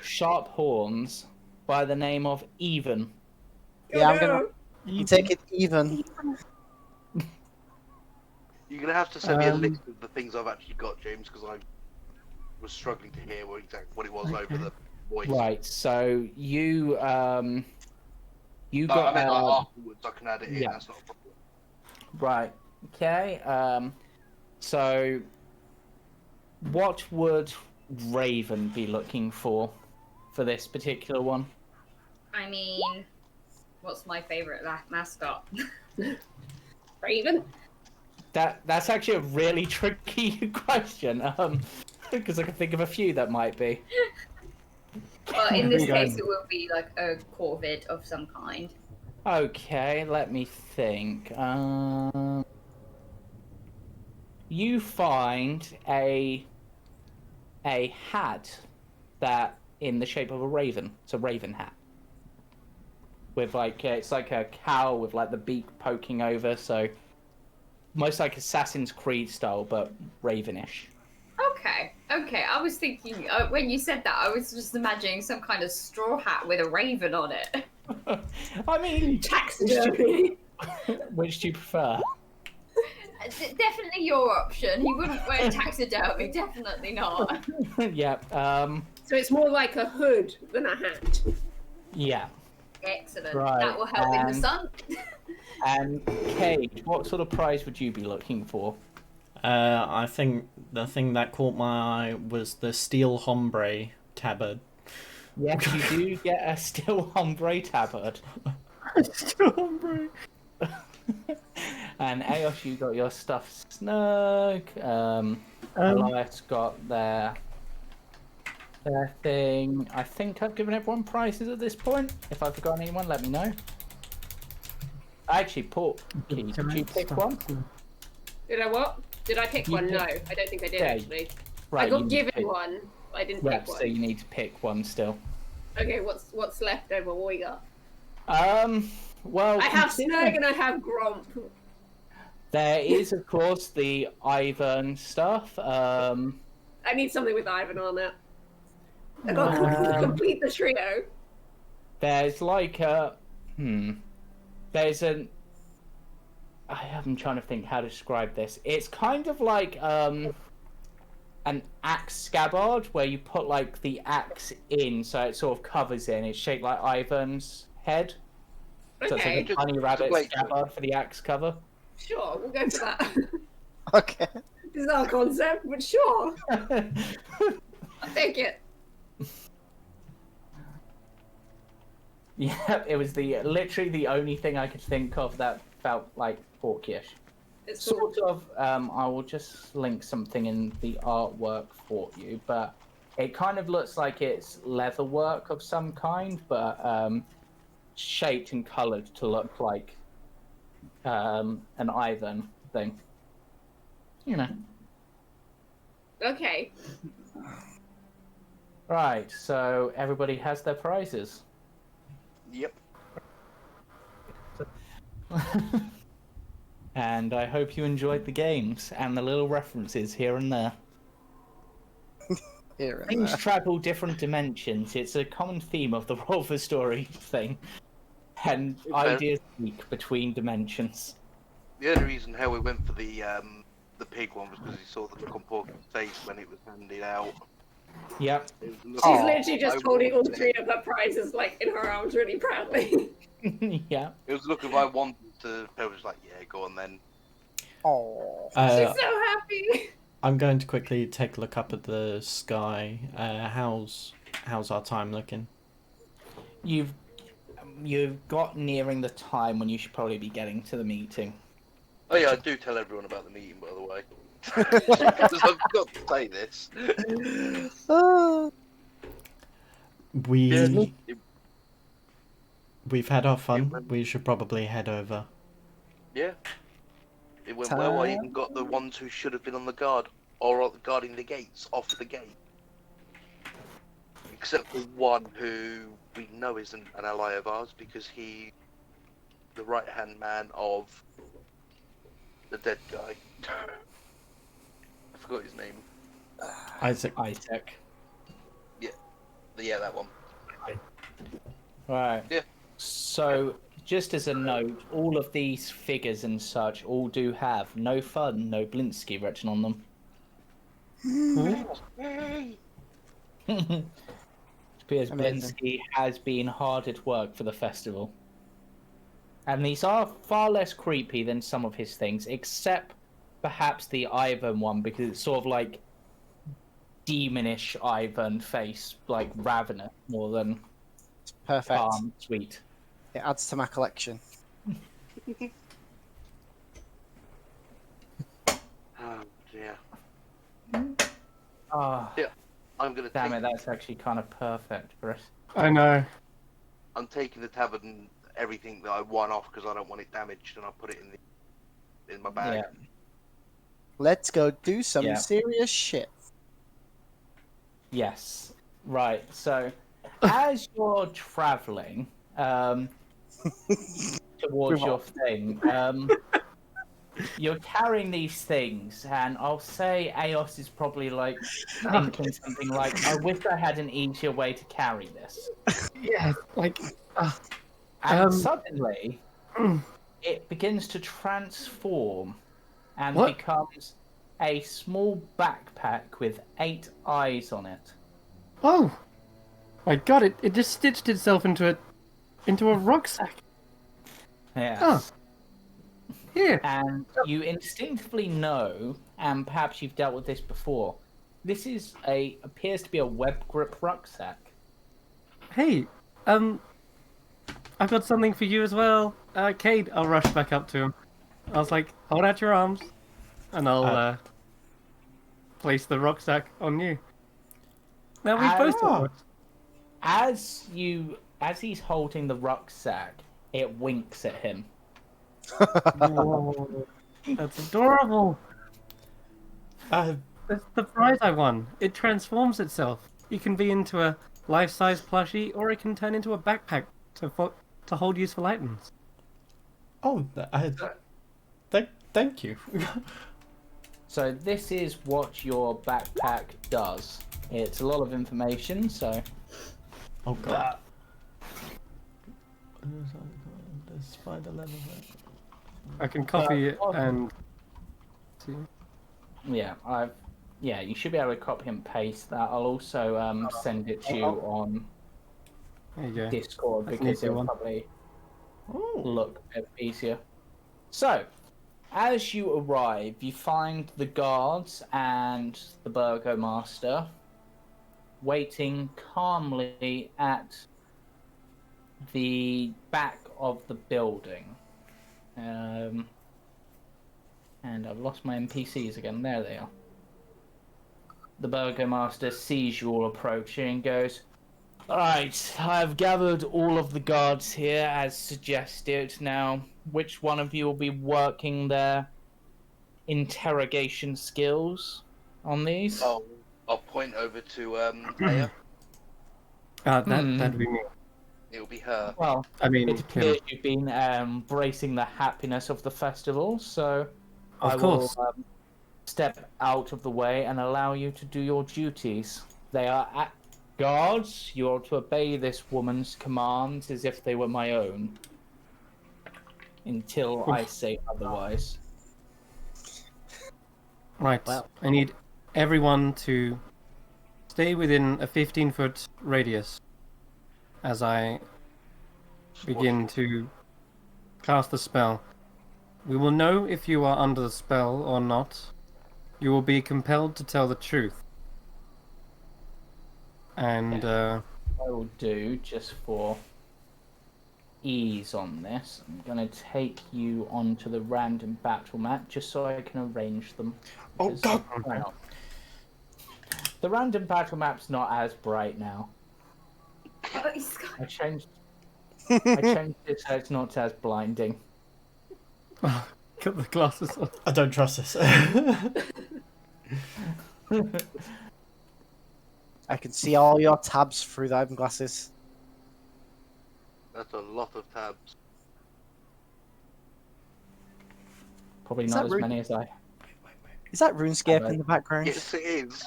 sharp horns by the name of Even. Yeah, I'm take it even. You're going to have to send me a list of the things I've actually got, James, because I was struggling to hear what it was over the voice. Right, so you you No, got I meant like afterwards, I can add it in, yeah. that's not a problem. right. Okay. So what would Raven be looking for this particular one? I mean, what's my favorite mascot? Raven. That's actually a really tricky question. Because I can think of a few that might be. Well, in this think I- case, it will be like a corvid of some kind. Okay, let me think. You find a hat that in the shape of a raven. It's a raven hat. With like it's like a cowl with like the beak poking over, so most like Assassin's Creed style, but ravenish. Okay. I was thinking when you said that, I was just imagining some kind of straw hat with a raven on it. I mean, Taxidermy. which do you prefer? Definitely your option. He wouldn't wear taxidermy. Definitely not. Yeah. So it's more like a hood than a hat. Yeah. Excellent. Right, That will help in the and- sun. And Cage, what sort of prize would you be looking for? I think the thing that caught my eye was the steel hombre tabard. Yes, you do get a steel hombre tabard. Steel hombre. And Aos, you got your stuffed snug. Elias got their thing. I think I've given everyone prizes at this point. If I've forgotten anyone, let me know. Actually, Porky, did you pick one? Did I what? Did I pick You one? pick- No, I don't think I did Yeah, actually. Right, I got you need given to pick- one. I didn't Yeah, pick one. so you need to pick one still. Okay, what's left over? What we got? Well, I have considering- Snug and I have Gromp. There is, of course, the Ivan stuff. I need something with Ivan on it. I got to complete the trio. There's like a there's an I'm trying to think how to describe this. It's kind of like an axe scabbard where you put like the axe in so it sort of covers it and it's shaped like Ivan's head. So it's Okay, like a tiny rabbit wait. scabbard for the axe cover. sure, we'll go for that. Okay. This is our concept, but sure, I'll take it. Yeah, it was literally the only thing I could think of that felt like porky-ish. It's cool. Sort of, I will just link something in the artwork for you, but it kind of looks like it's leather work of some kind, but shaped and coloured to look like an Ivan thing. You know. Okay. Right, so everybody has their prizes. Yep. And I hope you enjoyed the games and the little references here and there. Here and Things there. travel different dimensions. It's a common theme of the Roll for Story thing. And ideas leak between dimensions. The only reason how we went for the pig one was because he saw the look on Porky's face when it was handed out. Yep. It was the look She's on- literally just I holding all wanted three it. of her prizes like in her arms really proudly. Yeah. It was the look of I wanted to. I was like, yeah, go on then. Oh. She's so happy. I'm going to quickly take a look up at the sky. How's our time looking? You've got nearing the time when you should probably be getting to the meeting. Oh yeah, I do tell everyone about the meeting, by the way. Because I've got to say this. We've had our fun. We should probably head over. Yeah. It went well. I Time. even got the ones who should have been on the guard or guarding the gates off the gate. Except for one who we know isn't an ally of ours because he's the right-hand man of the dead guy. I forgot his name. Isaac. Yeah, that one. Right. Yeah. So, just as a note, all of these figures and such all do have no fun, no Blinsky written on them. Yay! Because Amazing. Blinsky has been hard at work for the festival. And these are far less creepy than some of his things, except perhaps the Ivan one, because it's sort of like demonish Ivan face, like ravenous, more than Perfect. sweet. It adds to my collection. Oh dear. Ah, Yeah. I'm gonna damn take. it, that's actually kind of perfect, Chris. I know. I'm taking the tabard and everything that I won off because I don't want it damaged, and I'll put it in my bag. Yeah. Let's go do some Yeah. serious shit. Yes. Right. So, as you're traveling towards your thing, you're carrying these things, and I'll say Aos is probably like thinking something like, "I wish I had an easier way to carry this." Yeah, like. And Um, suddenly, it begins to transform and What? becomes a small backpack with 8 eyes on it. Oh! My god, it just stitched itself into a rucksack. Yes. Oh. Here. And you instinctively know, and perhaps you've dealt with this before, this appears to be a web grip rucksack. Hey, I've got something for you as well. Cade, I'll rush back up to him. I was like, hold out your arms, and I'll place the rucksack on you. Now we both got As he's holding the rucksack, it winks at him. Whoa, that's adorable. That's the prize I won. It transforms itself. You can be into a life-size plushie, or it can turn into a backpack to hold useful items. Oh, thank you. So this is what your backpack does. It's a lot of information, so... Oh god. Let's find a level there. I can copy it and... Yeah, you should be able to copy and paste that. I'll also send it to you on There you go. Discord That's an because easier it'll one. probably look a bit easier. So, as you arrive, you find the guards and the burgomaster waiting calmly at the back of the building. And I've lost my NPCs again. There they are. The burgomaster sees you all approaching and goes, "Alright, I've gathered all of the guards here as suggested. Now, which one of you will be working their interrogation skills on these?" I'll point over to Aya. That'd be me. It'll be her. Well, I mean, it appears you've been embracing the happiness of the festival, so Of I course. will step out of the way and allow you to do your duties. They are guards. You are to obey this woman's commands as if they were my own, until I say otherwise. Right. Well. I need everyone to stay within a 15-foot radius as I begin to cast the spell. We will know if you are under the spell or not. You will be compelled to tell the truth. And, I will do, just for ease on this, I'm going to take you onto the random battle map just so I can arrange them. Oh Because god! why not? The random battle map's not as bright now. Oh, he's got- I changed it so it's not as blinding. got the glasses on. I don't trust this. I can see all your tabs through the eyeglasses. That's a lot of tabs. Probably Is not that as rude? many as I. Is that RuneScape Hello. in the background? Yes, it is.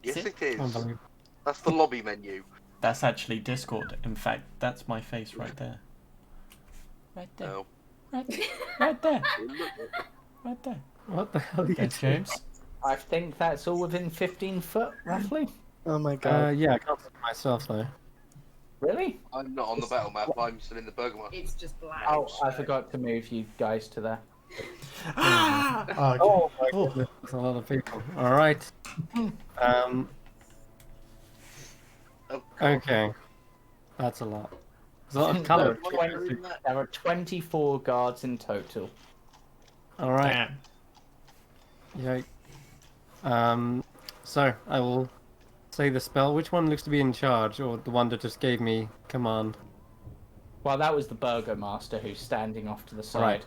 Yes, Is it is. Unbelievable. That's the lobby menu. That's actually Discord. In fact, that's my face right there. Right there. Oh. Right there. Right there. What the hell are you There's doing? James. I think that's all within 15 foot, roughly. Oh my god. Yeah, I can't see myself though. Really? I'm not on the battle map. I'm still in the Burgomaster. It's just black. Oh, I forgot to move you guys to there. Ah! Oh my Oh. goodness, that's a lot of people. Alright. Oh, Okay. That's a lot. There's a lot of colour. There are 24 guards in total. Alright. Damn. Yikes. So, I will say the spell. Which one looks to be in charge, or the one that just gave me command? Well, that was the burgomaster who's standing off to the side.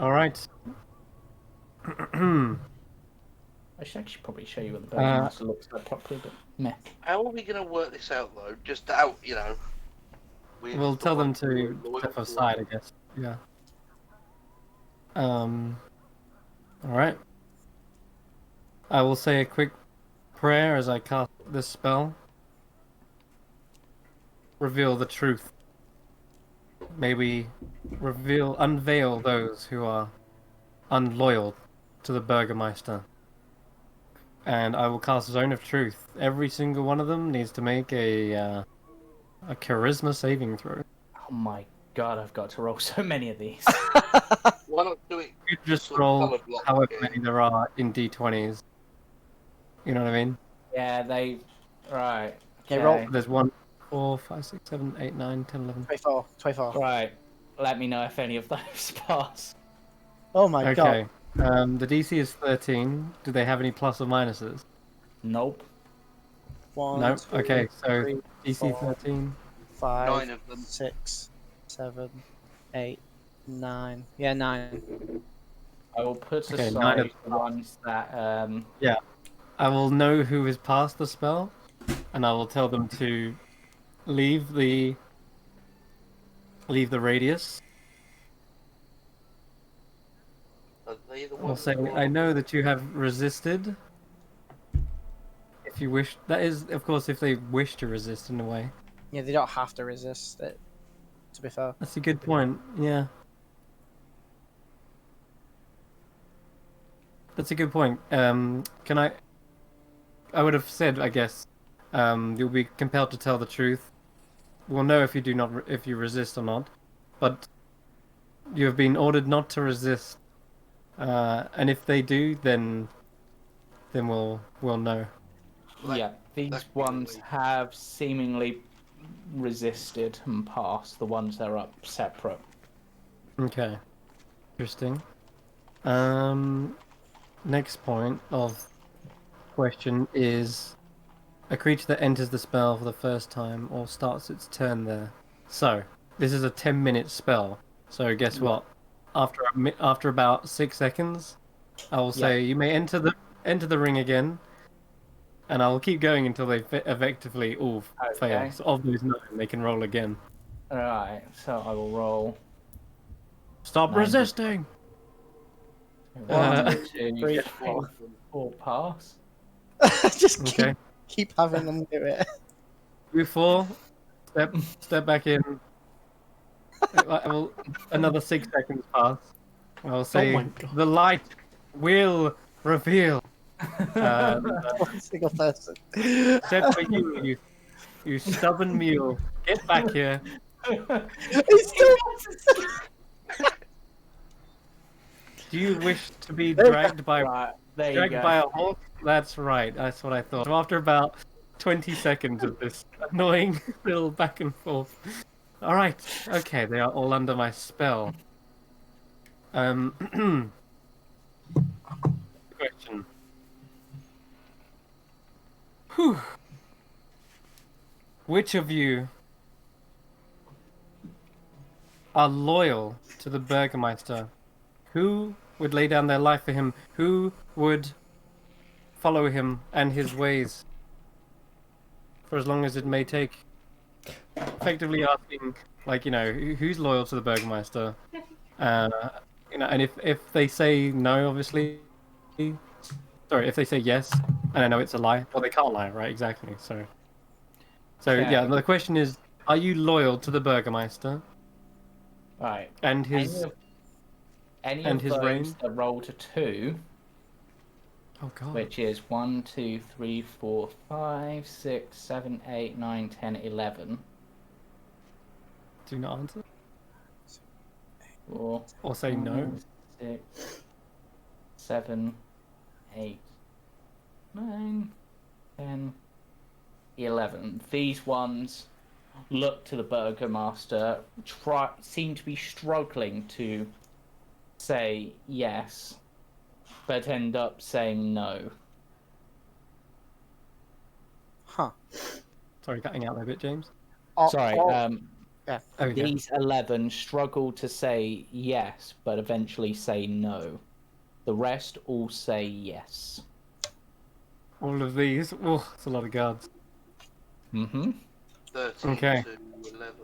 Alright. I should actually probably show you what the burgomaster looks like properly, but meh. how are we going to work this out, though? Just out, We'll tell them to step aside, I guess. Yeah. Alright. I will say a quick prayer as I cast this spell. Reveal the truth. May we unveil those who are unloyal to the Burgermeister. And I will cast Zone of Truth. Every single one of them needs to make a charisma saving throw. Oh my god, I've got to roll so many of these. Why not do it? You just sort of roll colour block however again? many there are in d20s. You know what I mean? Yeah, they. Right. Okay, roll. There's 1, 4, 5, 6, 7, 8, 9, 10, 11. 24. 24. Right. Let me know if any of those pass. Oh my god. Okay. The DC is 13. Do they have any plus or minuses? Nope. 1, No. 2, Okay, so 3, DC 4, 13. 5, 9 of them. 6, 7, 8, 9. Yeah, 9. I will put Okay, 9 aside of the ones that. I will know who has passed the spell, and I will tell them to leave the radius. Are they the I'll ones say, who are- I know that you have resisted. If you wish, that is, of course, if they wish to resist in a way. Yeah, they don't have to resist it, to be fair. That's a good point. Yeah. That's a good point. Can I would have said, I guess, you'll be compelled to tell the truth. We'll know if you do not, if you resist or not. But you have been ordered not to resist. And if they do, then we'll know. Like, Yeah, these that could be ones the way. have seemingly resisted and passed. The ones that are up separate. Okay. Interesting. Next point of question is a creature that enters the spell for the first time or starts its turn there. So this is a 10-minute spell. So guess what? After about 6 seconds, I will say you may enter the ring again, and I will keep going until they effectively all fail. Okay. So of those 9, they can roll again. Alright, so I will roll Stop 9. resisting. 1, 2, three, 3, 4 pass. Just Okay. keep having them do it. You 4. Step back in. Another 6 seconds pass. I'll say my God. the light will reveal. One single person. Except for you, you stubborn mule. Get back here. He's still... Do you wish to be dragged by Right, there you go. a horse? That's right. That's what I thought. So after about 20 seconds of this annoying little back and forth. All right. Okay, they are all under my spell. Question. Whew. Which of you are loyal to the Burgermeister? Who would lay down their life for him? Who would follow him and his ways for as long as it may take? Effectively asking, like, who's loyal to the Burgermeister? And if they say no, obviously, sorry, if they say yes, and I know it's a lie, well, they can't lie, right? Exactly. So yeah, the question is, are you loyal to the Burgermeister Right. and his Any and of his those reign? that roll to 2, Oh God. which is 1, 2, 3, 4, 5, 6, 7, 8, 9, 10, 11. Do not answer 4, or say no. 6, 7, 8, 9, 10, 11. These ones look to the Burgomaster, seem to be struggling to say yes, but end up saying no. Huh. Sorry, cutting out there a bit, James. Sorry, yeah. Oh, yeah. these 11 struggle to say yes, but eventually say no. The rest all say yes. All of these. Oh, it's a lot of guards. Mm-hmm. 13 Okay. to 11.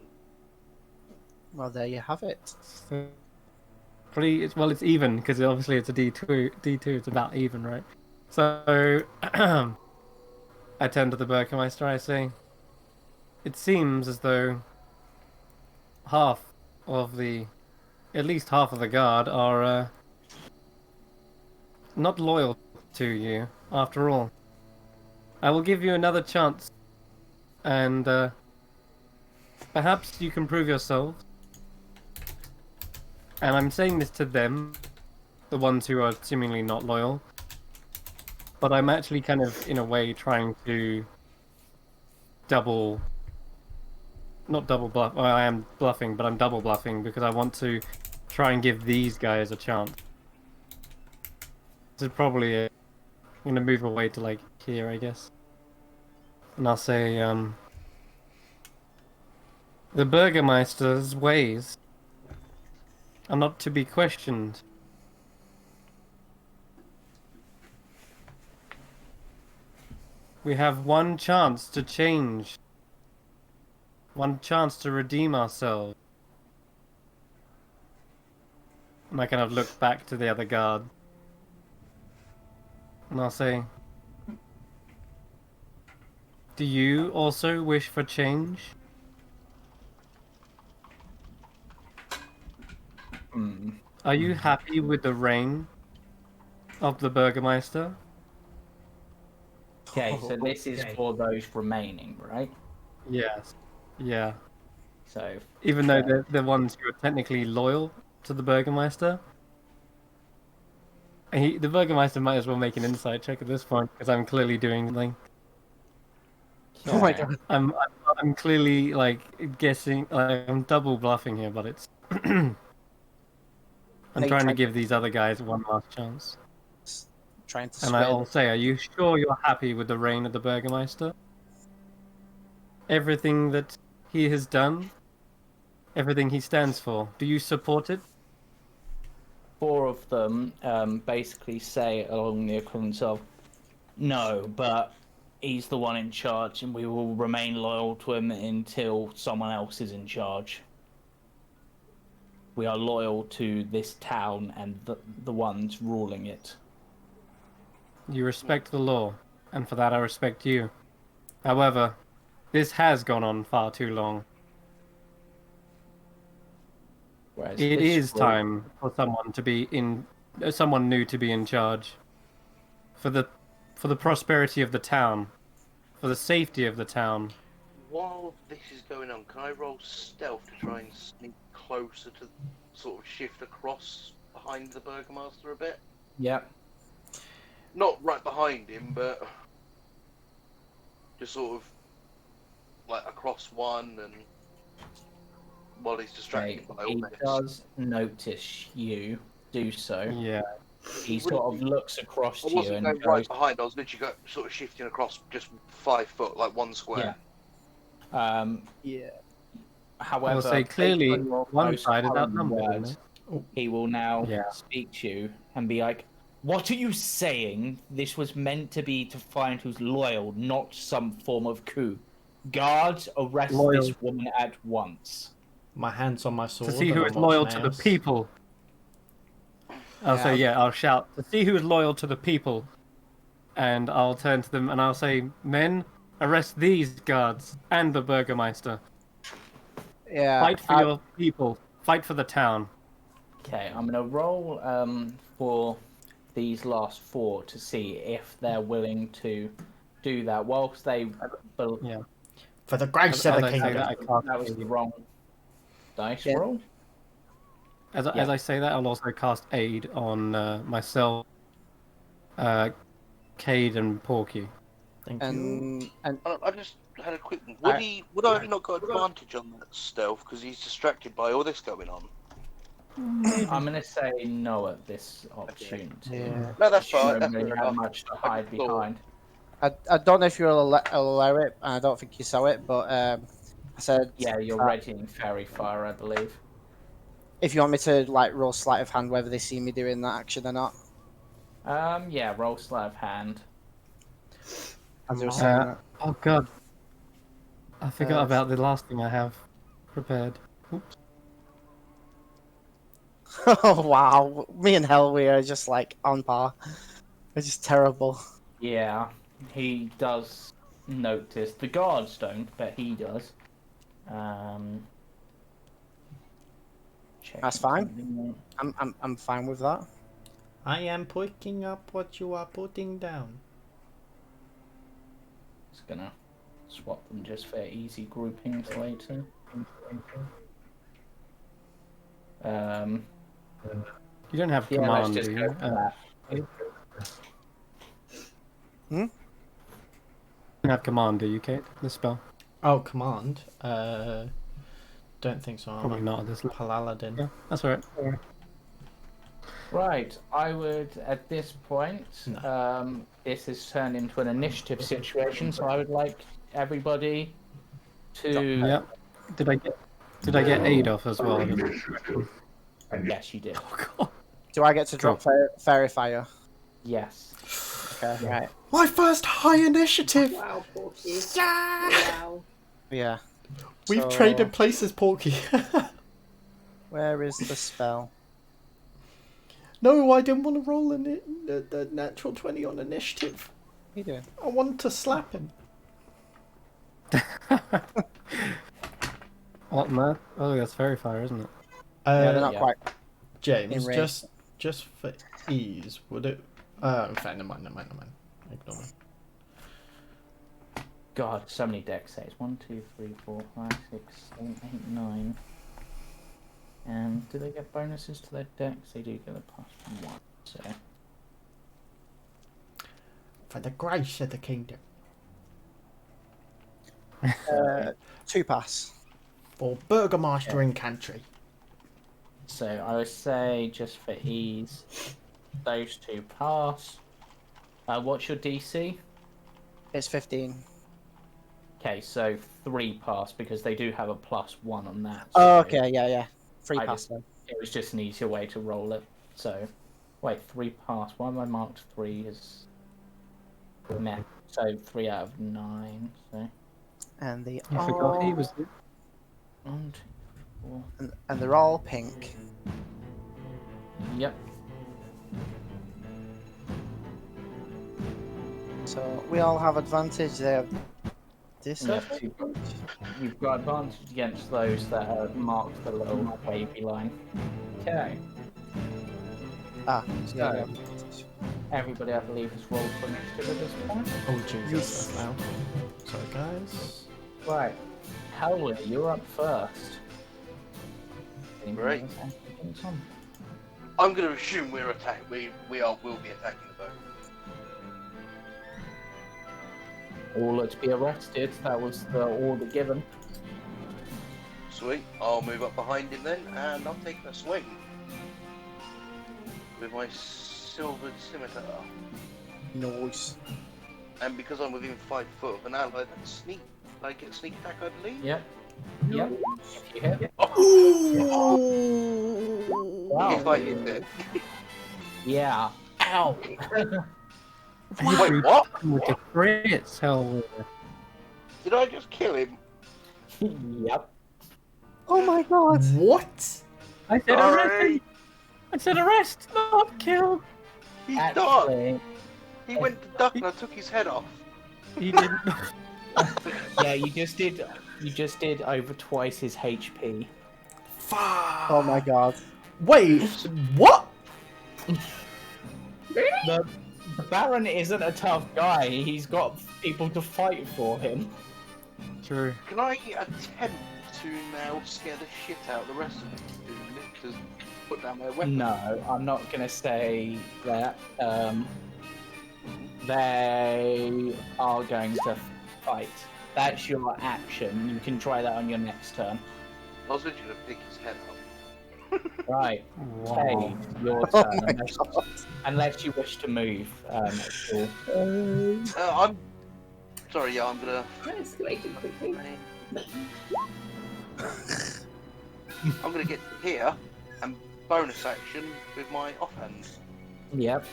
Well, there you have it. So, it's even because obviously it's a D2. D2, it's about even, right? So I turn to the Burgermeister. I say, it seems as though at least half of the guard are not loyal to you. After all, I will give you another chance, and perhaps you can prove yourselves. And I'm saying this to them, the ones who are seemingly not loyal. But I'm actually kind of, in a way, trying to not double bluff. Well, I am bluffing, but I'm double bluffing because I want to try and give these guys a chance. This is probably I'm gonna move away to like here, I guess. And I'll say, the Burgermeister's ways are not to be questioned. We have one chance to change. One chance to redeem ourselves. And I kind of look back to the other guard. And I'll say, do you also wish for change? Are you happy with the reign of the Burgermeister? Okay, so this is for those remaining, right? Yes. Yeah. So Even though they're the ones who are technically loyal to the Burgermeister. The Burgermeister might as well make an insight check at this point, because I'm clearly doing something. Oh my god. I'm clearly like guessing. I'm double bluffing here, but it's. I'm trying to give these other guys one last chance. Trying to And sway I'll them. say, are you sure you're happy with the reign of the Burgermeister? Everything that he has done, everything he stands for, do you support it? 4 of them basically say along the equivalence of, no, but he's the one in charge and we will remain loyal to him until someone else is in charge. We are loyal to this town and the ones ruling it. You respect the law, and for that I respect you. However, this has gone on far too long. Whereas It this is rule- time for someone new to be in charge. For the prosperity of the town, for the safety of the town. While this is going on, can I roll stealth to try and sneak closer to sort of shift across behind the Burgomaster a bit? Yep. Not right behind him, but just sort of like across one and while he's distracted by all He this. does notice you do so. Yeah. He sort of looks across I to you wasn't and going goes, right behind, I was literally sort of shifting across just 5 foot, like one square. Yeah. However, I will say based clearly on your one most side is current outnumbered, isn't words, it? he will now Yeah. speak to you and be like, what are you saying? This was meant to be to find who's loyal, not some form of coup. Guards, arrest Loyal. this woman at once. My hand's on my sword. To see and who I'm is loyal watching to the Eos. people. I'll say, I'll shout, to see who is loyal to the people. And I'll turn to them and I'll say, men, arrest these guards and the Burgermeister. Yeah. Fight for your people. Fight for the town. Okay, I'm gonna roll for these last 4 to see if they're willing to do that. Whilst they, Yeah. For the grace As of the I say kingdom. that, I cast that was the wrong dice Yeah. roll. As I say that, I'll also cast aid on myself, Cade, and Porky. Thank you. And I just had a quick one. Would I have not got advantage on that stealth because he's distracted by all this going on? I'm gonna say no at this opportunity. yeah. No, that's You fine. don't That's really fair have enough. much to hide behind. I don't know if you're aware it, and I don't think you saw it, but I said Yeah, you're readying fairy fire, I believe. if you want me to like roll sleight of hand whether they see me doing that action or not. Yeah, roll sleight of hand. As you were saying that. Oh god. I forgot Uh, about the last thing I have prepared. Oops. Oh wow, me and Hell we are just like on par. We're just terrible. Yeah, he does notice. The guards don't, but he does. Checking That's fine. something. I'm fine with that. I am picking up what you are putting down. Just gonna swap them just for easy groupings later. You don't have Yeah, let's command, just do go you? for that. You don't have command, do you, Kate? The spell? Oh, command. Don't think so. Probably not at this level. Paladin. Yeah, that's alright. Right, I would at this point. No. This has turned into an initiative situation, so I would like everybody to. Yeah. Did I get aid off as well? Yes, you did. Oh god. Do I get to drop fairy fire? Yes. Okay, right. My first high initiative. Wow, Porky. Yeah. Wow. Yeah. We've So, traded places, Porky. Where is the spell? No, I didn't want to roll the natural 20 on initiative. What are you doing? I wanted to slap him. What, man? Oh, that's fairy fire, isn't it? Yeah, they're not yeah. quite. James, in range. just for ease, would it? In fact, never mind. Ignore me. God, so many deck saves. 1, 2, 3, 4, 5, 6, 7, 8, 9. And do they get bonuses to their decks? They do get a +1. So For the grace of the kingdom. 2 pass. For Burgomaster in country. So I would say, just for ease, those 2 pass. What's your DC? It's 15. Okay, so 3 pass because they do have a +1 on that. Oh, so okay, yeah. 3 I pass just- then. It was just an easier way to roll it. So, wait, 3 pass. Why am I marked 3 as meh? So 3 out of 9. So And they I forgot he all was there. 1, 2, 4. and they're all pink. Yep. So we all have advantage. They have Yes, disadvantage. you've got advantage against those that are marked the little wavy line. Okay. Ah, so yeah, So- they have advantage. Everybody, I believe, has rolled for initiative at this point. Oh Jesus! Now, sorry guys. Right. Howler, you're up first. Right. I'm going to assume we're attacked. We will be attacking the boat. All are to be arrested. That was the order given. Sweet. I'll move up behind him then, and I'll take a swing with my silvered scimitar. Nice. And because I'm within 5 foot of an ally, that's sneak. I get sneak attack, I believe. Yep. Yep. If you hit. Wow. If I hit it. Yeah. Ow! Wait, what? With the crits, hell. Did I just kill him? Yep. Oh my god! What? I said arrest Sorry. him! I said arrest, not kill! He died. Actually, He went to duck and I took his head off. He didn't. yeah, you just did over twice his HP. Fuck! Oh my god! Wait, what? The Baron isn't a tough guy. He's got people to fight for him. True. Can I attempt to now scare the shit out of the rest of them? To put down their weapon? No, I'm not gonna say that. They are going to fight. That's your action. You can try that on your next turn. I was literally going to pick his head up. Right. Wow. Okay, your Oh turn. my Unless you wish to move. That's all. I'm sorry, yeah, I'm gonna. That escalated quickly. I'm gonna get here and bonus action with my offhand. Yep.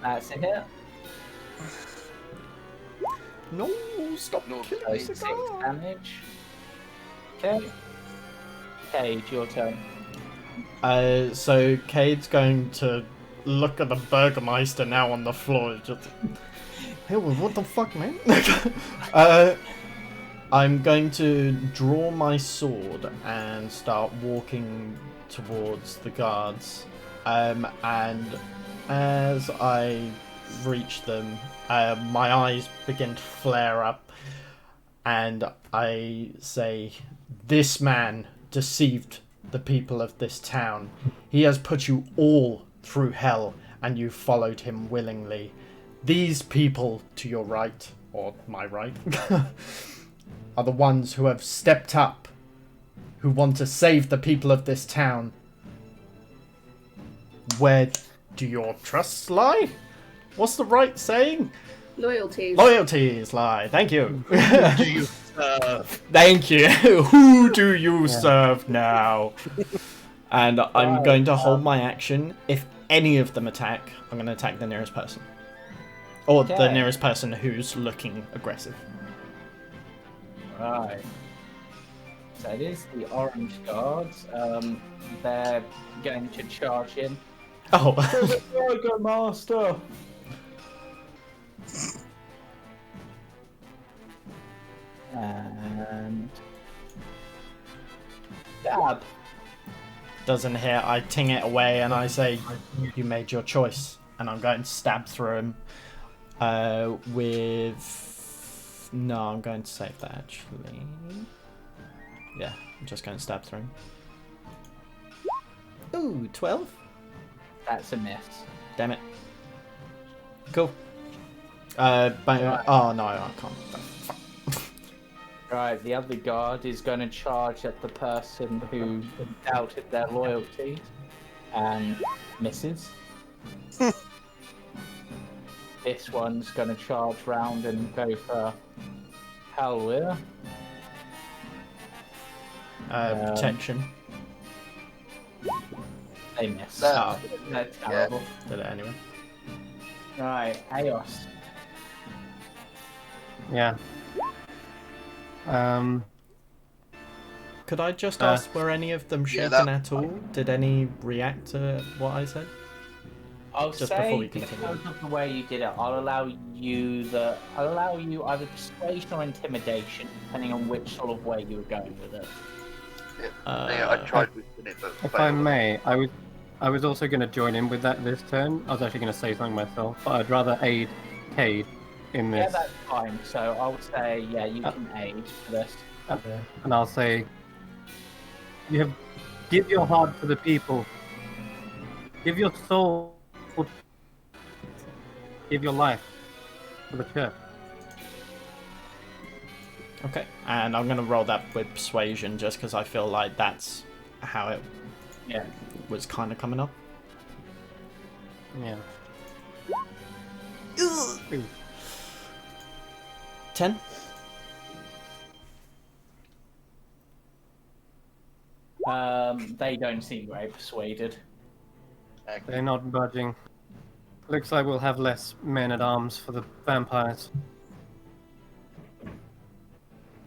That's a hit. No, stop No, killing So me. 6 damage. Okay. Cage, your turn. So Cade's going to look at the Burgermeister now on the floor. Just, hey, what the fuck, man? I'm going to draw my sword and start walking towards the guards. And as I reach them, my eyes begin to flare up. and I say, "This man deceived the people of this town. He has put you all through hell, and you followed him willingly. These people to your right, or my right, are the ones who have stepped up, who want to save the people of this town. Where do your trusts lie? What's the right saying? Loyalties. Loyalties lie. Thank you. Do you serve? Thank you. Who do you serve now? And I'm going to hold my action. If any of them attack, I'm going to attack the nearest person. Or the Okay. nearest person who's looking aggressive. Right. So it is the orange guards. They're going to charge in. Oh. Burger Master! And... Stab! Doesn't hit. I ting it away and I say, you made your choice. And I'm going to stab through him. With... No, I'm going to save that actually. Yeah, I'm just going to stab through him. Ooh, 12? That's a miss. Damn it. Cool. Oh no, I can't. Right, the other guard is going to charge at the person who doubted their loyalty and misses. This one's going to charge round and go for Halwir. Protection. They miss. No. They're terrible. Did it anyway. Right, Aos. Yeah. Could I just ask, were any of them Yeah, shaken at all? Did any react to what I said? I'll Just say, before we because continue. of the way you did it, I'll allow you either persuasion or intimidation, depending on which sort of way you were going with it. Yeah, I tried with it, but If I failed. may, I was also going to join in with that this turn. I was actually going to say something myself, but I'd rather aid Cade in Yeah, this. that's fine. So I would say, yeah, you can aid for this. And I'll say, give your heart to the people. Give your soul. Give your life for the church. Okay, and I'm gonna roll that with persuasion just because I feel like that's how it Yeah. was kind of coming up. Yeah. 10. They don't seem very persuaded. They're not budging. Looks like we'll have less men at arms for the vampires.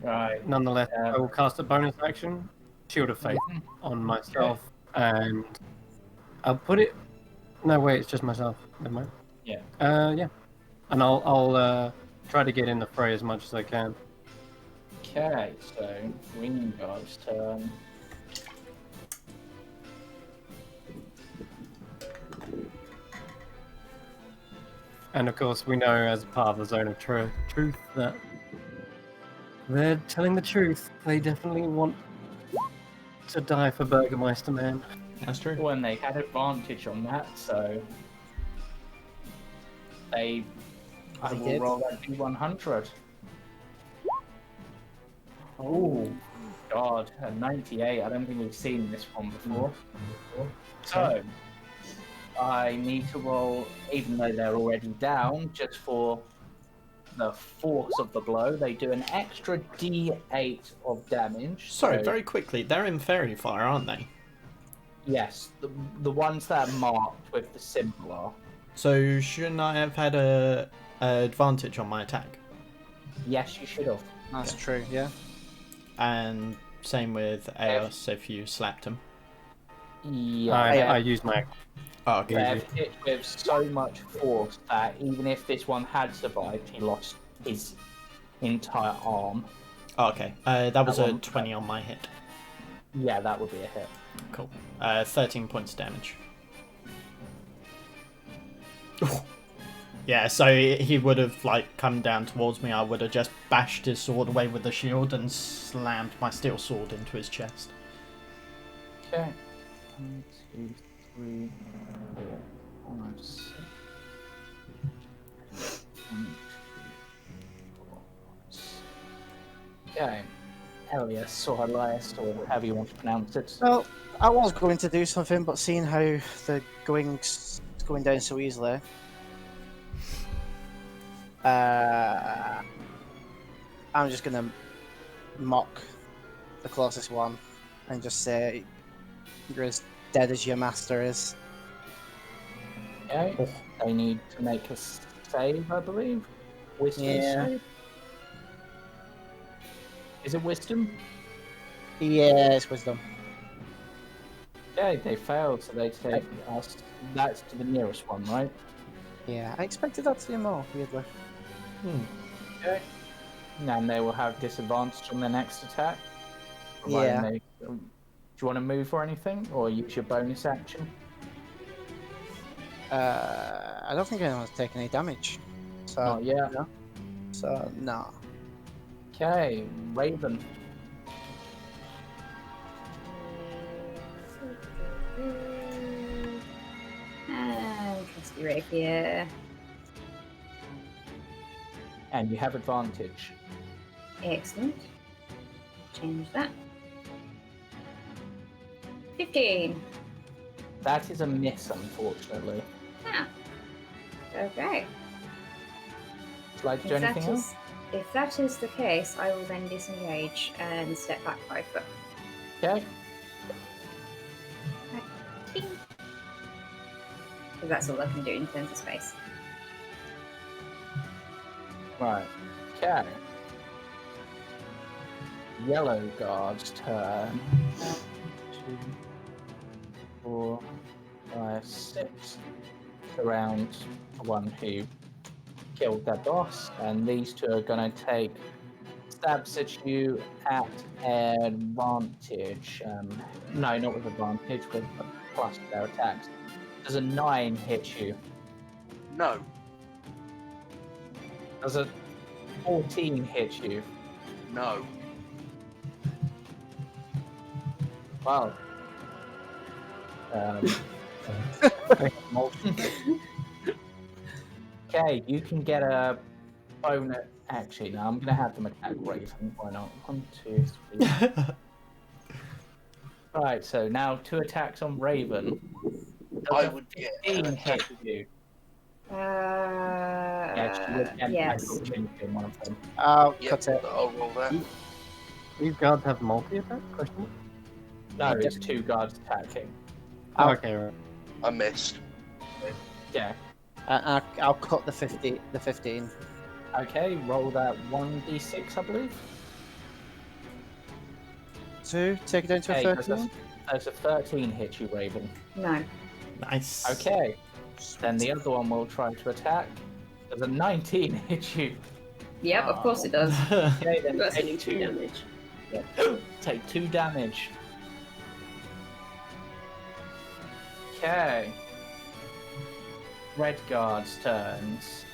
Right. Nonetheless, I will cast a bonus action, Shield of Faith, on myself, and I'll put it. No, wait, it's just myself. Never mind. Yeah. Yeah, and I'll try to get in the fray as much as I can. Okay, so Green Guard's turn. And of course, we know as part of the Zone of Truth that they're telling the truth. They definitely want to die for Burgermeister Man. That's true. When they had advantage on that, so I will did. roll that D100. Oh, God, a 98. I don't think we've seen this one before. So, I need to roll, even though they're already down, just for the force of the blow. They do an extra D8 of damage. Sorry, so- very quickly, they're in fairy fire, aren't they? Yes, the ones that are marked with the symbol are. So shouldn't I have had a advantage on my attack? Yes, you should have. That's true, yeah. And same with Aos if you slapped him. Yeah. I use my. Oh, okay. They're hit with so much force that even if this one had survived, he lost his entire arm. Oh, okay. That was That a one- 20 on my hit. Yeah, that would be a hit. Cool. 13 points of damage. Yeah, so he would have like come down towards me. I would have just bashed his sword away with the shield and slammed my steel sword into his chest. Okay. 1, 2, 3, 4, 5, 6. 1, 2, 4, 5, 6. Okay. Elias or Elias, or however you want to pronounce it. Well, I was going to do something, but seeing how the going's going down so easily, I'm just gonna mock the closest one and just say you're as dead as your master is. Okay. They need to make a save, I believe. Wisdom Yeah. save. Is it wisdom? Yeah, it's wisdom. Okay, they failed, so they take us. That's to the nearest one, right? Yeah, I expected that to be more, weirdly. Okay. And they will have disadvantage on their next attack. Yeah. They, do you want to move or anything, or use your bonus action? I don't think anyone's taken any damage. So, Not yet. no. So, no. Okay, Raven. Trusty rapier. And you have advantage. Excellent. Change that. 15. That is a miss, unfortunately. Ah. Okay. Would you like to do anything else? If that is the case, I will then disengage and step back 5 foot. Okay. Because that's all I can do in terms of space. Right. Okay. Yellow guard's turn. 2, 4, 5, 6. Around the one who killed their boss, and these two are gonna take stabs at you at advantage. No, not with advantage, with a plus to their attacks. Does a 9 hit you? No. Does a 14 hit you? No. Wow. Okay, you can get a bonus. Actually, no, I'm gonna have them attack Raven. Why not? 1, 2, 3. Right, so now 2 attacks on Raven. I Does a would get 15 hit you? Yeah, she would get yes. opportunity in one of them. I'll Yep, cut it. I'll roll that. These guards have multi-attack? Question? No, it's 2 guards attacking. Oh, okay, right. I missed. Yeah. I'll cut the 50. The 15. Okay, roll that 1d6, I believe. 2. Take it down to a Okay, 13. does a 13 hit you, Raven? No. Nice. Okay. Then the other one will try to attack. Does a 19 hit you? Yep, of course it does. Okay, then That's take only 2 2 damage. Take 2 damage. Okay. Red guard's turns.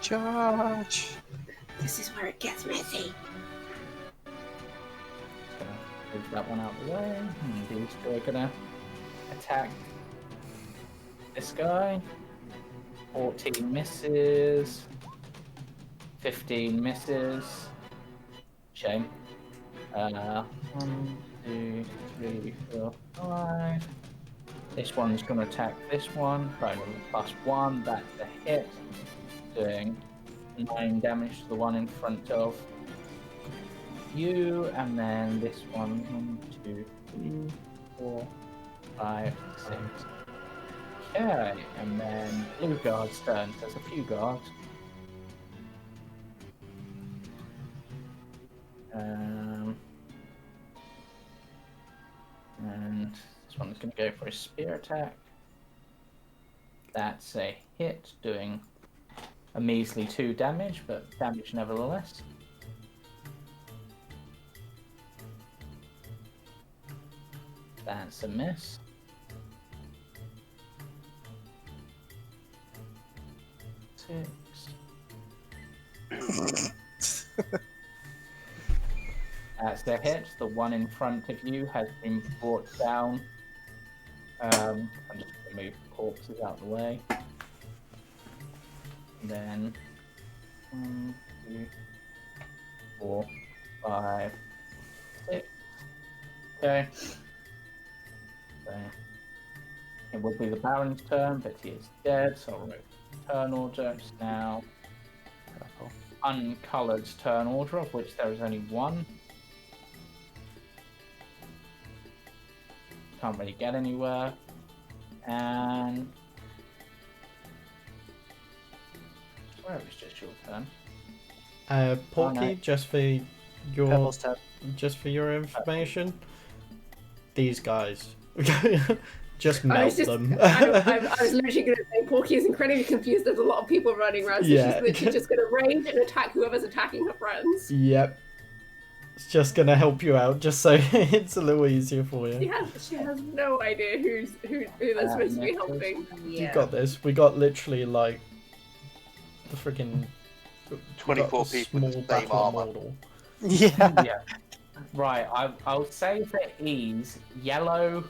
Charge. This is where it gets messy. Gonna move that one out of the way. These two are gonna attack this guy. 14 misses. 15 misses. Shame. 1, 2, 3, 4, 5. This one's going to attack this one. Right, +1. That's a hit. Doing 9 damage to the one in front of you. And then this one. 1, 2, 3, 4, 5, 6. Okay, and then blue guard's turn. There's a few guards. And this one's going to go for a spear attack. That's a hit, doing a measly 2 damage, but damage nevertheless. That's a miss. 6. That's a hit. The one in front of you has been brought down. I'm just going to move corpses out of the way. And then 1, 2, 4, 5, 6. Okay. So it would be the Baron's turn, but he is dead, so I'll write turn order. It's now uncoloured turn order, of which there is only one. Can't really get anywhere. And where it was just your turn. Porky, no. just for your Purple's turn. information, these guys, just I melt was just, them. I was literally going to say Porky is incredibly confused. There's a lot of people running around, so Yeah. she's literally just going to rage and attack whoever's attacking her friends. Yep. It's just gonna help you out, just so it's a little easier for you. She has no idea who they're supposed to be helping. You got this. We got literally like the freaking 24 people with the same battle armor. model. Yeah. Yeah. Right, I'll say for ease, yellow,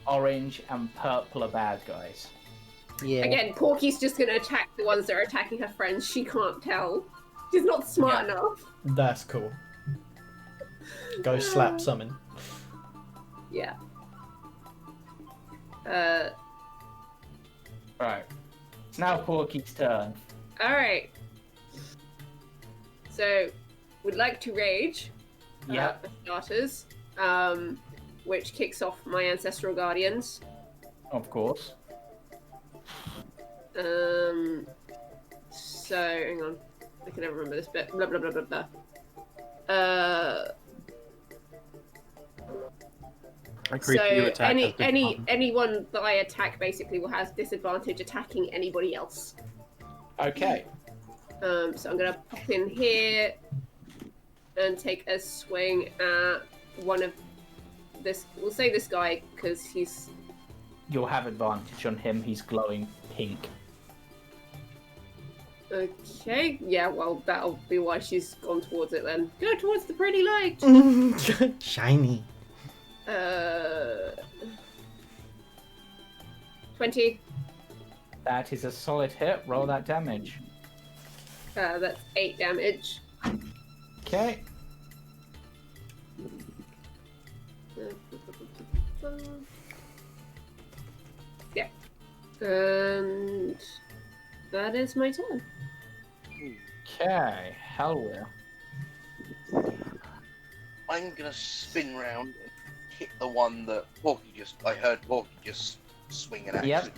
orange, and purple are bad guys. Yeah. Again, Porky's just going to attack the ones that are attacking her friends. She can't tell. She's not smart enough. That's cool. Go slap summon. Yeah. Right. It's now Porky's turn. Alright. So, would like to rage. Yeah. For starters. Which kicks off my Ancestral Guardians. Of course. So, hang on. I can never remember this bit. Blah, blah, blah, blah, blah. Anyone that I attack basically will have disadvantage attacking anybody else. Okay. So I'm gonna pop in here and take a swing at one of this. We'll say this guy because he's. You'll have advantage on him. He's glowing pink. Okay. Yeah. Well, that'll be why she's gone towards it then. Go towards the pretty light. Shiny. 20. That is a solid hit. Roll that damage. That's 8 damage. Okay. Yeah. And that is my turn. Okay. Hellwheel. I'm gonna spin round and hit the one that I heard Porky just swing an axe. Yep.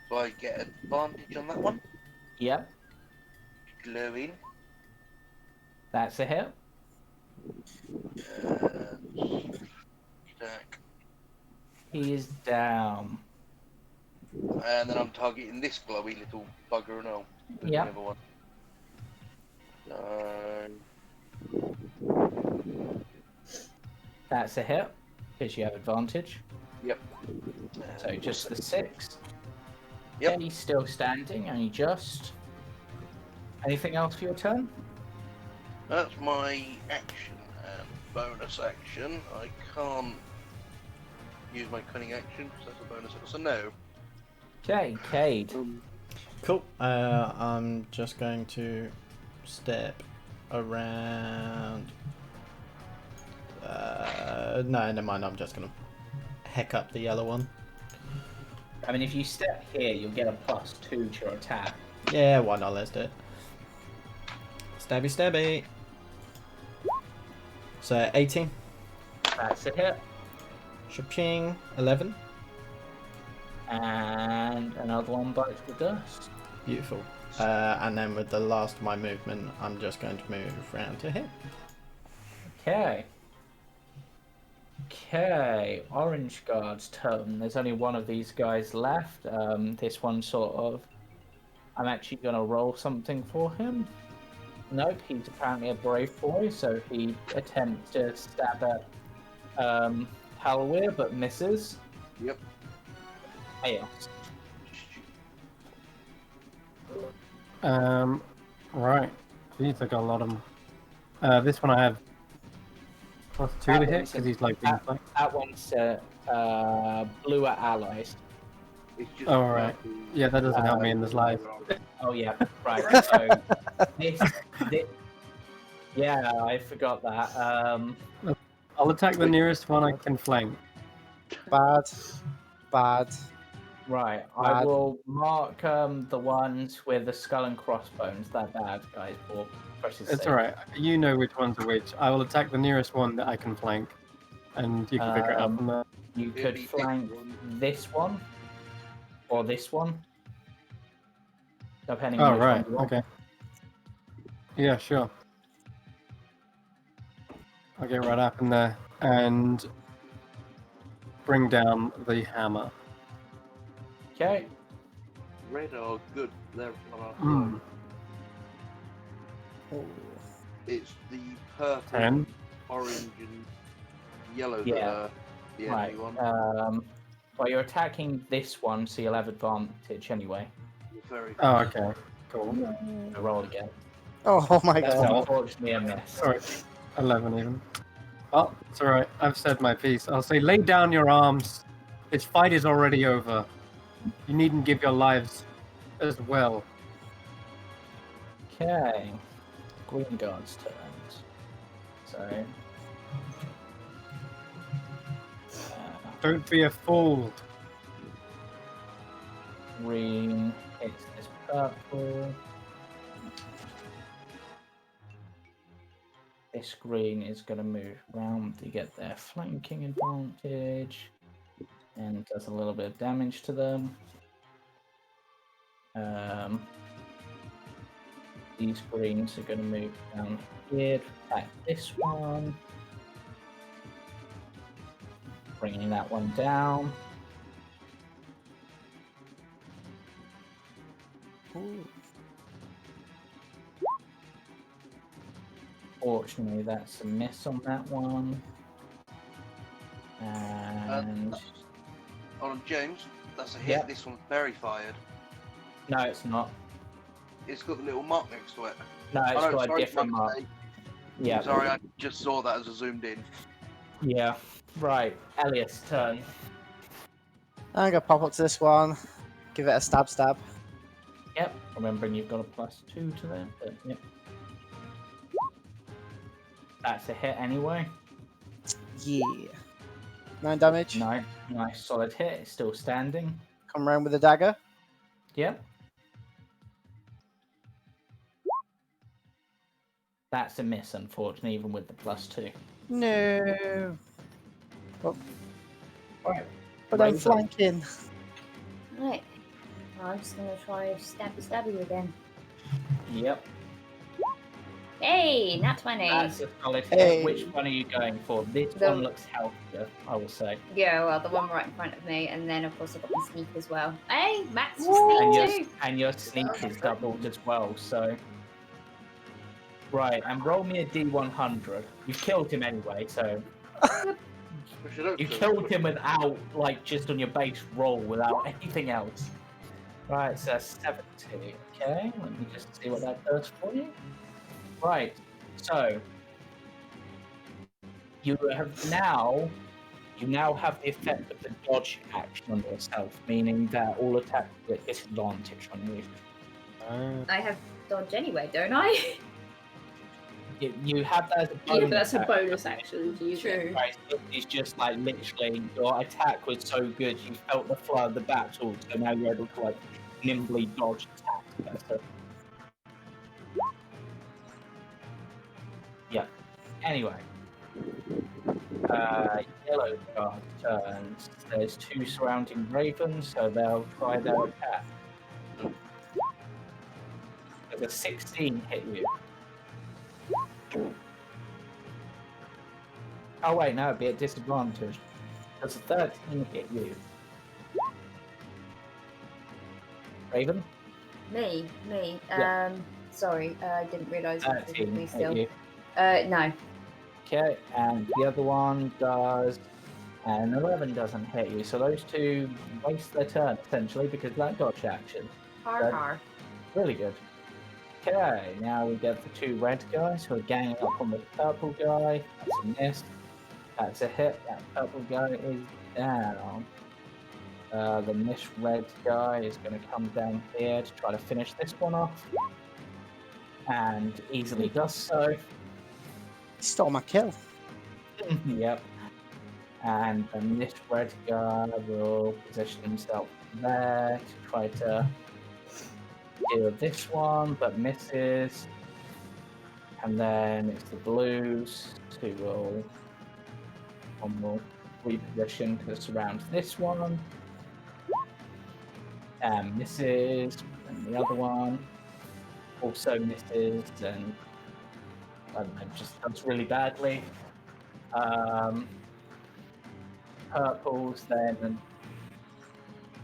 Do I get advantage on that one? Yep. Glowing. That's a hit. Attack. He is down. And then I'm targeting this glowy little bugger and all. Yep. Another one. That's a hit, because you have advantage. Yep. So just the 6. Yep. Okay, he's still standing, only just. Anything else for your turn? That's my action and bonus action. I can't use my cunning action because that's a bonus action. So no. Okay, Cade. Cool. I'm just going to step around. No, never mind. I'm just gonna heck up the yellow one. I mean, if you step here, you'll get a +2 to your attack. Yeah, why not? Let's do it. Stabby, stabby. So 18. That's a hit. Cha-ching. 11. And another one bites the dust. Beautiful. And then with the last of my movement, I'm just going to move round to hit. Okay. Okay, Orange Guard's turn. There's only one of these guys left. This one sort of... I'm actually going to roll something for him. Nope, he's apparently a brave boy, so he attempts to stab at Halwir, but misses. Yep. chaos. Right. Jeez, I got a lot of them. This one I have +2 to That hit one's because a- he's like being flanked. That one's bluer allies. It's just Oh, right. Yeah, that doesn't help me in this life. Oh yeah, right. So this, yeah, I forgot that. I'll attack the nearest one I can flank. Bad. Bad. Right, I Bad. will mark the ones with the skull and crossbones. They're bad guys for precious It's sake. alright. You know which ones are which. I will attack the nearest one that I can flank. And you can figure it out from there. You could flank this one or this one, depending on Oh, which right. one you want. Okay. Yeah, sure. I'll get right up in there and bring down the hammer. Okay. Red are good. They're on our Hmm. side. It's the purple, 10. orange, and yellow that Yeah. are the Right. enemy one. Well, you're attacking this one, so you'll have advantage anyway. Very Oh, okay. Cool. So roll again. Oh my That's god. unfortunately a miss. Sorry. 11 even. Oh, it's alright. I've said my piece. I'll say, lay down your arms. This fight is already over. You needn't give your lives as well. Okay. Green Guard's turns. So. Don't be a fool. Green hits this purple. This green is going to move round to get their flanking advantage and does a little bit of damage to them. These greens are going to move down here to attack this one, bringing that one down. Fortunately, that's a miss on that one. And on James, that's a hit. Yep. This one's very fired. no, it's not. It's got the little mark next to it. No, it's Oh, no, got a sorry, different my mark. mistake. Yeah. Sorry, I just saw that as I zoomed in. Yeah. Right. Elias' turn. I'm gonna pop up to this one. Give it a stab. Yep. Remembering you've got a +2 to that. But yep. That's a hit anyway. Yeah. 9 damage. No, nice solid hit. It's still standing. Come around with a dagger. Yep. That's a miss, unfortunately, even with the +2. No. Right. But I'm Razor. flanking. Right. I'm just gonna try stab you again. Yep. Hey, nat 20. That's a solid hit. Hey. Which one are you going for? This The- one looks healthier, I will say. Yeah, well, the one right in front of me, and then of course I've got my sneak as well. Hey, Matt's And your, sneak too. and your sneak is doubled as well, so. Right, and roll me a D100. You've killed him anyway, so. We should hope You so. killed him without, like, just on your base roll, without anything else. Right, so 70. Okay, let me just see what that does for you. Right, so. You now have the effect of the dodge action on yourself, meaning that all attacks get disadvantage on you. I have dodge anyway, don't I? You have that as a Yeah, bonus but that's a action. bonus action to use it. Right, so it's just like literally your attack was so good you felt the flow of the battle, so now you're able to like nimbly dodge attacks better. Yeah. Anyway. Yellow guard turns. There's 2 surrounding ravens, so they'll try their attack. Does a 16 hit you? Oh wait, no, it'd be at disadvantage. Does a 13 hit you? Raven? Me. Yeah. Sorry, I didn't realise it was 13 me hit still. you. No. Okay, and the other one does And 11 doesn't hit you, so those two waste their turn, essentially, because of that dodge action. Har Good. har. Really good. Okay, now we get the two red guys who are ganging up on the purple guy. That's a miss. That's a hit. That purple guy is down. The missed red guy is going to come down here to try to finish this one off. And easily does so. He stole my kill. Yep. And the missed red guy will position himself there to try to deal with this one, but misses. And then it's the blues who will reposition to surround this one. And misses. And the other one also misses, and I don't know, just does really badly. Purples then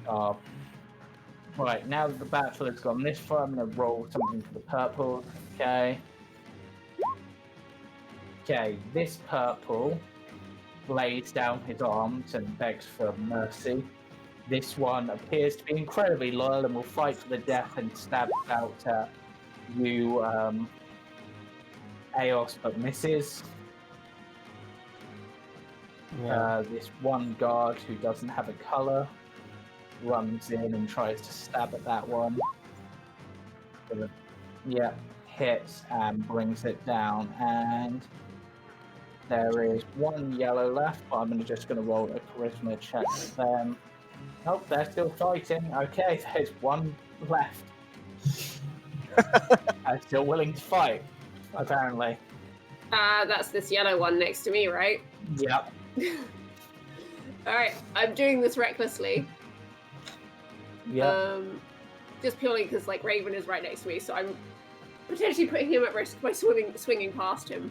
are right. Now that the battle has gone this far, I'm going to roll something for the purple. Okay. Okay, this purple lays down his arms and begs for mercy. This one appears to be incredibly loyal and will fight to the death and stab out you, Eos, but misses. Yeah. This one guard who doesn't have a colour runs in and tries to stab at that one. Yeah, hits and brings it down. And there is one yellow left, but I'm just going to roll a charisma check with them. Nope, they're still fighting. Okay, there's one left. I'm still willing to fight, apparently. That's this yellow one next to me, right? Yep. Alright, I'm doing this recklessly. Yep. Just purely because like Raven is right next to me, so I'm potentially putting him at risk by swinging past him.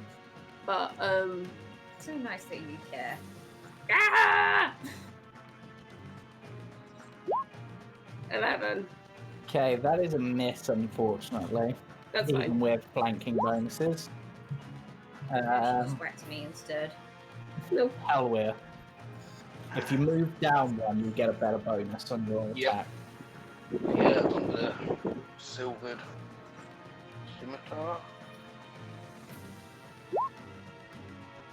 But So nice that you care. ah! 11. Okay, that is a miss, unfortunately. That's even fine. with flanking bonuses. She just whacked me instead. No. Hellweir. If you move down one, you get a better bonus on your attack. Yeah, on the silvered scimitar.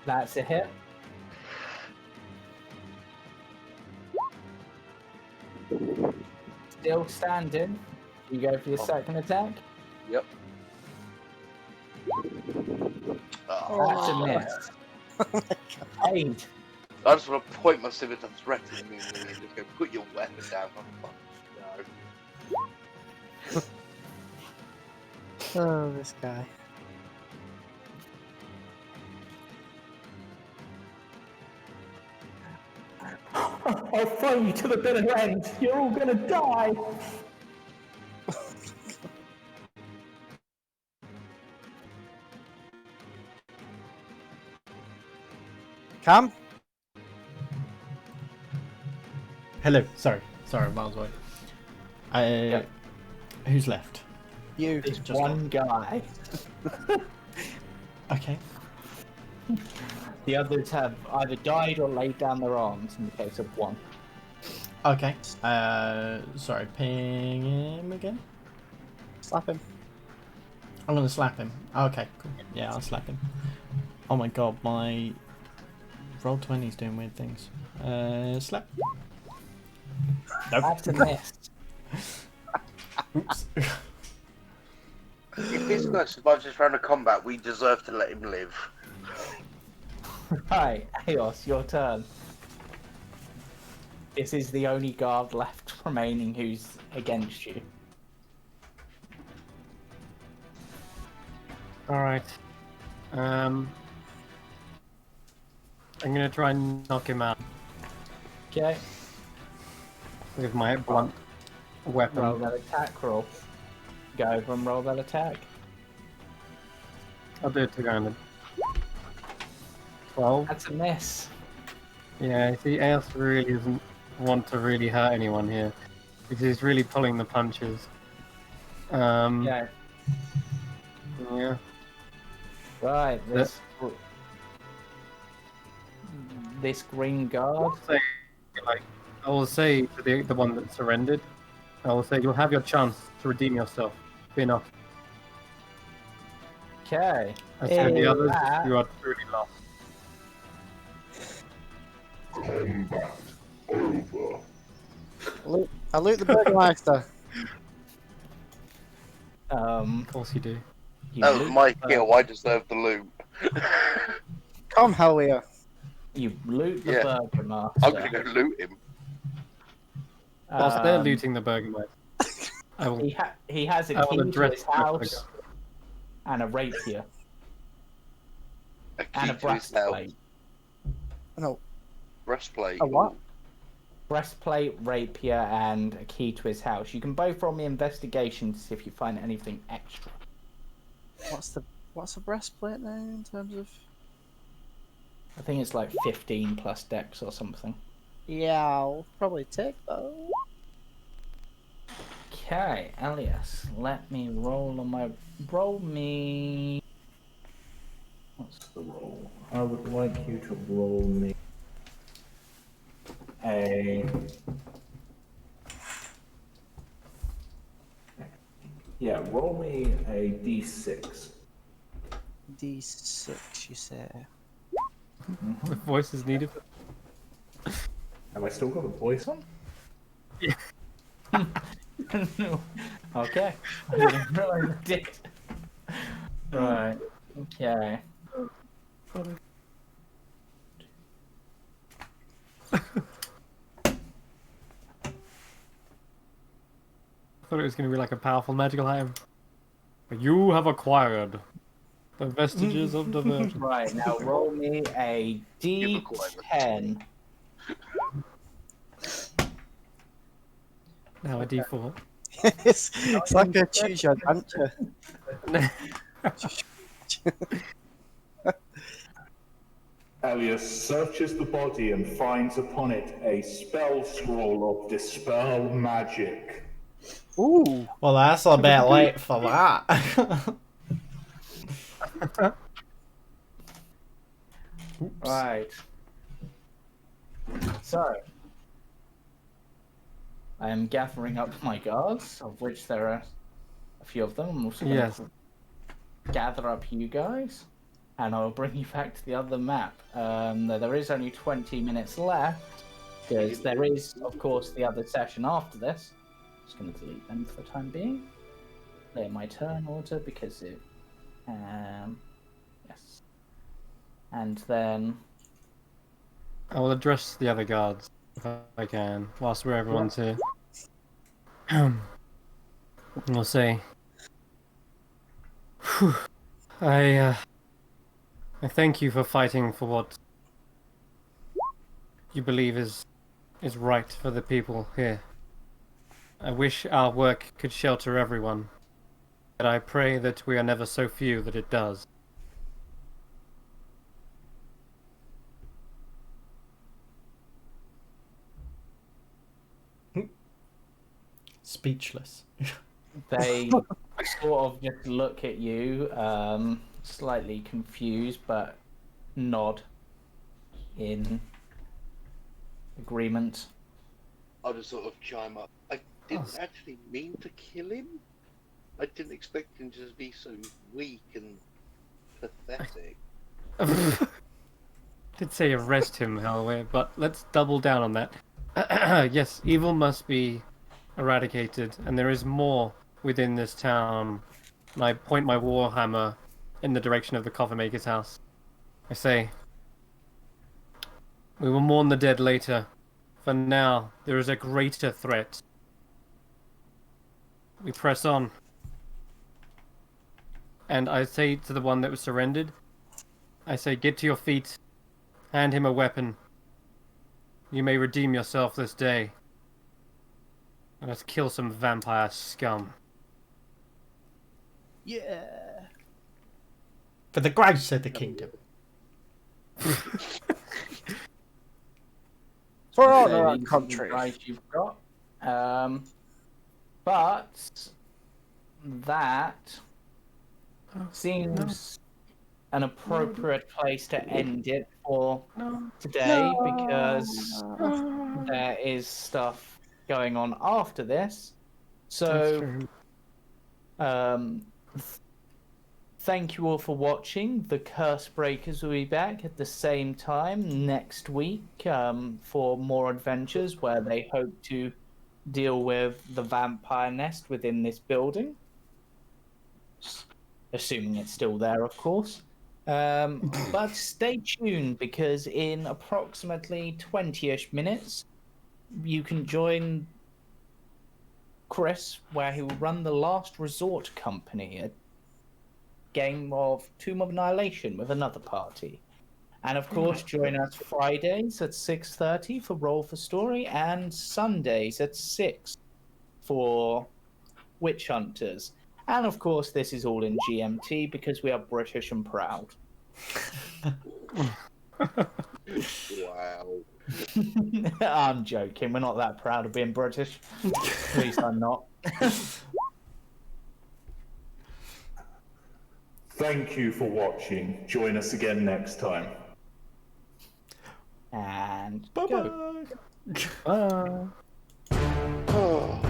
That's a hit. Still standing. You go for your second attack. Yep. That's a miss. Eight. I just want to point my scimitar threateningly and just go, put your weapon down. No. Oh, this guy. I'll throw you to the bitter end. You're all gonna die. Cam? Hello. Sorry, Miles away. Yep. Who's left? You. There's one guy. Okay. The others have either died or laid down their arms in the case of one. Okay. Sorry. Ping him again. Slap him. I'm gonna slap him. Okay, cool. Yeah, I'll slap him. Oh my god, my roll 20's doing weird things. Slap. Nope. That's a miss. Oops. If this guy survives this round of combat, we deserve to let him live. Right, Eos, your turn. This is the only guard left remaining who's against you. Alright. I'm gonna try and knock him out Okay, with my blunt weapon. roll that attack roll. Go over and roll that attack. I'll do it two-handed. 12. That's a miss. Yeah, see, Eos really doesn't want to really hurt anyone here. Because he's really pulling the punches. Okay, Yeah. right, this... this green guard. I will say to the one that surrendered, I will say you'll have your chance to redeem yourself. Fear not. Okay. As for the others, that- you are truly lost. Combat over. I loot the Burgermeister. Of course you do. You That was loot my the kill. I deserve the loot. Come, Hellier. You loot the Yeah. Burgermaster. I'm gonna go loot him. Whilst they're looting the Burgermeister, I will. He has a I will key to address his the house and a rapier A key and a to his house. breastplate. No. Breastplate. A what? Breastplate, rapier, and a key to his house. You can both roll me investigation to see if you find anything extra. What's a breastplate now in terms of? I think it's like 15 plus dex or something. Yeah, I'll probably take those. Okay, Elias, let me roll on my... Roll me... What's the roll? I would like you to roll me a... Yeah, roll me a d6. D6, you say? The voice is needed. Have I still got a voice on? Yeah. No. Okay. I didn't realize I did. Right. Okay. I thought it was going to be like a powerful magical item. You have acquired the vestiges of the virgin. Right, now roll me a d10. Now a d4. it's like a choose your adventure. Elias searches the body and finds upon it a spell scroll of Dispel Magic. Ooh. Well, that's a bit late for that. Right. So, I am gathering up my guards, of which there are a few of them. I'm also going Yes. to gather up you guys, and I'll bring you back to the other map. There is only 20 minutes left, because there is, of course, the other session after this. Just going to delete them for the time being. Clear my turn order, because it... yes. And then... I will address the other guards if I can, whilst everyone's here. I'll say, Whew, I thank you for fighting for what you believe is right for the people here. I wish our work could shelter everyone, but I pray that we are never so few that it does. Speechless. They sort of just look at you, slightly confused, but nod in agreement. I'll just sort of chime up. I didn't actually mean to kill him. I didn't expect him to just be so weak and pathetic. Did say arrest him, however, but let's double down on that. Yes, evil must be eradicated, and there is more within this town. And I point my warhammer in the direction of the coffin maker's house. I say, we will mourn the dead later. For now, there is a greater threat. We press on. And I say to the one that was surrendered, I say, get to your feet. Hand him a weapon. You may redeem yourself this day. And let's kill some vampire scum. Yeah. For the grace of the kingdom. For all So our these are the country. guys you've got. But that seems an appropriate place to end it for today because there is stuff going on after this. So, thank you all for watching. The Cursebreakers will be back at the same time next week for more adventures where they hope to deal with the vampire nest within this building. Assuming it's still there, of course. But stay tuned because in approximately 20-ish minutes, you can join Chris, where he will run the Last Resort Company, a game of Tomb of Annihilation with another party. And of course, join us Fridays at 6:30 for Roll for Story and Sundays at 6 for Witch Hunters. And of course, this is all in GMT because we are British and proud. Wow. I'm joking. We're not that proud of being British. At least I'm not. Thank you for watching. Join us again next time. And Bye-bye. go. Bye.